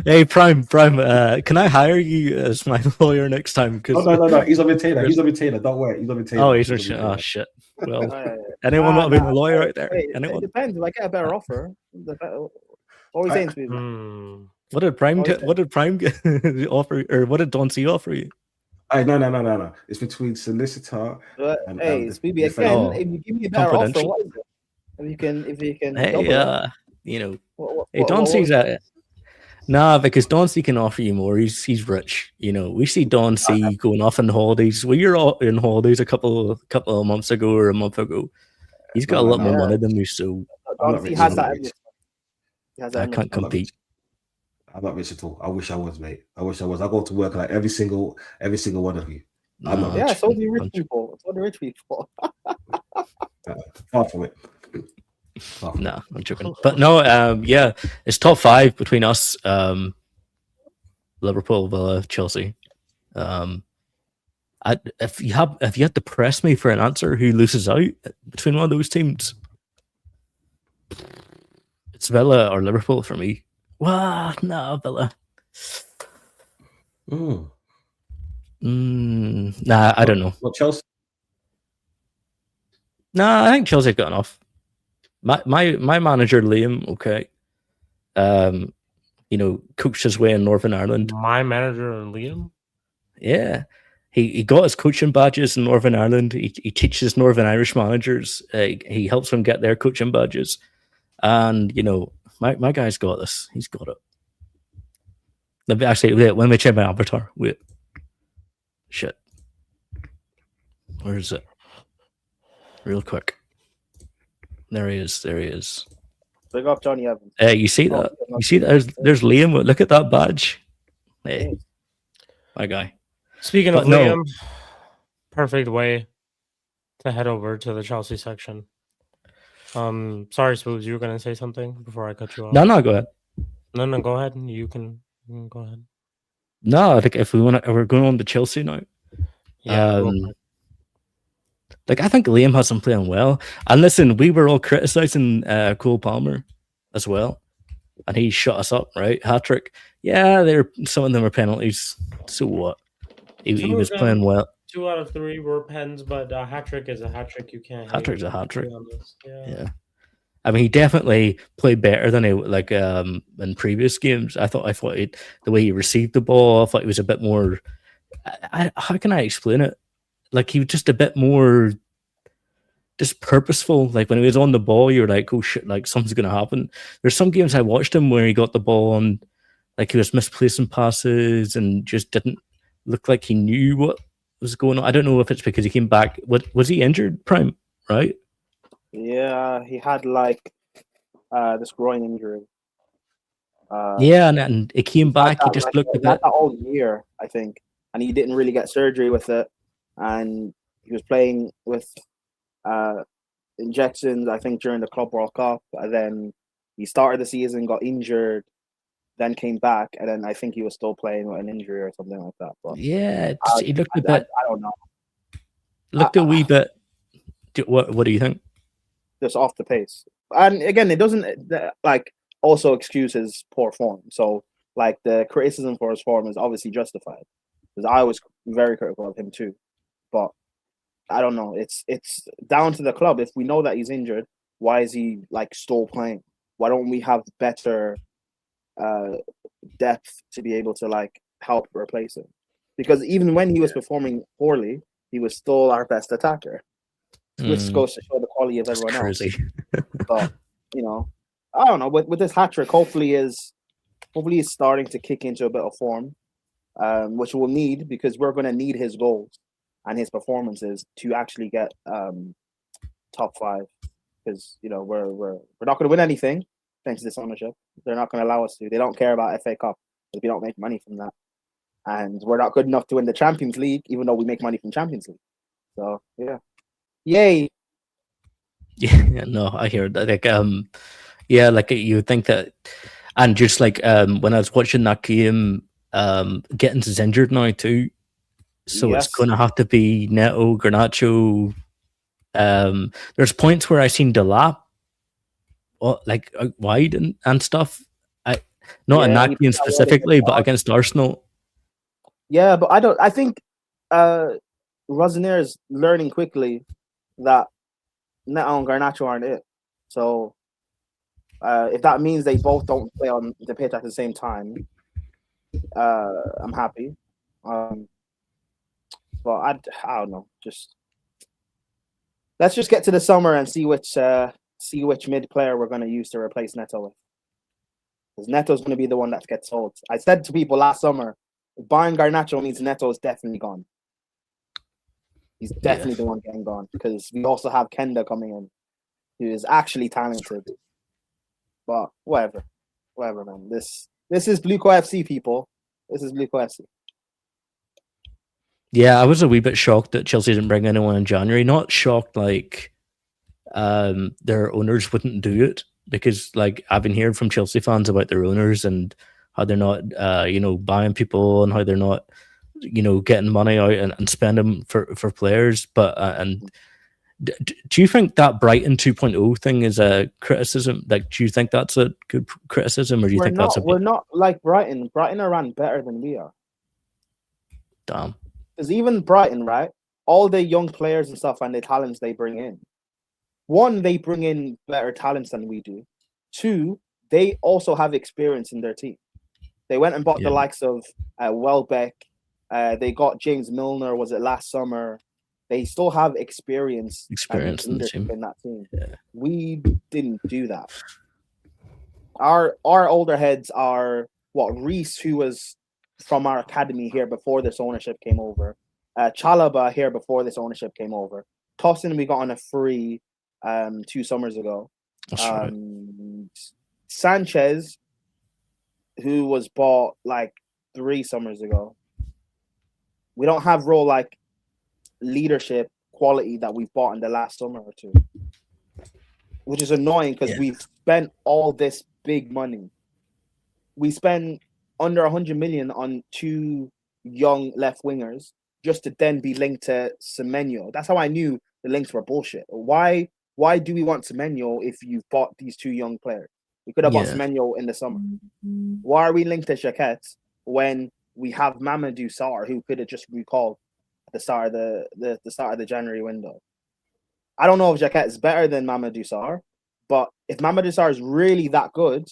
Hey, Prime, can I hire you as my lawyer next time? Because No. He's a retainer. He's a retainer. Don't worry. He's a retainer. oh, he's a shit. Oh shit. Well, anyone Nah, want to be my nah, lawyer hey, out there? hey, Anyone? it depends. If I get a better offer, what are we saying to people? What did Prime? Oh, What did Prime offer, or what did Don C offer you? No. It's between solicitor and Hey, the Spooby, defender. again, if you give me a better offer, confidential. what is it? If you can Hey, double it, you know, what, hey, Don C's nah, because Don C can offer you more. He's rich. You know, we see Don C going off on holidays. We were all in holidays a couple of months ago or a month ago. He's got a lot more money than me, so Don C has that. I can't compete. I'm not rich at all. I wish I was, mate. I wish I was. I go to work like every single one of you. I'm not Yeah, rich. so do the rich people. So do rich people. Far from it. No, I'm joking. But no, yeah, it's top 5 between us, Liverpool, Villa, Chelsea. If you had to press me for an answer, who loses out between one of those teams? It's Villa or Liverpool for me. Well, no, Villa. Nah, I don't know. What Chelsea? Nah, I think Chelsea got enough. My manager Liam, okay, you know, coached his way in Northern Ireland. My manager Liam, yeah, he got his coaching badges in Northern Ireland. He teaches Northern Irish managers. He helps them get their coaching badges, and you know, my guy's got this. He's got it. Let me actually wait. Let me check my avatar. Wait, shit, where is it? Real quick. There he is. There he is. Big up Johnny Evans. Hey, you see that? You see that? There's Liam. Look at that badge. Hey, my guy. Speaking of Liam, perfect way to head over to the Chelsea section. Sorry, Spoobs, you were gonna say something before I cut you off. No, go ahead. No, go ahead. You can go ahead. No, I think if we're going on to Chelsea now. Yeah. Like I think Liam has been playing well. And listen, we were all criticizing Cole Palmer as well, and he shut us up, right? Hat-trick. Yeah, some of them are penalties. So what? He was playing well. 2 out of 3 were pens, but a hat-trick is a hat-trick. You can't. Hat-trick's a hat-trick. Yeah. I mean, he definitely played better than in previous games. I thought the way he received the ball, I thought he was a bit more. How can I explain it? Like he was just a bit more, just purposeful. Like when he was on the ball, you're like, oh shit, like something's gonna happen. There's some games I watched him where he got the ball on, like he was misplacing passes and just didn't look like he knew what was going on. I don't know if it's because he came back. What was he injured? Prime, right? Yeah, he had like this groin injury. Yeah, and it came back. He just looked a bit all year, I think, and he didn't really get surgery with it. And he was playing with injections, I think, during the Club World Cup. And then he started the season, got injured, then came back, and then I think he was still playing with an injury or something like that. But yeah, he looked a bit. I don't know. Looked a wee bit. What do you think? Just off the pace. And again, it doesn't like also excuse his poor form. So like the criticism for his form is obviously justified, because I was very critical of him too. But I don't know. It's down to the club. If we know that he's injured, why is he like still playing? Why don't we have better depth to be able to like help replace him? Because even when he was performing poorly, he was still our best attacker, which goes to show the quality of everyone else. But you know, I don't know. With this hat trick, hopefully he's starting to kick into a bit of form, which we'll need, because we're going to need his goals and his performances to actually get top 5. Because you know we're not going to win anything thanks to this ownership. They're not going to allow us to. They don't care about FA Cup because we don't make money from that, and we're not good enough to win the Champions League, even though we make money from Champions League. So yeah, yay. Yeah, no, I hear that. Like, yeah, like you would think that, and just like when I was watching that game, Gittins injured now too. So it's going to have to be Neto, Garnacho. There's points where I seen Delap wide and stuff. Not in Yeah, that he game put that wide specifically, against but against Arsenal. Yeah, but I think Rosenier is learning quickly that Neto and Garnacho aren't it. So if that means they both don't play on the pitch at the same time, I'm happy. But I don't know. Just let's just get to the summer and see which mid player we're going to use to replace Neto with. Because Neto's going to be the one that gets sold. I said to people last summer, buying Garnacho means Neto is definitely gone. He's definitely the one getting gone because we also have Kenda coming in, who is actually talented. But whatever, man. This is Blueco FC, people. This is Blueco FC. Yeah, I was a wee bit shocked that Chelsea didn't bring anyone in January. Not shocked like their owners wouldn't do it, because like I've been hearing from Chelsea fans about their owners and how they're not buying people and how they're not getting money out and spending for players. But do you think that Brighton 2.0 thing is a criticism? Like, do you think that's a good criticism, or do you think that's a bit... We're not like Brighton. Brighton are run better than we are. Damn. Because even Brighton, right? All the young players and stuff and the talents they bring in. One, they bring in better talents than we do. Two, they also have experience in their team. They went and bought the likes of Welbeck. They got James Milner, was it last summer? They still have experience in the team. In that team. Yeah. We didn't do that. Our older heads are Reece, who was from our academy here before this ownership came over. Chalaba here before this ownership came over. Tosin we got on a free 2 summers ago. That's right. Sanchez, who was bought like 3 summers ago. We don't have role like leadership quality that we've bought in the last summer or two, which is annoying because we've spent all this big money. We spend under 100 million on 2 young left wingers just to then be linked to Semenyo. That's how I knew the links were bullshit. Why do we want Semenyo if you've bought these 2 young players? We could have bought Semenyo in the summer. Why are we linked to Shik when we have Mamadou Sarr, who could have just recalled at the start of the start of the January window? I don't know if Shik is better than Mamadou Sarr, but if Mamadou Sarr is really that good,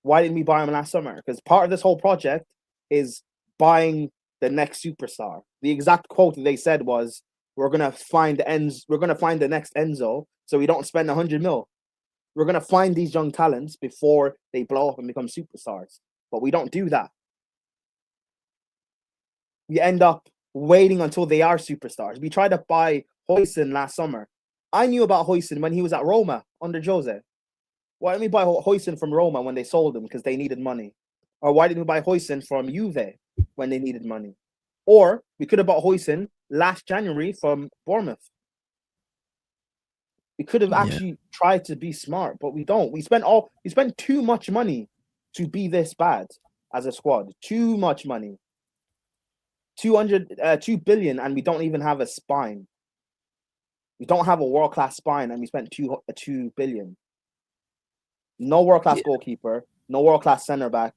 why didn't we buy him last summer? Because part of this whole project is buying the next superstar. The exact quote that they said was, we're gonna find the next Enzo, so we don't spend 100 mil. We're gonna find these young talents before they blow up and become superstars. But we don't do that. We end up waiting until they are superstars. We tried to buy Huijsen last summer. I knew about Huijsen when he was at Roma under Jose. Why didn't we buy Huijsen from Roma when they sold him because they needed money? Or why didn't we buy Huijsen from Juve when they needed money? Or we could have bought Huijsen last January from Bournemouth. We could have actually tried to be smart, but we don't. We spend too much money to be this bad as a squad. Too much money. 2 billion, and we don't even have a spine. We don't have a world-class spine, and we spent 2 billion. No world-class goalkeeper, no world-class center back,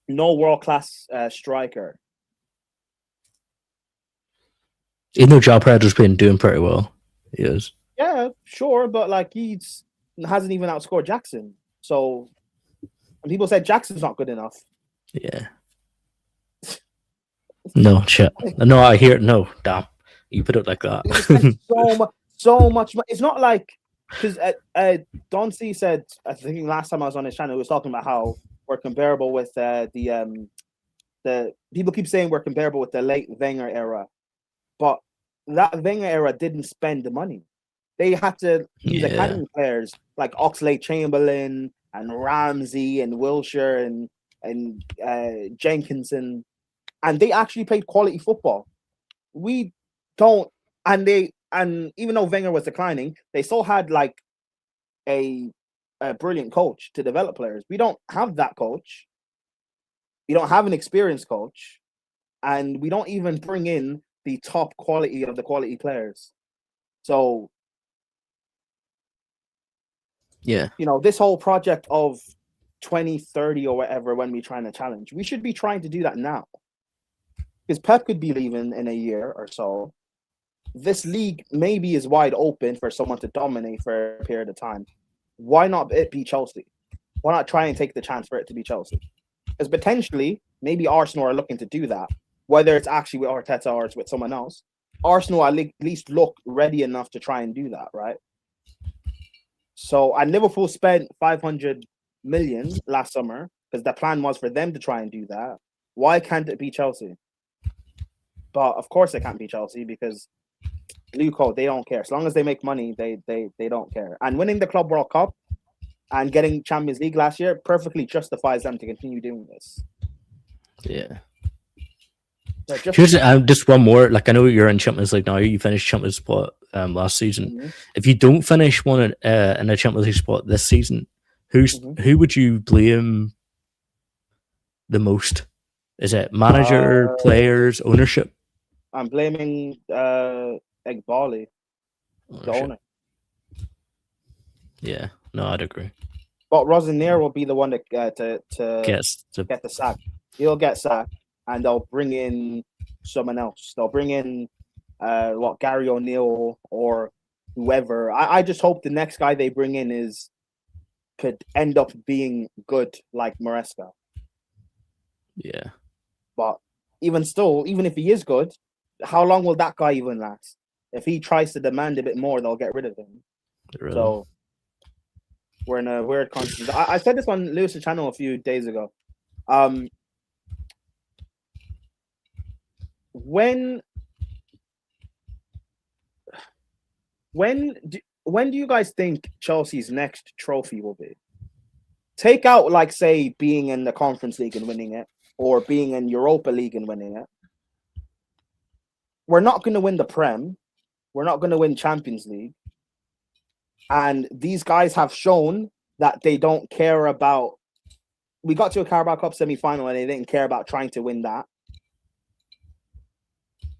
no world-class striker. You know, Joe Pedro's been doing pretty well. He is. Yeah, sure, but like he hasn't even outscored Jackson. So, and people said Jackson's not good enough. Yeah. No shit. No, I hear it. No, damn. You put it like that. so much. It's not like because Don C said, I think last time I was on his channel, he was talking about how we're comparable with the people keep saying we're comparable with the late Wenger era, but that Wenger era didn't spend the money. They had to use academy players like Oxlade-Chamberlain and Ramsey and Wilshere and Jenkinson, and they actually played quality football. We don't, and even though Wenger was declining, they still had like a brilliant coach to develop players. We don't have that coach. We don't have an experienced coach, and we don't even bring in the top quality of the quality players. So Yeah. You know, this whole project of 2030 or whatever, when we're trying to challenge, we should be trying to do that now. Because Pep could be leaving in a year or so. This league maybe is wide open for someone to dominate for a period of time. Why not it be Chelsea? Why not try and take the chance for it to be Chelsea? Because potentially, maybe Arsenal are looking to do that. Whether it's actually with Arteta or it's with someone else, Arsenal at least look ready enough to try and do that, right? So, and Liverpool spent 500 million last summer because the plan was for them to try and do that. Why can't it be Chelsea? But of course it can't be Chelsea because Luco, they don't care. As long as they make money, they don't care. And winning the Club World Cup and getting Champions League last year perfectly justifies them to continue doing this. Yeah. Just, Here's just one more. Like, I know you're in Champions League now. You finished Champions spot last season. Mm-hmm. If you don't finish one in a Champions League spot this season, who would you blame the most? Is it manager, players, ownership? I'm blaming Egbali, the owner. Yeah, no, I'd agree. But Mdinero will be the one to get the sack. He'll get sacked, and they'll bring in someone else. They'll bring in Gary O'Neill or whoever. I just hope the next guy they bring in could end up being good like Maresca. Yeah. But even if he is good, how long will that guy even last? If he tries to demand a bit more, they'll get rid of him. Really? So we're in a weird constant. I said this on Lewis's channel a few days ago. When do you guys think Chelsea's next trophy will be? Take out, like, say, being in the Conference League and winning it, or being in Europa League and winning it. We're not going to win the Prem. We're not going to win Champions League. And these guys have shown that they don't care about... We got to a Carabao Cup semi-final and they didn't care about trying to win that.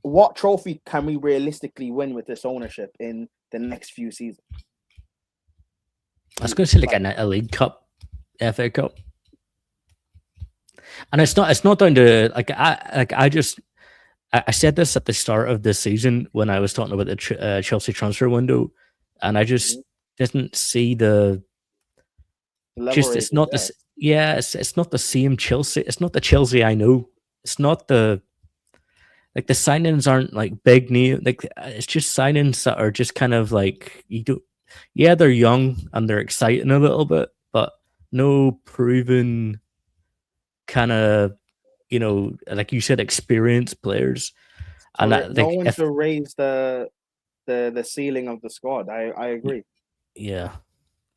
What trophy can we realistically win with this ownership in the next few seasons? I was going to say like a League Cup, FA Cup. And it's not down to I said this at the start of this season when I was talking about the Chelsea transfer window, and I just didn't see it's not the it's not the same Chelsea. It's not the Chelsea I know. It's not the signings aren't like big name. Like, it's just signings that are just kind of like they're young and they're exciting a little bit, but no proven kind of, like you said, experienced players. And no one to raise the ceiling of the squad. I agree. Yeah.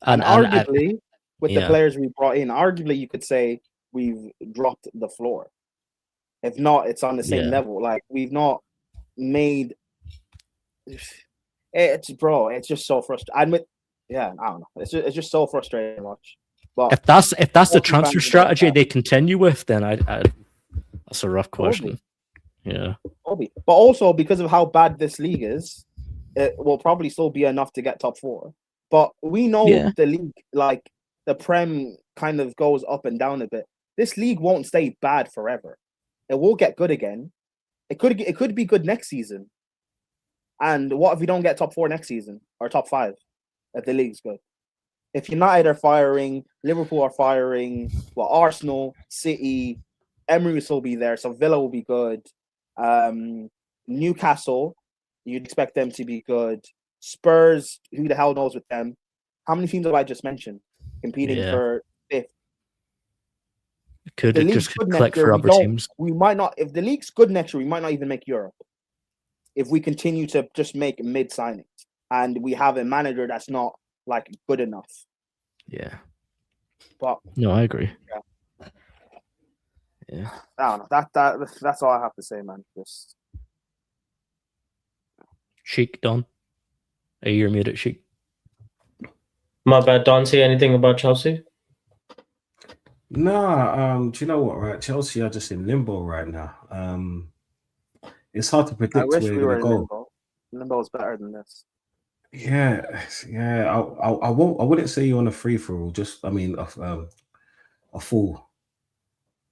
And arguably, with the players we brought in, arguably you could say we've dropped the floor. If not, it's on the same level. Like, we've not made it's just so frustrating. I don't know. It's just so frustrating to watch. But if that's the transfer strategy they continue with, then that's a rough question. Yeah. But also, because of how bad this league is, it will probably still be enough to get top 4. But we know the league, like the Prem, kind of goes up and down a bit. This league won't stay bad forever. It will get good again. It could be good next season. And what if we don't get top 4 next season or top 5 if the league's good? If United are firing, Liverpool are firing, Arsenal, City, Emery will still be there, so Villa will be good. Newcastle, you'd expect them to be good. Spurs, who the hell knows with them? How many teams have I just mentioned competing for 5th? Could it just click for other teams? We might not. If the league's good next year, we might not even make Europe. If we continue to just make mid signings and we have a manager that's not like good enough. Yeah. But no, I agree. Yeah. I don't know. That's all I have to say, man. Just Shik, Don. Are you muted, Shik? My bad. Don, say anything about Chelsea? Nah, do you know what, right? Chelsea are just in limbo right now. It's hard to predict where they're going to go. Limbo is better than this. Yeah. I won't. I wouldn't say you're on a free for all. Just, I mean, a fool.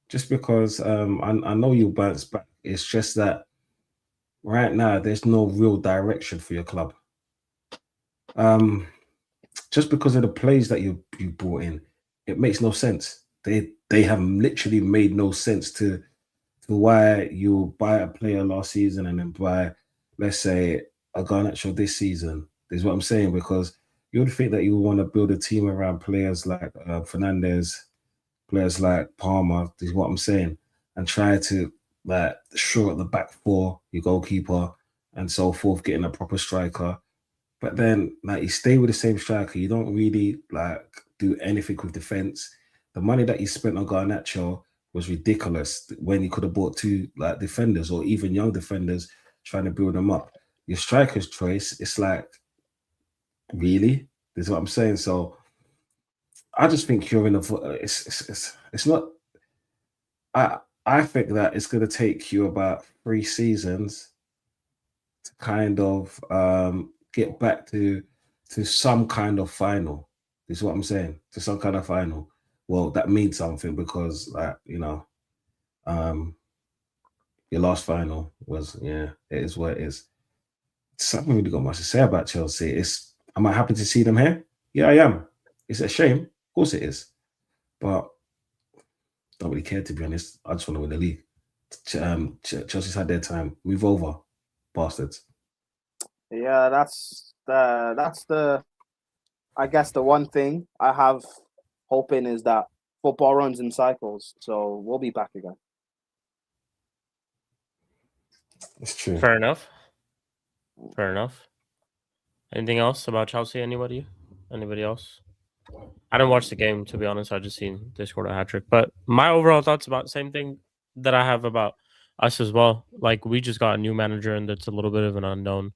Just because I know you'll bounce back. It's just that right now there's no real direction for your club. Just because of the plays that you brought in, it makes no sense. They have literally made no sense to why you buy a player last season and then buy, let's say, a Garnacho this season. Is what I'm saying, because you would think that you want to build a team around players like Fernandez, players like Palmer. Is what I'm saying, and try to like shore up the back four, your goalkeeper, and so forth, getting a proper striker. But then, like, you stay with the same striker. You don't really like do anything with defense. The money that you spent on Garnacho was ridiculous when you could have bought two like defenders or even young defenders trying to build them up. Your striker's choice, it's like, really? This is what I'm saying. So I just think you're in a. It's not. I think that it's going to take you about 3 seasons to kind of get back to some kind of final. This is what I'm saying. To some kind of final. Well, that means something because, like, your last final was, it is what it is. Something really got much to say about Chelsea. Am I happy to see them here? Yeah, I am. It's a shame. Of course it is. But don't really care, to be honest. I just want to win the league. Chelsea's had their time. Move over, bastards. Yeah, that's the I guess the one thing I have hoping is that football runs in cycles. So we'll be back again. It's true. Fair enough. Anything else about Chelsea? Anybody else? I didn't watch the game, to be honest. I just seen they scored a hat-trick. But my overall thoughts about the same thing that I have about us as well. Like, we just got a new manager, and it's a little bit of an unknown.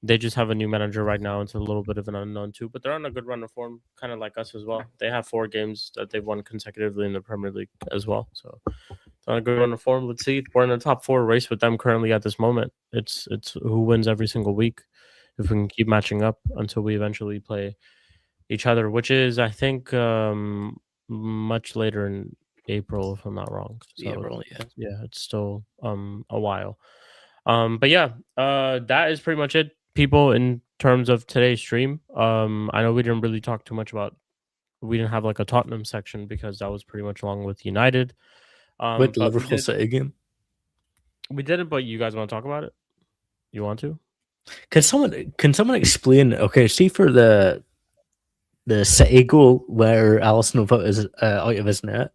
They just have a new manager right now. It's a little bit of an unknown too, but they're on a good run of form, kind of like us as well. They have 4 games that they've won consecutively in the Premier League as well. So it's on a good run of form. Let's see. We're in the top 4 race with them currently at this moment. It's who wins every single week if we can keep matching up until we eventually play each other, which is, I think, much later in April, if I'm not wrong. So, April, yeah, it's still a while. But yeah, that is pretty much it, people, in terms of today's stream. I know we didn't really talk too much about. We didn't have like a Tottenham section because that was pretty much along with United. With but Liverpool City game. We did it, but you guys want to talk about it? You want to? Can someone explain? Okay, see, for the City goal where Alisson is out of his net,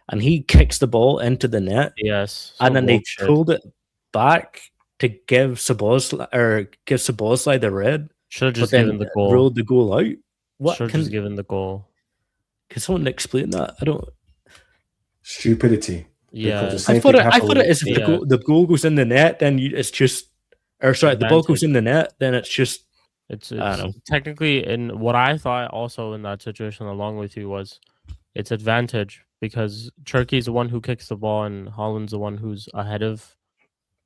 and he kicks the ball into the net. Yes, and then they pulled it back to give Szoboszlai the red. Should have just given the goal. Ruled the goal out. Should have just given the goal. Can someone explain that? I don't. Stupidity. Yeah, I thought it is if the goal goes in the net, then it's just, or sorry, the ball goes in the net, then it's just. It's I don't know. Technically, in what I thought also in that situation, along with you, was it's advantage because Turkey's the one who kicks the ball and Holland's the one who's ahead of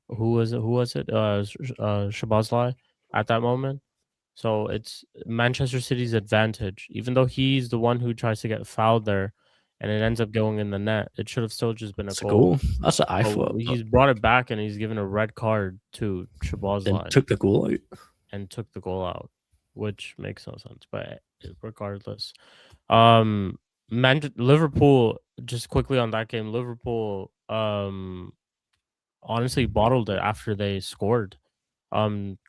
who was it? Szoboszlai at that moment. So it's Manchester City's advantage, even though he's the one who tries to get fouled there, and it ends up going in the net. It should have still just been a goal. That's what I thought. He's brought it back and he's given a red card to Szoboszlai. Took the goal out. Which makes no sense. But regardless, Liverpool, just quickly on that game, Liverpool honestly bottled it after they scored.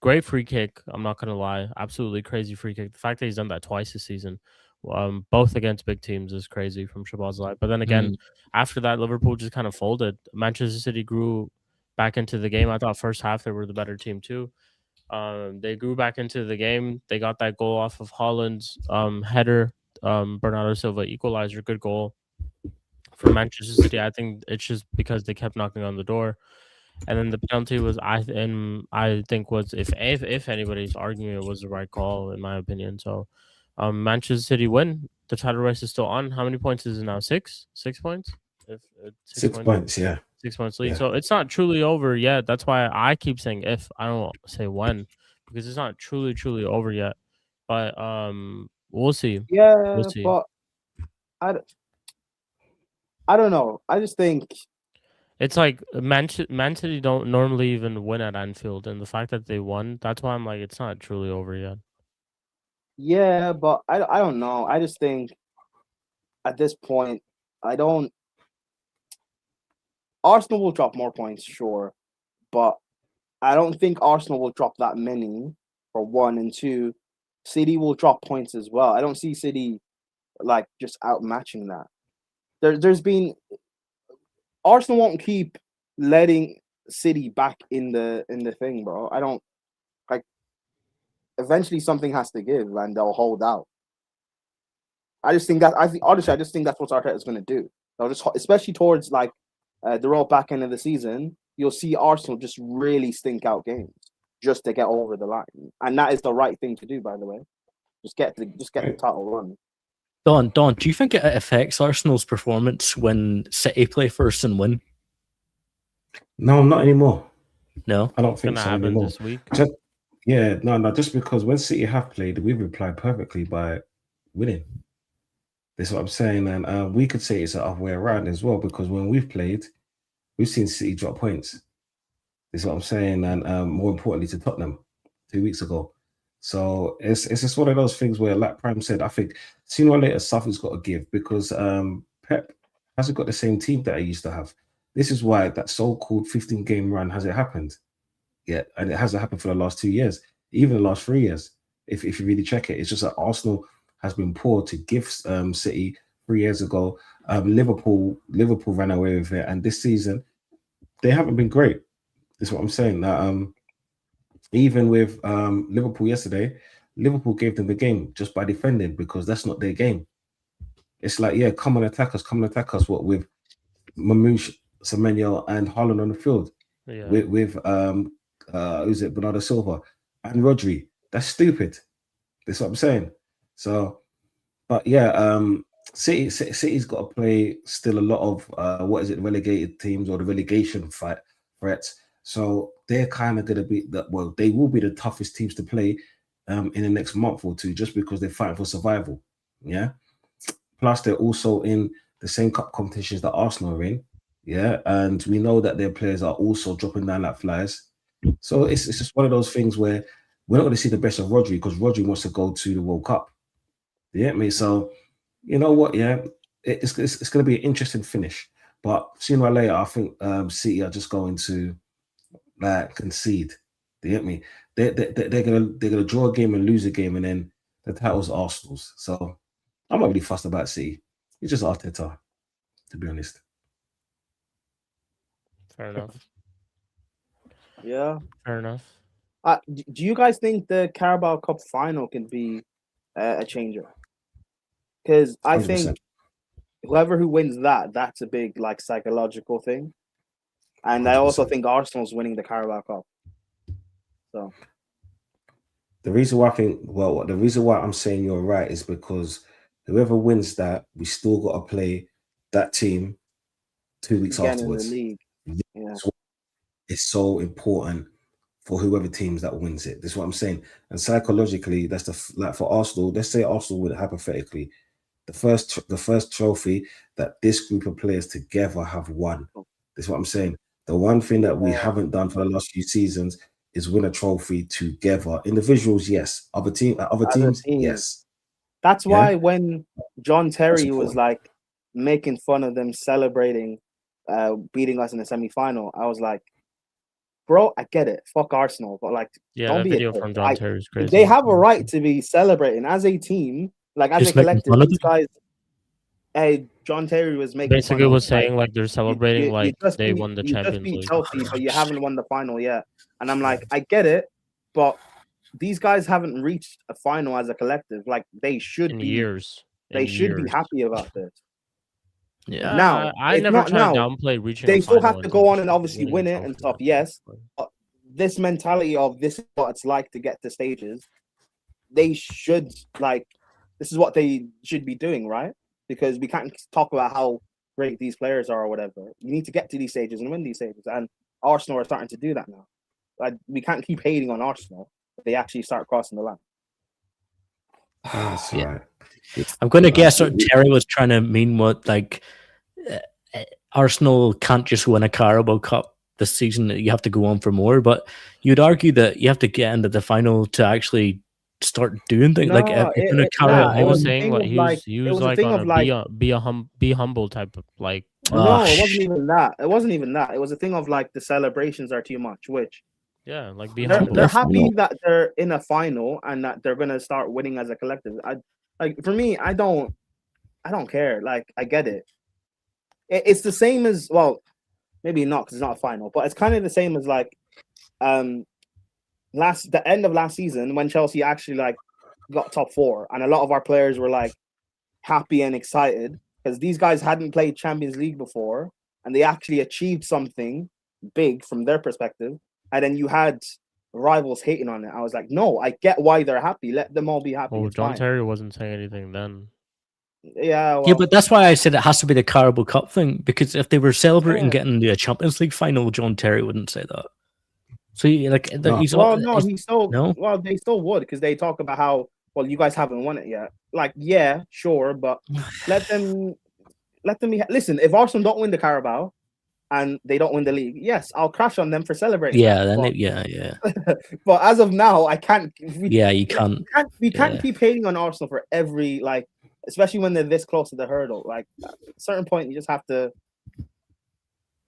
Great free kick. I'm not gonna lie, absolutely crazy free kick. The fact that he's done that twice this season, both against big teams, is crazy from Szoboszlai. But then again, after that, Liverpool just kind of folded. Manchester City grew back into the game. I thought first half they were the better team too. They grew back into the game. They got that goal off of Holland's header. Bernardo Silva equalizer, good goal for Manchester City. I think it's just because they kept knocking on the door. And then the penalty was, I think was, if anybody's arguing, it was the right call in my opinion. So, Manchester City win. The title race is still on. How many points is it now? 6 points. 6 points, yeah. 6 points lead. Yeah. So it's not truly over yet. That's why I keep saying if. I don't say when, because it's not truly over yet. But we'll see. Yeah, We'll see. but I don't know. I just think It's like Man City don't normally even win at Anfield, and the fact that they won, that's why I'm like, it's not truly over yet. yeah, but I don't know. I just think at this point, Arsenal will drop more points, sure, but I don't think Arsenal will drop that many, for one, and two, City will drop points as well. I don't see City like just outmatching that. There's been Arsenal won't keep letting City back in the thing, bro. I don't like. Eventually, something has to give, and they'll hold out. I just think honestly, I just think that's what Arteta's going to do. They'll just, especially towards like the real back end of the season, you'll see Arsenal just really stink out games just to get over the line, and that is the right thing to do, by the way. Just get the title run. Don, do you think it affects Arsenal's performance when City play first and win? No, not anymore. No, I don't It's think gonna so happen anymore. this week. Just because when City have played, we've replied perfectly by winning. That's what I'm saying, and we could say it's the other way around as well, because when we've played, we've seen City drop points. That's what I'm saying, and more importantly to Tottenham 2 weeks ago. So it's just one of those things where, like Prime said, I think sooner or later something's got to give, because Pep hasn't got the same team that he used to have. This is why that so-called 15-game run hasn't happened yet, and it hasn't happened for the last 2 years, even the last 3 years. If you really check it, it's just that Arsenal has been poor to give City 3 years ago. Liverpool ran away with it, and this season they haven't been great. That's what I'm saying. Even with Liverpool yesterday, Liverpool gave them the game just by defending, because that's not their game. It's like, yeah, come and attack us. What with Mamouche, Semenyo, and Haaland on the field, Yeah. with who's it, Bernardo Silva and Rodri. That's stupid. That's what I'm saying. So, but yeah, City's got to play still a lot of relegated teams or the relegation threats. So they're kind of going to be they will be the toughest teams to play in the next month or two, just because they're fighting for survival. Yeah. Plus, they're also in the same cup competitions that Arsenal are in. Yeah, and we know that their players are also dropping down like flies. So it's just one of those things where we're not going to see the best of Rodri, because Rodri wants to go to the World Cup. You get me? So you know what? Yeah, it's going to be an interesting finish. But sooner or later, I think City are just going to concede. You get me? They're gonna draw a game and lose a game, and then the title's Arsenal's. So I'm not really fussed about City. It's just Arteta, to be honest. Fair enough. Yeah. Fair enough. Do you guys think the Carabao Cup final can be a changer? Because I 100%. think whoever who wins that's a big like psychological thing, and I also 100%. think Arsenal's winning the Carabao Cup. So the reason why I'm saying you're right is because whoever wins that, we still got to play that team 2 weeks again afterwards. in the league, yeah. It's so important for whoever teams that wins it. That's what I'm saying. And psychologically, that's for Arsenal. Let's say Arsenal would hypothetically the first trophy that this group of players together have won. That's what I'm saying. The one thing that we haven't done for the last few seasons is win a trophy together. Individuals, yes. Other teams, yes. That's why when John Terry was like making fun of them celebrating beating us in the semi-final, I was like, bro, I get it. Fuck Arsenal, but like, don't be video a from John Terry is crazy. They have a right to be celebrating as a team, like as Just a collective. making fun of These guys, John Terry was making basically was saying like they're celebrating like they won the Champions League. League. Chelsea, but you haven't won the final yet. And I'm like, I get it, but these guys haven't reached a final as a collective. Like they should be years. They should be happy about this. Yeah. Now I never try to downplay reaching. They still have to go on and obviously win it and stuff. Yes, but this mentality of this is what it's like to get to stages. They should this is what they should be doing, right? Because we can't talk about how great these players are or whatever. You need to get to these stages and win these stages, and Arsenal are starting to do that now. Like we can't keep hating on Arsenal. they actually start crossing the line. That's Yeah. right. I'm going to Like, guess that Terry was trying to mean what, like, Arsenal can't just win a Carabao Cup this season. You have to go on for more. But you'd argue that you have to get into the final to actually start doing things. Like, No, if you're going to carry nah, on. He was a saying thing what of he like, was. He it was was a like thing on of a like, be humble type of like. no, Oh, it wasn't even that. It wasn't even that. It was a thing of like the celebrations are too much, which Yeah, like be they're humble. they're happy that they're in a final and that they're gonna start winning as a collective. I like for me, I don't care. Like I get it. It's the same as, well, maybe not because it's not a final, but it's kind of the same as like the end of last season when Chelsea actually like got top 4 and a lot of our players were like happy and excited because these guys hadn't played Champions League before and they actually achieved something big from their perspective. And then you had rivals hating on it. I was like, no, I get why they're happy. Let them all be happy. Well, It's John fine. Terry wasn't saying anything then. Yeah, well, yeah, but that's why I said it has to be the Carabao Cup thing, because if they were celebrating Yeah. getting the Champions League final, John Terry wouldn't say that. So, like, No. he's well, no, he's- he still, no? well, they still would because they talk about how, well, you guys haven't won it yet. Like, yeah, sure, but let them be. Listen, if Arsenal don't win the Carabao and they don't win the league, yes, I'll crash on them for celebrating. Yeah, then but, yeah. but as of now, I can't. Yeah, you can't. We can't Yeah. keep hating on Arsenal for every, like, especially when they're this close to the hurdle. Like, at a certain point, you just have to.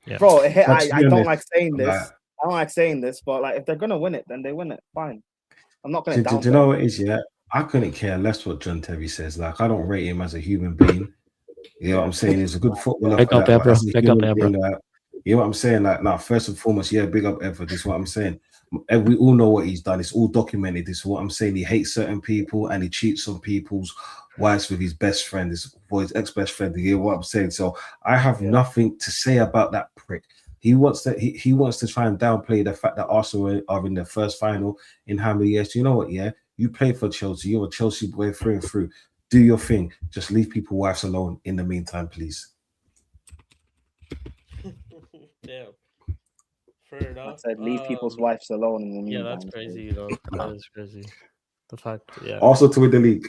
Yeah. Bro, But to I be don't honest, like saying this. like, I don't like saying this, but like, if they're gonna win it, then they win it. Fine. I'm not gonna do you know what it is? Yeah, I couldn't care less what John Terry says. Like, I don't rate him as a human being. You know what I'm saying? He's a good footballer. Pick For up that, but Ebra. as a Pick up human Ebra. being, you know what I'm saying? Like, now, first and foremost, yeah, big up Ever. This is what I'm saying. And we all know what he's done. It's all documented. This is what I'm saying. He hates certain people and he cheats on people's wives with his best friend, his ex-best friend. You hear what I'm saying? So I have nothing to say about that prick. He wants to try and downplay the fact that Arsenal are in their first final in how many years? Do you know what? Yeah, you play for Chelsea. You're a Chelsea boy through and through. Do your thing. Just leave people's wives alone in the meantime, please. Damn. Fair enough. I said, leave people's wives alone in the meantime. Yeah, that's crazy. You know, that is crazy. The fact, yeah. Also to win the league.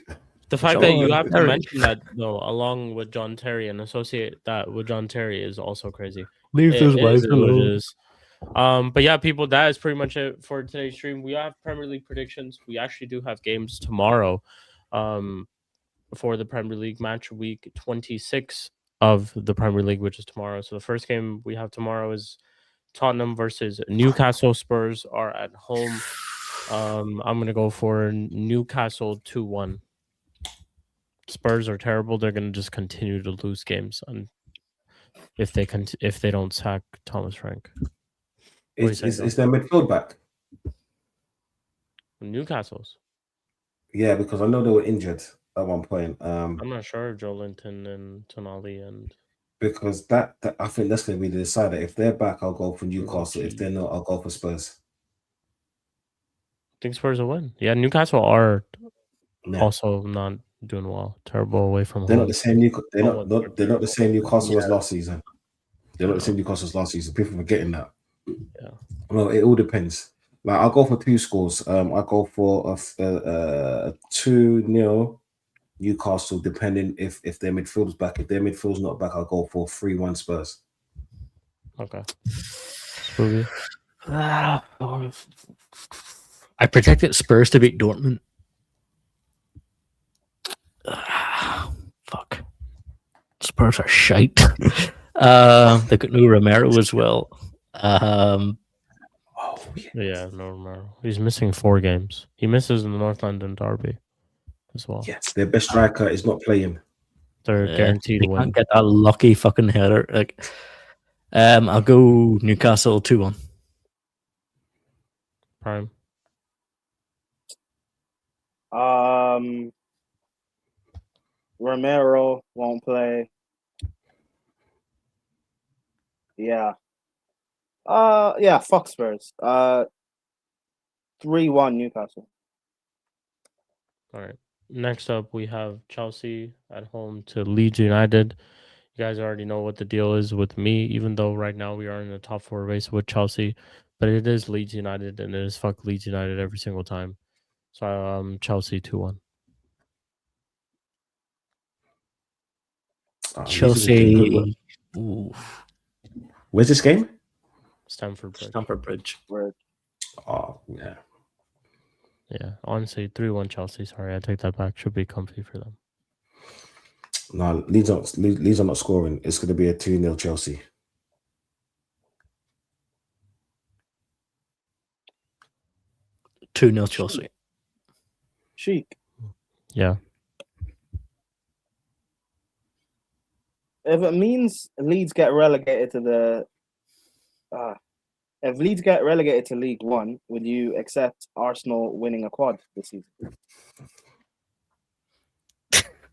The fact that you John have to Terry. mention that though, along with John Terry and associate that with John Terry is also crazy. Leave It his is wife what it alone. is. But yeah, people, that is pretty much it for today's stream. We have Premier League predictions. We actually do have games tomorrow, for the Premier League match week 26 of the Premier League, which is tomorrow. So the first game we have tomorrow is Tottenham versus Newcastle. Spurs are at home. I'm gonna go for Newcastle 2-1. Spurs are terrible. They're gonna just continue to lose games, and if they don't sack Thomas Frank. Is their midfield back? Newcastle's. Yeah, because I know they were injured at one point. I'm not sure if Joelinton and Tonali and Because that I think that's going to be the decider. If they're back, I'll go for Newcastle. If they're not, I'll go for Spurs. I think Spurs will win. Yeah, Newcastle are Yeah. also not doing well. Terrible away from They're home. not the same. They're not the same Newcastle as last season. They're not the same Newcastle as last season. People forgetting that. Yeah. Well, it all depends. Like, I'll go for 2 scores. I'll go for a 2-0 Newcastle, depending if their midfield's back. If their midfield's not back, I'll go for 3-1 Spurs. Okay. Spooby. I predicted Spurs to beat Dortmund. Fuck. Spurs are shite. They got no Romero as well. Yeah, no Romero. He's missing 4 games. He misses in the North London derby as well. Yes, their best striker is not playing. They're guaranteed to They win. can't get that lucky fucking header. Like, I'll go Newcastle 2-1. Prime. Romero won't play. Yeah. Yeah, fuck Spurs. 3-1 Newcastle. All right. Next up, we have Chelsea at home to Leeds United. You guys already know what the deal is with me, even though right now we are in the top 4 race with Chelsea. but it is Leeds United, and it is fuck Leeds United every single time. So Chelsea 2-1. Chelsea. Ooh, Where's this game? Stamford Bridge. Stamford Bridge. Oh, yeah. Yeah, honestly, 3-1 Chelsea. Sorry, I take that back. Should be comfy for them. No, Leeds are not scoring. It's going to be a 2-0 Chelsea. Two 0 Chelsea. Shik. Yeah. If it means Leeds get relegated to the, if Leeds get relegated to League One, would you accept Arsenal winning a quad this season?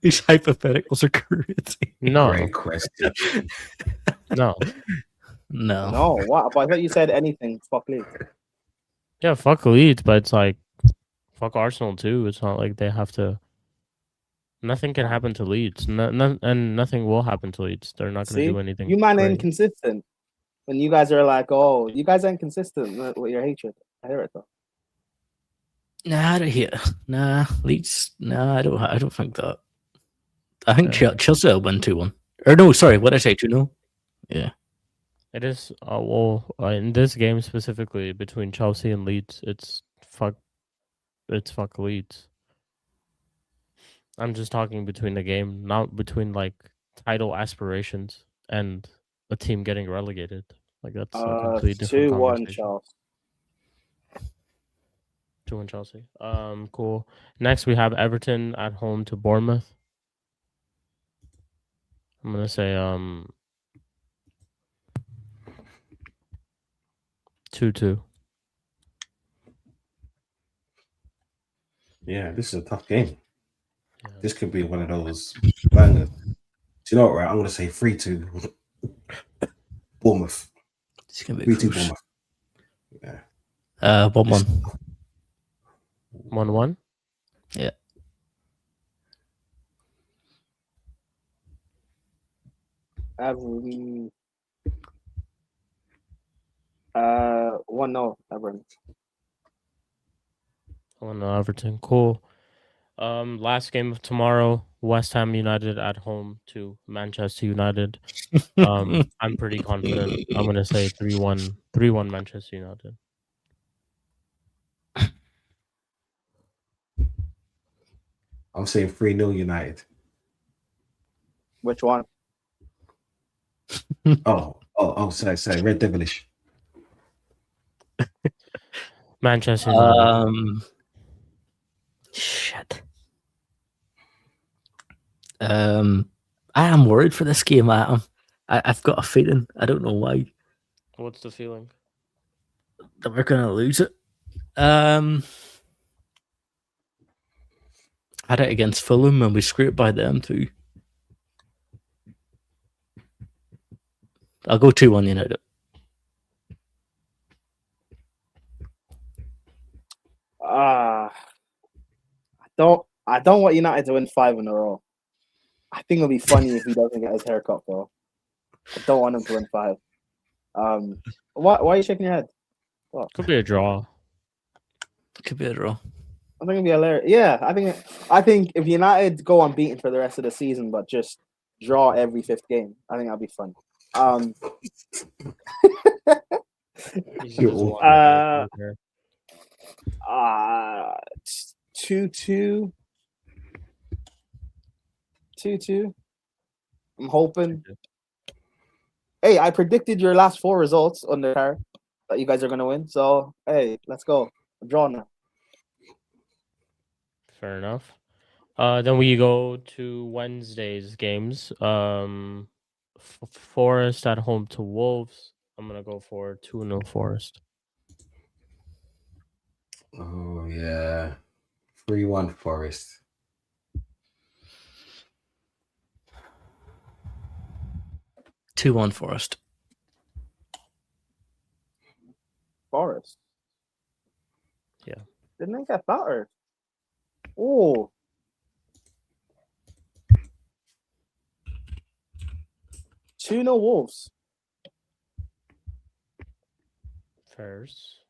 These hypotheticals are crazy. No. Great question. No. No. No, what? But I thought you said anything. Fuck Leeds. Yeah, fuck Leeds, but it's like fuck Arsenal too. It's not like they have to. Nothing can happen to Leeds, and nothing will happen to Leeds. They're not going to See, do anything. you man are great. inconsistent. When you guys are like, oh, you guys are inconsistent with your hatred. I hear it though. Nah, I don't hear. Nah, Leeds. Nah, I don't think that. I think Yeah. Chelsea will win 2-1. Or no, sorry, what did I say? 2-0? Yeah. It is in this game specifically between Chelsea and Leeds, it's fuck Leeds. I'm just talking between the game, not between like title aspirations and a team getting relegated. Like that's a completely different 2-1 conversation. Chelsea. 2-1 Chelsea. Cool. Next we have Everton at home to Bournemouth. I'm gonna say 2-2. Yeah, this is a tough game. Yeah. This could be one of those bangers. Do you know what, right? I'm going to say 3-2 Bournemouth. It's going to 3-2 be close. Bournemouth. Yeah. 1-1. 1-1. Yeah. Everton. 1-0 Everton. 1-0 Everton. Cool. Last game of tomorrow, West Ham United at home to Manchester United. I'm pretty confident. I'm gonna say 3-1 Manchester United. I'm saying 3-0 United. Which one? Oh, sorry, Red Devilish. Manchester United. Shit. I am worried for this game. I've got a feeling. I don't know why. What's the feeling? That we're gonna lose it. Had it against Fulham and we scraped by them too. I'll go 2-1 United. I don't want United to win 5 in a row. I think it'll be funny if he doesn't get his haircut though. I don't want him to win 5. Why are you shaking your head? What? Could be a draw. Could be a draw. I think it'll be hilarious. Yeah, I think if United go unbeaten for the rest of the season, but just draw every 5th game, I think that'll be fun. 2-2. 2-2. I'm hoping. Hey, I predicted your last 4 results on the car that you guys are gonna win. So hey, let's go. I'm drawing now. Fair enough. Then we go to Wednesday's games. Forest at home to Wolves. I'm gonna go for 2-0 Forest. Oh yeah, 3-1 Forest. 2-1 Forest. Forest. Yeah. Didn't they get battered? Oh. Two no Wolves. Fairs.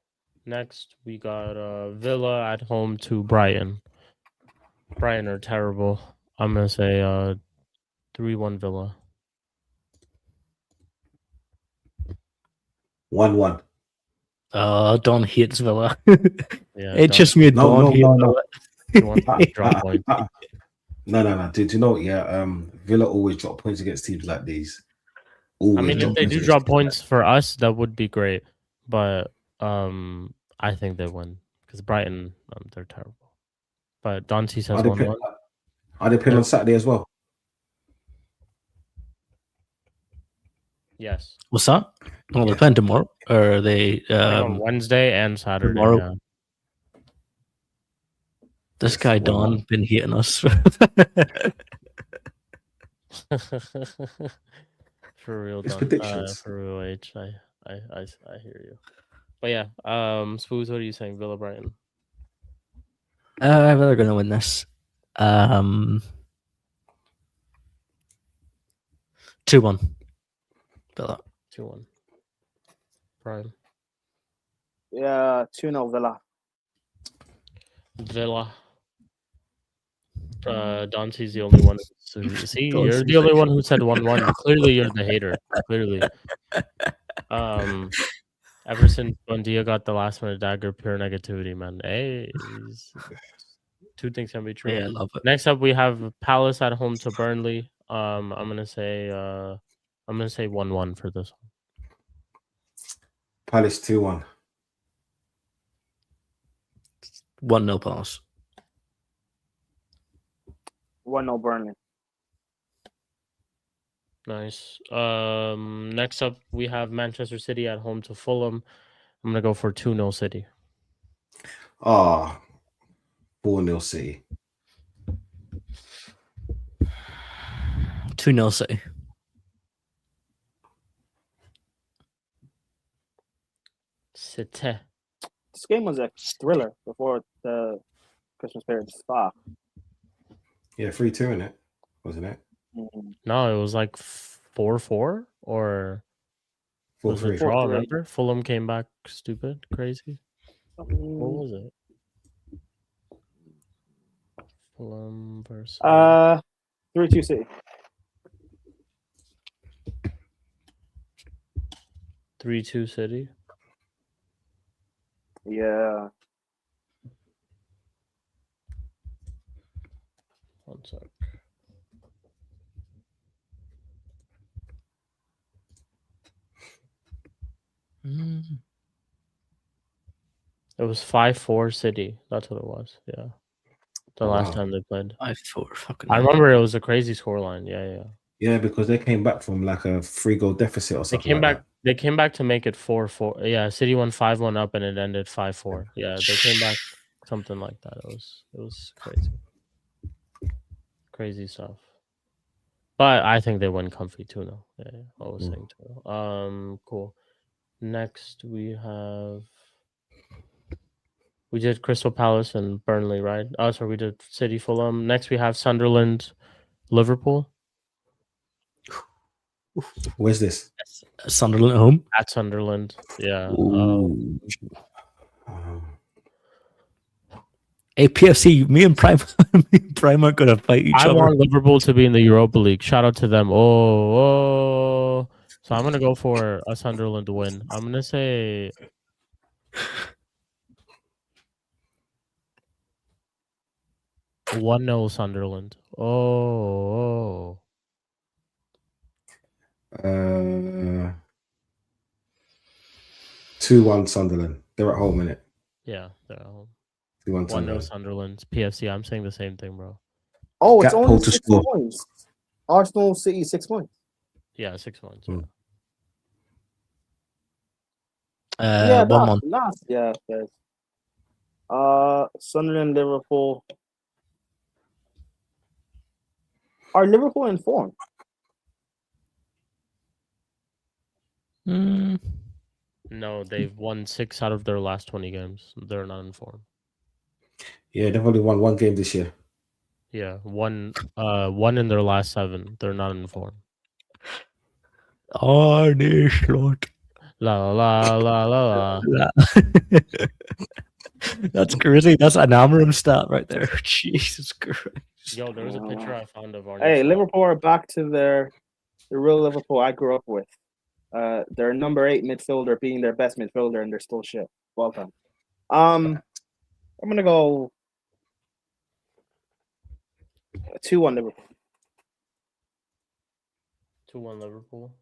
Next, we got Villa at home to Brighton. Brighton are terrible. I'm gonna say 3-1 Villa. 1-1. Don hates Villa. Yeah, It just made No, Don no, hate no, no. Villa. He wants to drop points. No. Did you know? Yeah, Villa always drop points against teams like these. I Always mean, if drop they points do against drop teams like points for us, that would be great. But I think they win because Brighton, they're terrible. But Dante says that. 1-1. Are they playing on Saturday as well? Yes. What's that? Well, they're playing tomorrow. Or are they On Wednesday and Saturday. tomorrow. This Yes, guy 1-1. Don been hating us. Yeah. For real, It's Don. predictions. For real, H. I hear you. But yeah, Spoos, what are you saying? Villa Brighton. They're gonna win this. 2-1. Villa. 2-1. Prime. Yeah, 2-0 Villa. Villa. Dante's the only one. See, you're the only one who said 1-1. Clearly, you're the hater. Clearly. Ever since Bundia got the last minute dagger, pure negativity, man. Hey, two things can be true. Yeah, I love it. Next up, we have Palace at home to Burnley. I'm gonna say 1-1 for this one. Palace 2-1. 1-0 Palace. 1-0 Burnley. Nice. Next up, we have Manchester City at home to Fulham. I'm gonna go for 2-0 City. 4-0 City. 2-0 City. City. This game was a thriller before the Christmas period. Fuck. Yeah, 3-2 in it, wasn't it? No, it was like 4-4 or was it 4-3. draw? 4-3. Remember, Fulham came back stupid, crazy. What was it? Fulham versus 3-2 City. 3-2 City. Yeah. One sec. It was 5-4 City. That's what it was. Yeah. The last time they played. 5-4. Fucking. I remember it was a crazy scoreline. Yeah. Yeah, because they came back from like a 3-goal deficit or They something. came like back. They came back to make it 4-4. Yeah, City won 5-1 up and it ended 5-4. Yeah, they came back something like that. It was crazy. Crazy stuff. But I think they win comfy 2-0. Yeah, I was saying 2-0. Cool. Next we did Crystal Palace and Burnley, right? Oh, sorry, we did City Fulham. Next we have Sunderland, Liverpool. that. Where's this? Sunderland at home. At Sunderland. Yeah. Hey, PFC, me and Prime are gonna fight each I other. want Liverpool to be in the Europa League. Shout out to them. Oh. So I'm gonna go for a Sunderland win. I'm gonna say 1-0 Sunderland. Oh. 2-1 Sunderland. They're at home, innit? Yeah, they're at home. 2-1 1-0 Sunderland. Sunderland. PFC. I'm saying the same thing, bro. Oh, it's Gakpo only to 6 score. points. Arsenal City 6 points. Yeah, 6 points. Mm. Yeah, 1-1. last. Yeah, yes. Sunderland, Liverpool. Are Liverpool in form? No, they've won 6 out of their last 20 games. They're not in form. Yeah, they've only won one game this year. Yeah, one in their last 7. They're not in form. Oh, this Lord. La la la la la. That's crazy. That's an Amarim stat right there. Jesus Christ. Yo, there was a picture I found of our. Hey, Liverpool are back to the real Liverpool I grew up with. Their number 8 midfielder being their best midfielder, and they're still shit. Well done. I'm gonna go 2-1 Liverpool. 2-1 Liverpool.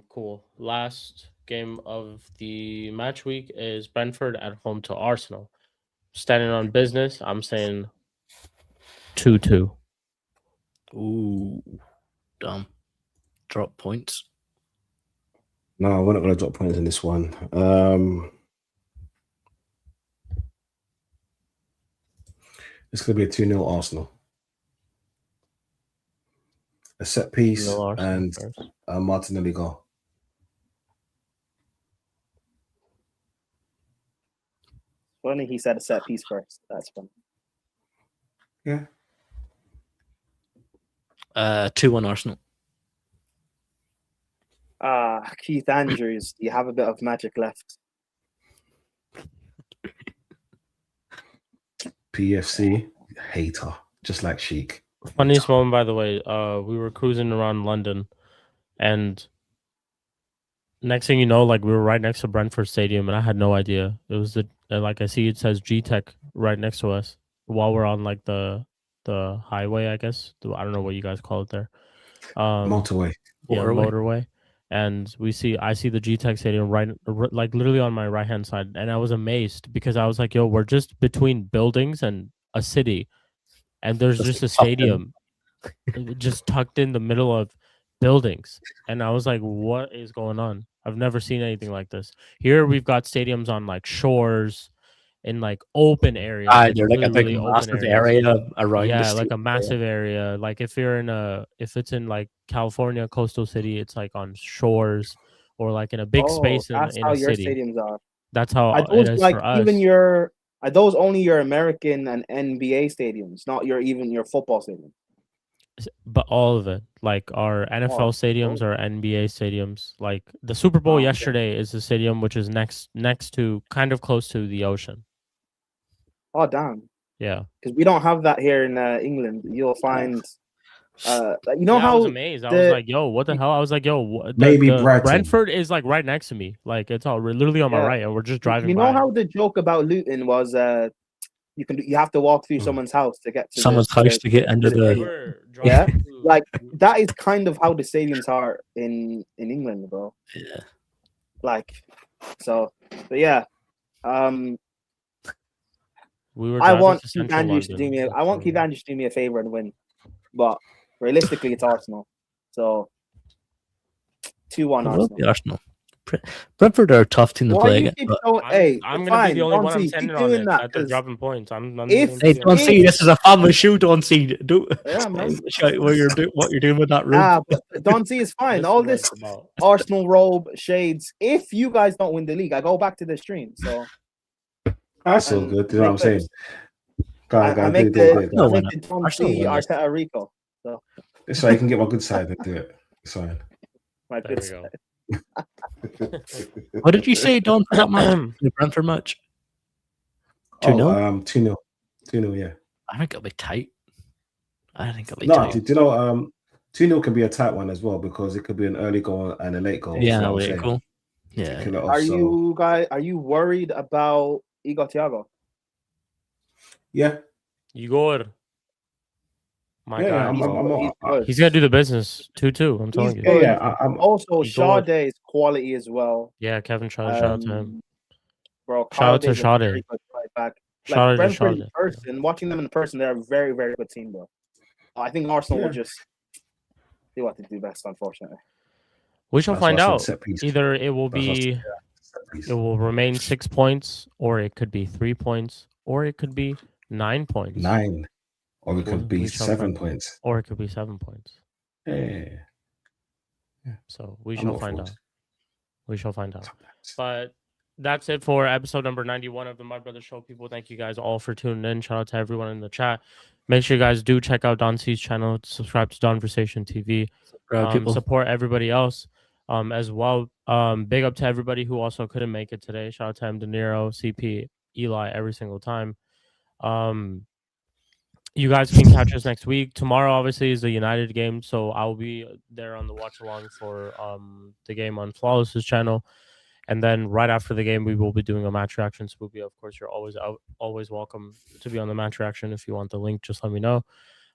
Cool. Last game of the match week is Brentford at home to Arsenal. Standing on business, I'm saying 2-2. Ooh, dumb. Drop points. No, we're not going to drop points in this one. It's going to be a 2-0 Arsenal. A set piece and a Martinelli goal. Funny he said a set piece first. That's funny. Yeah. 2-1 Arsenal. Keith Andrews, you have a bit of magic left. PFC hater, just like Shik. Funniest moment, by the way, we were cruising around London, and next thing you know, like we were right next to Brentford Stadium, and I had no idea it was like I see it says G-Tech right next to us while we're on like the highway, I guess. I don't know what you guys call it there. Motorway. Yeah, motorway. And I see the G-Tech Stadium right, like literally on my right hand side, and I was amazed because I was like, "Yo, we're just between buildings and a city, and there's just a stadium, just tucked in the middle of buildings." And I was like, "What is going on? I've never seen anything like this." Here we've got stadiums on like shores, in like open areas. They're like a big massive area around. Yeah, like a massive area. Like if it's in like California, coastal city, it's like on shores or like in a big space in a city. That's how your stadiums are. That's how are those, it is like, for us. Even are those only your American and NBA stadiums, not your football stadium? But all of it, like our NFL stadiums, our NBA stadiums, like the Super Bowl yesterday is a stadium which is next to, kind of close to the ocean. Oh damn! Yeah, because we don't have that here in England. You'll find, how I was amazed. I was like, "Yo, what the hell?" I was like, "Yo, maybe Brentford is like right next to me. Like it's all literally on my right, and we're just driving." You know how the joke about Luton was? You have to walk through someone's house to get to someone's house to get into the. Yeah, like that is kind of how the stadiums are in England, bro. Yeah. Like, so, but yeah. I want Keith Andrews to do me. I want Keith Andrews to do me a favor and win, but realistically, it's Arsenal. So 2-1 Arsenal. Brentford are a tough team to play against. I'm gonna be the only one I'm sending on it. They're dropping points. Hey, don't see. This is a family show. Don't see. Yeah, man. What you're doing with that room. But don't see is fine. All this Arsenal robe shades. If you guys don't win the league, I go back to the stream. So that's so good. You know what I'm saying? I make the Don C Arteta Rico. So so I can get my good side and do it. It's fine. My good side. What did you say, Don, for that match? The Brentford match? 2-0? 2-0, yeah. I think it'll be tight. Do you know, 2-0 can be a tight one as well because it could be an early goal and a late goal. Yeah, a late goal. Yeah. Are you worried about Igor Thiago? Yeah. Igor. My God. He's got to do the business. 2-2. I'm telling you. Yeah. Also, Sade's quality as well. Yeah, Kevin Schade. Shout out to him. Bro, shout out to Schade. Like Brentford in person, watching them in person, they're a very, very good team, bro. I think Arsenal will just do what they do best, unfortunately. We shall find out. Either it will remain 6 points, or it could be 3 points, or it could be 9 points. 9. Or it could be 7 points. Or it could be 7 points. Yeah. So we shall find out. We shall find out. But that's it for episode number 91 of the My Brother Show. People, thank you guys all for tuning in. Shout out to everyone in the chat. Make sure you guys do check out Don C's channel. Subscribe to Donversation TV. Support everybody else. as well. Big up to everybody who also couldn't make it today. Shout out to Mdinero, CP, Eli, every single time. You guys can catch us next week. Tomorrow, obviously, is the United game, so I'll be there on the watch along for the game on Flawless's channel. And then right after the game, we will be doing a match reaction. Spooby, of course, you're always welcome to be on the match reaction. If you want the link, just let me know.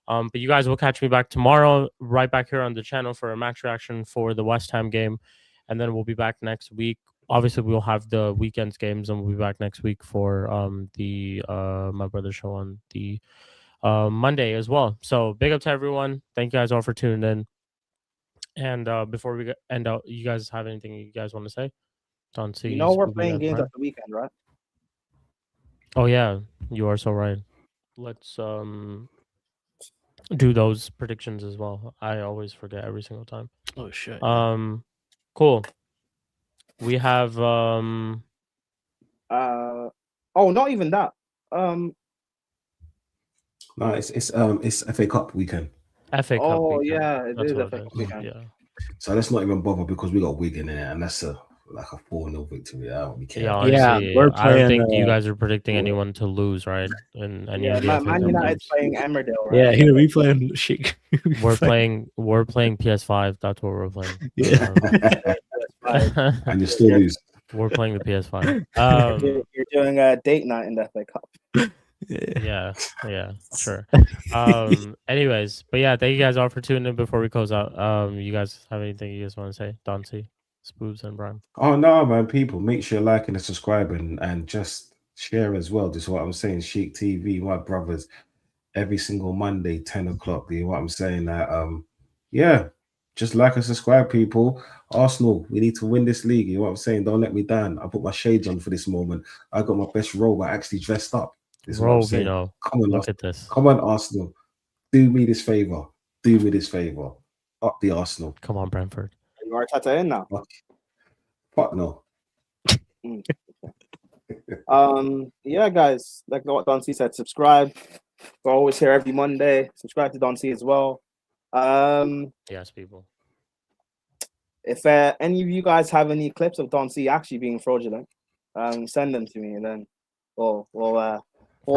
But you guys will catch me back tomorrow, right back here on the channel for a match reaction for the West Ham game. And then we'll be back next week. Obviously, we'll have the weekend's games, and we'll be back next week for the My Brother show on the Monday as well. So big up to everyone. Thank you guys all for tuning in. And before we end out, you guys have anything you guys want to say? Don't see. You know we're playing games at the weekend, right? Oh yeah, you are so right. Let's do those predictions as well. I always forget every single time. Oh shit. Cool. We have oh, not even that. No, it's FA Cup weekend. FA Cup. Oh weekend. yeah, it That's is what FA it Cup is. weekend. Yeah. So let's not even bother because we got Wigan in it, and that's like a 4-0 victory. I don't really care. Yeah, Yeah, honestly, we're I don't think playing, you guys are predicting anyone to lose, right? In any Yeah, of the FA Man Cup United's games. playing Emmerdale, right? Yeah, here we playing Shik. We're playing PS5. That's what we're playing. Yeah. And you still lose. We're playing the PS5. You're doing a date night in the FA Cup. Yeah, sure. Anyways, but yeah, thank you guys all for tuning in. Before we close out, you guys have anything you guys want to say? Dancy, Spoobs, and Brian. Oh no, man! People, make sure you're liking and subscribing, and just share as well. This is what I'm saying. Shik TV, my brothers, every single Monday, 10 o'clock. You know what I'm saying? That yeah, just like and subscribe, people. Arsenal, we need to win this league. You know what I'm saying? Don't let me down. I put my shades on for this moment. I got my best robe. I actually dressed up. This is what I'm saying. You know, come on, look at this. Come on, Arsenal. Do me this favor. Do me this favor. Up the Arsenal. Come on, Brentford. You are Tata in now. Fuck no. Yeah, guys, like what Don C said, subscribe. We're always here every Monday. Subscribe to Don C as well. Yes, people. If any of you guys have any clips of Don C actually being fraudulent, send them to me, and then we'll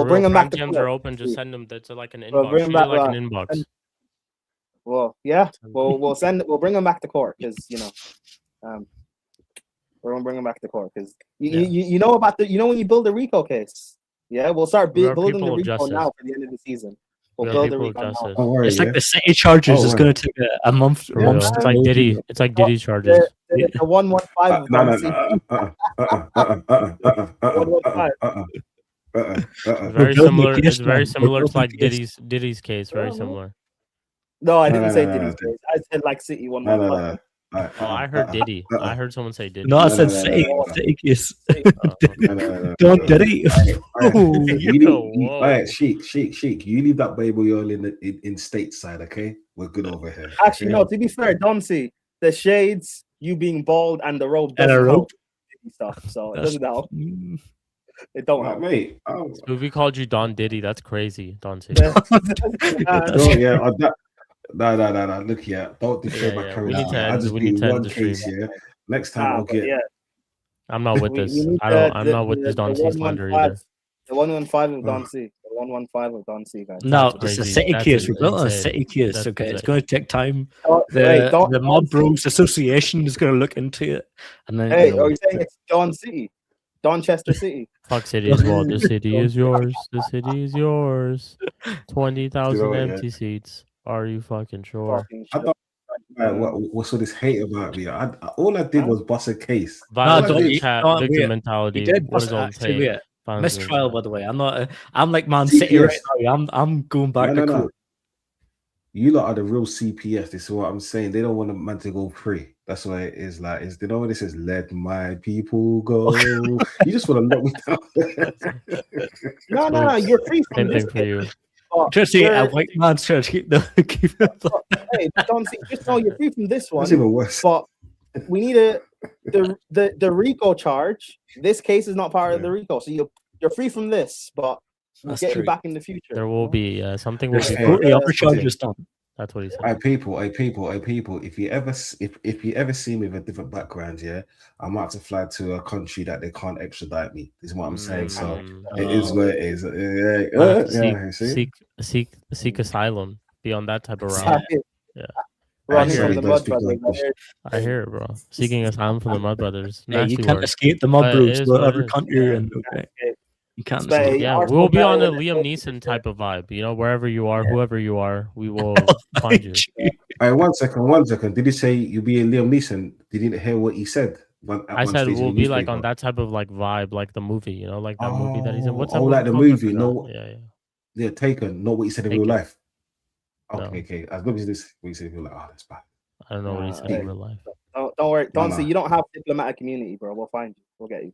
bring them back. DMs are open. Just send them. That's like an We'll inbox. bring Treat back, it like an inbox. Well, yeah, we'll bring them back to court because we're gonna bring them back to court because you know about when you build a RICO case. Yeah, we'll start building the RICO now for the end of the season. We'll build the RICO now. It's like the city charges is going to take a month. Yeah. It's like Diddy. It's like Diddy charges. The 115. Very similar. It's very similar to like Diddy's case. Very similar. No, I didn't say Diddy's case. I said like City 115. Oh, I heard Diddy. I heard someone say Diddy. No, I said City case. Don't Diddy. Sheik. You leave that baby oil in stateside, okay? We're good over here. Actually, no. To be fair, Don C, the shades, you being bald, and the robe and a robe stuff. So it doesn't help. It don't help, mate. We called you Don Diddy. That's crazy, Don C. No. Look here, don't defend my career. We need to end the stream. Yeah. Next time I'll get. Yeah. I'm not with this. I'm not with this Don C slander either. The 115 of Don C. The 115 of Don C, guys. No, it's a city case. We built a city case. Okay, it's going to take time. The Mob Bros Association is going to look into it, and then. Hey, are you saying it's Don City? Donchester City. Fuck City as well. The city is yours. The city is yours. 20,000 empty seats. Are you fucking sure? I thought, what's all this hate about me? All I did was bust a case. Victim mentality. You did bust a mistrial, by the way. I'm like Man City right now. I'm going back to court. You lot are the real CPS. This is what I'm saying. They don't want a man to go free. That's why it is like. You know what this is? Let my people go. You just want to lock me down. No. You're free from this. For you. Just see a white man's trying to keep Hey, don't see. Just know you're free from this one. That's even worse. But we need the RICO charge. This case is not part of the RICO, so you're free from this. But we'll get you back in the future. There will be something. Will be the other charges done. That's what he said. Hey people. If you ever see me with a different background, yeah, I might have to fly to a country that they can't extradite me. Is what I'm saying. So it is what it is. Seek asylum. Be on that type of route. Exactly. Yeah. Running hear from it. the Don't Mud speak Brothers. English. I hear it, bro. Seeking asylum from the Mud Brothers. Yeah, you Nasty can't word. escape the Mud But it Bros, is what it whatever is. country you're Yeah. in. Okay, you can't But escape. Yeah, Arsenal we'll be on a better Liam than Neeson type of vibe. You know, wherever you are, whoever you are, we will find you. Hey, 1 second. Did he say you be a Liam Neeson? Did you hear what he said? I said we'll be like on that type of like vibe, like the movie, you know, like that movie that he's in. What's that movie like the called? I movie? forgot. No, Yeah. yeah, Taken. Not what he said in Taken. real life. No. Okay. As long as this, what he said, you're like, oh, that's bad. I don't know what he said in real life. Don't worry. Don't No. see. You don't have diplomatic immunity, bro. We'll find you. We'll get you.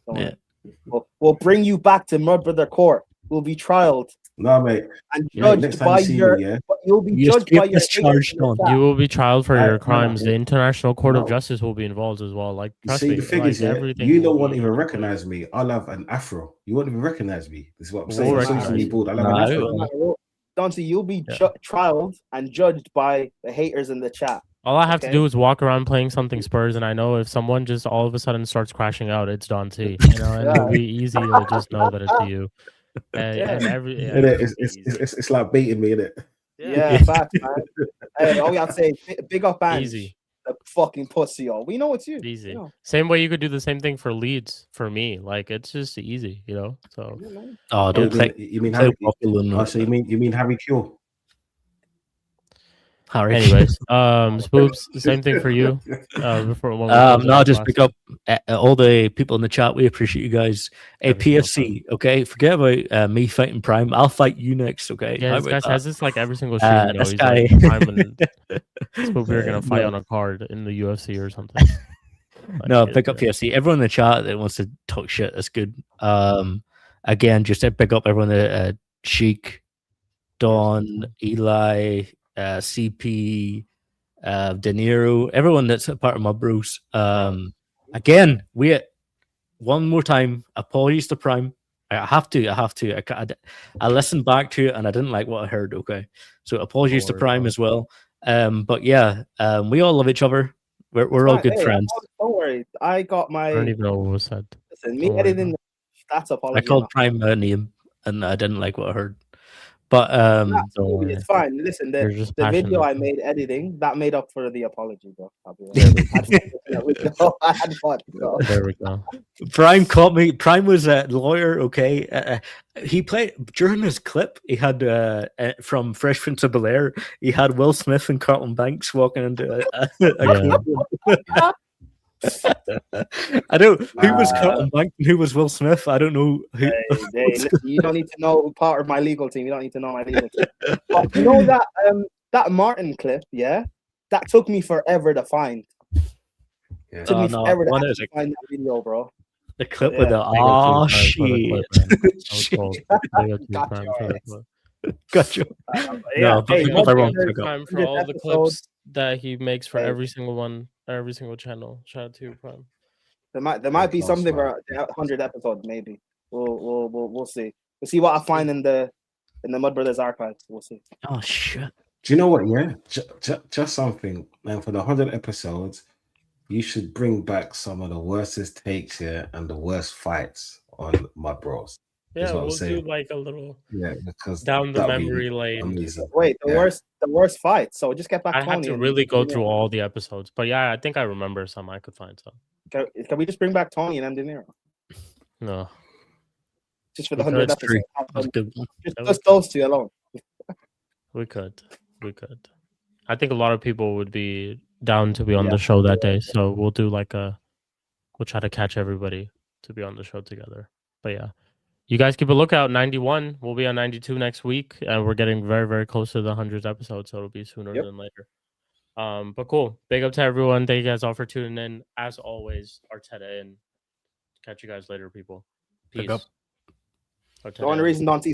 Don't Yeah. worry. We'll bring you back to Mud Brother Court. We'll be trialed No, mate. and Mate, judged next time by you see your. me, yeah. You'll be You judged by your. charged on. You will be trialed for your crimes. no. The International Court of No. Justice will be involved as well. Like, You trust see, me, the thing is, like, yeah, everything. you will won't be even in recognize me. I'll have an afro. You won't even recognize me. This is what I'm We'll saying. As soon as recognize you you. bored, I'll have Nah, an I afro. will. Dante, you'll be Yeah. trialed and judged by the haters in the chat. All I have to Okay. do is walk around playing something Spurs, and I know if someone just all of a sudden starts crashing out, it's Dante. You know, and it'll be easy to just know that it's you. And It's like beating me, innit? Yeah, facts, man. Hey, all we have to say, big up Ange. Easy. The fucking pussy, y'all. We know it's you. Easy. You know. Same way you could do the same thing for Leeds for me. Like, it's just easy, you know. So Oh, don't play. You mean play Harry? Buffalo, no. So you mean Harry Cure? Harry. anyways, Spoobs, same thing for you. Before when we close No, out just class. pick up all the people in the chat. We appreciate you guys. A Every single PFC, okay? Forget about me fighting Prime. I'll fight you next, okay? Yeah, How this about guy that? says this like every single stream. You know, this he's guy- like, Prime and Spoobie are gonna fight no. on a card in the UFC or something. Like, No, pick up PFC. Everyone in the chat that wants to talk shit, that's good. Again, just to pick up everyone that Shik, Don, Eli, CP, Mdinero, everyone that's a part of my bros. Again, one more time, apologies to Prime. I have to. I listened back to it and I didn't like what I heard. Okay, so apologies to worry, Prime bro. as well. But yeah, we all love each other. We're all good Hey, friends. Don't worry. I got I don't my. even know what was said. Listen, me Don't worry, editing. That's I apology. called Prime a name and I didn't like what I heard. But Don't worry. It's fine. Listen, You're the just video passionate. I made editing that made up for the apology, bro. I'll be There we I had fun. So. There we go. Prime caught me. Prime was a lawyer. Okay, he played during his clip. He had from Fresh Prince of Bel-Air. He had Will Smith and Carlton Banks walking into a Yeah. I don't. Who was Carlton Banks and who was Will Smith? I don't know. Who, Hey, listen, you don't need to know part of my legal team. You don't need to know my legal team. But you know that Martin clip, yeah, that took me forever to find. Yeah. Took me no, forever to one actually is it? find that video, bro. the clip Yeah. with the Big up to oh you, Prime, for the clip, shit. man. I was told. Big up to you, Gotcha, Prime, for the clip. Gotcha. Yeah, No, but hey, people Mud are wrong. Brothers, Pick up. Prime for all the episode. clips that he makes for Hey. every single one, every single channel. Shout out to you, Prime. There might be Class, something man. for 100 episodes, maybe. We'll see. We'll see what I find in the Mud Brothers archives. We'll see. Oh shit. Do you know what? Yeah, just something. And for the 100 episodes, you should bring back some of the worstest takes here and the worst fights on Mud Bros. Yeah, what I'm we'll saying. do like a little Yeah, because down the that'd be memory lane. amazing. Wait, the Yeah. worst fight. So just get back. I had Tony to and- really go through all the episodes, but yeah, I think I remember some. I could find some. Can we just bring back Tony and Mdinero No, just for the We 100 could. episodes? That's a good one. Just those two alone. we could. I think a lot of people would be down to be on Yeah. the show that day, so we'll do like we'll try to catch everybody to be on the show together. But yeah, you guys keep a lookout. 91, we'll be on 92 next week, and we're getting very, very close to the 100th episode, so it'll be sooner Yep. than later. But cool. Big up to everyone. Thank you guys all for tuning in. As always, Arteta, and catch you guys later, people. Peace. Big up. Arteta The only out. reason Dante